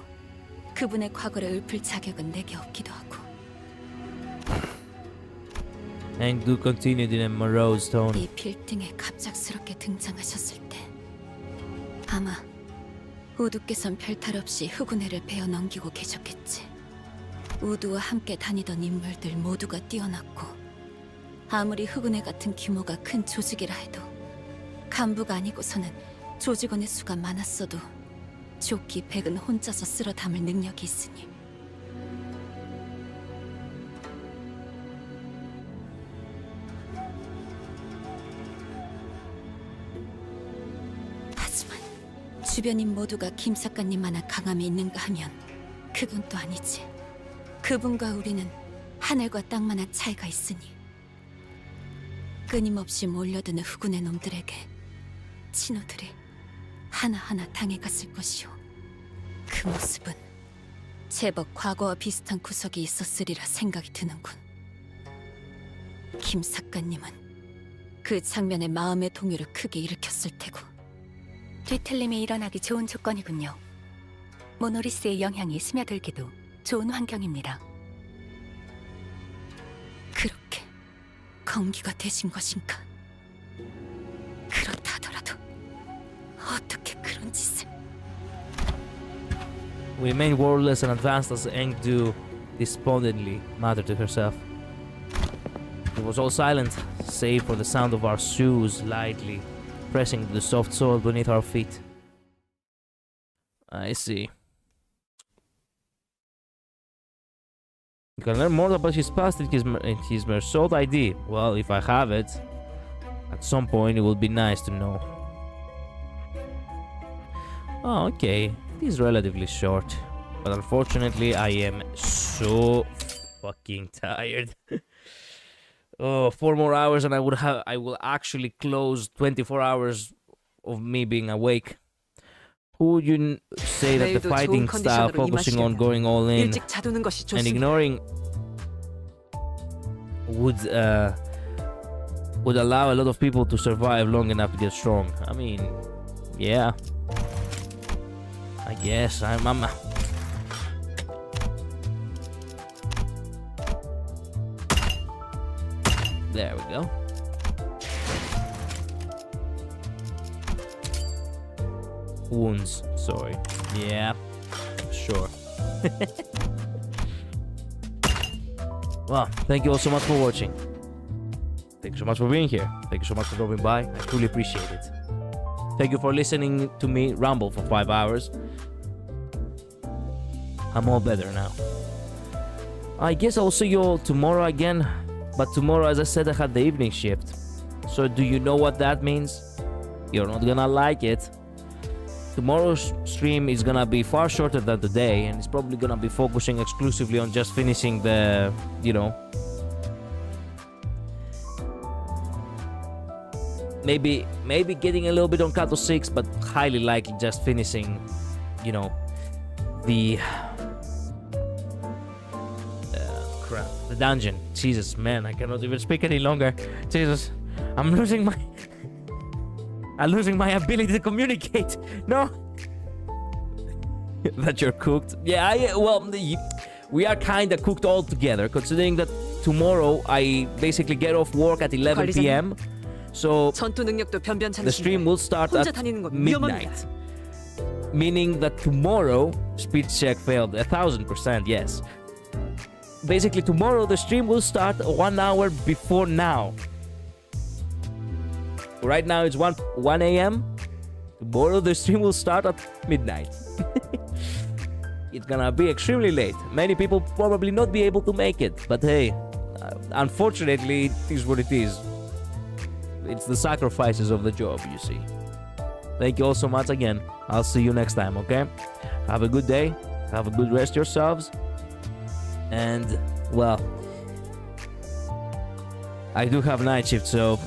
그분의 과거를 읊을 자격은 내게 없기도 하고. And do continued in a morose tone. 이 빌딩에 갑작스럽게 등장하셨을 때 아마 우두께선 별탈 없이 흑운회를 베어 넘기고 계셨겠지. 우두와 함께 다니던 인물들 모두가 뛰어났고 아무리 흑운회 같은 규모가 큰 조직이라 해도 간부가 아니고서는 조직원의 수가 많았어도 조끼 백은 혼자서 쓸어 담을 능력이 있으니. 하지만 주변인 모두가 김 작가님만한 강함이 있는가 하면 그건 또 아니지. 그분과 우리는 하늘과 땅만한 차이가 있으니. 끊임없이 몰려드는 흑운의 놈들에게 신호들이 하나하나 당해갔을 것이오. 그 모습은 제법 과거와 비슷한 구석이 있었으리라 생각이 드는군. 김 작가님은 그 장면에 마음의 동요를 크게 일으켰을 테고. 뒤틀림이 일어나기 좋은 조건이군요. 모노리스의 영향이 스며들기도 좋은 환경입니다. 그렇게 건기가 되신 것인가? 그렇다 하더라도 어떻게 그런 짓을? We remained wordless and advanced as ENVtu despondently muttered to herself. It was all silent, save for the sound of our shoes lightly pressing the soft soil beneath our feet. I see. You can learn more about his past in his Mersault ID. Well, if I have it, at some point it will be nice to know. Oh, okay. It is relatively short. But unfortunately, I am so fucking tired. Oh, 4 more hours and I will actually close 24 hours of me being awake. Who would you say that the fighting style, focusing on going all in and ignoring, would allow a lot of people to survive long enough to get strong? I mean, yeah. I guess I'm there we go. Wounds, sorry. Yeah, sure. Well, thank you all so much for watching. Thank you so much for being here. Thank you so much for dropping by. I truly appreciate it. Thank you for listening to me ramble for 5 hours. I'm all better now. I guess I'll see you all tomorrow again. But tomorrow, as I said, I had the evening shift. So do you know what that means? You're not gonna like it. tomorrow's stream is gonna be far shorter than today, and it's probably gonna be focusing exclusively on just finishing the, you know, maybe getting a little bit on Kato 6, but highly likely just finishing, you know, the crap, the dungeon. Jesus, man, I cannot even speak any longer. Jesus, I'm losing my ability to communicate. No. That you're cooked. Yeah, we are kind of cooked all together, considering that tomorrow I basically get off work at 11 p.m. So 전투 능력도 the stream will start 혼자 at 다니는 건 midnight. Meaning that tomorrow, speed check failed 1000%, yes. Basically, tomorrow the stream will start 1 hour before now. Right now it's 1 a.m. Tomorrow the stream will start at midnight. It's gonna be extremely late. Many people probably not be able to make it, but hey, unfortunately, it is what it is. It's the sacrifices of the job, you see. Thank you all so much again. I'll see you next time, okay? Have a good day. Have a good rest yourselves. And, well, I do have night shift, so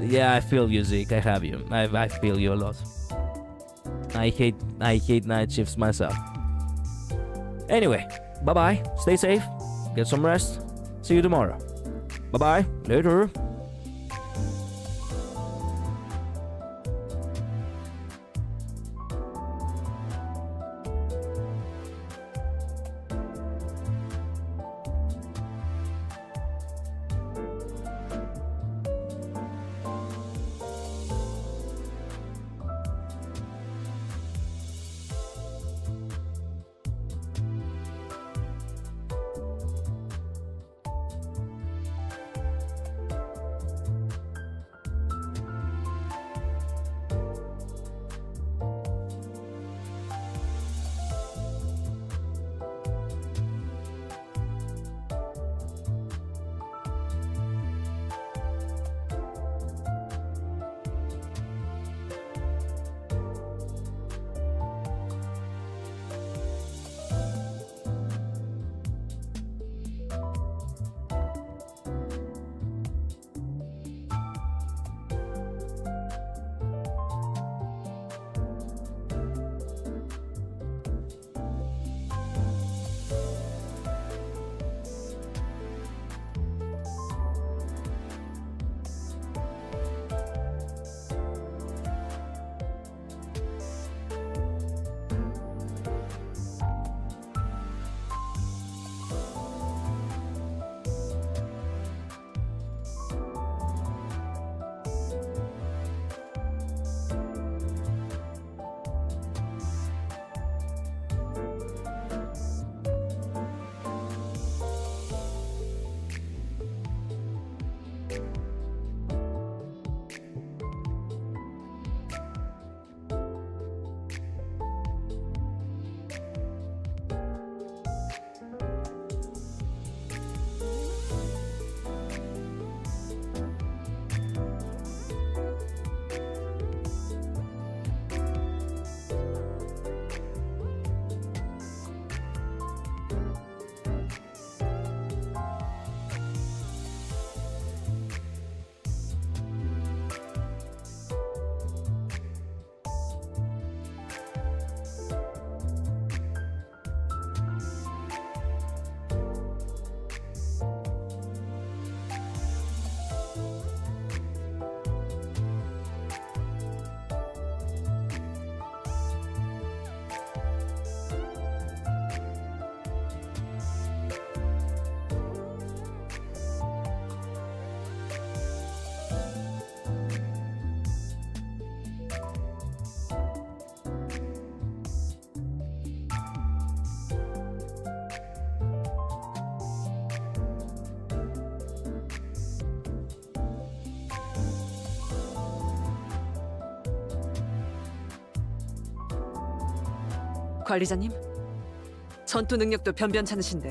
yeah, I feel you, Zeke. I have you. I feel you a lot. I hate night shifts myself. Anyway, bye-bye. Stay safe. Get some rest. See you tomorrow. Bye-bye. Later. 관리자님, 전투 능력도 변변찮으신데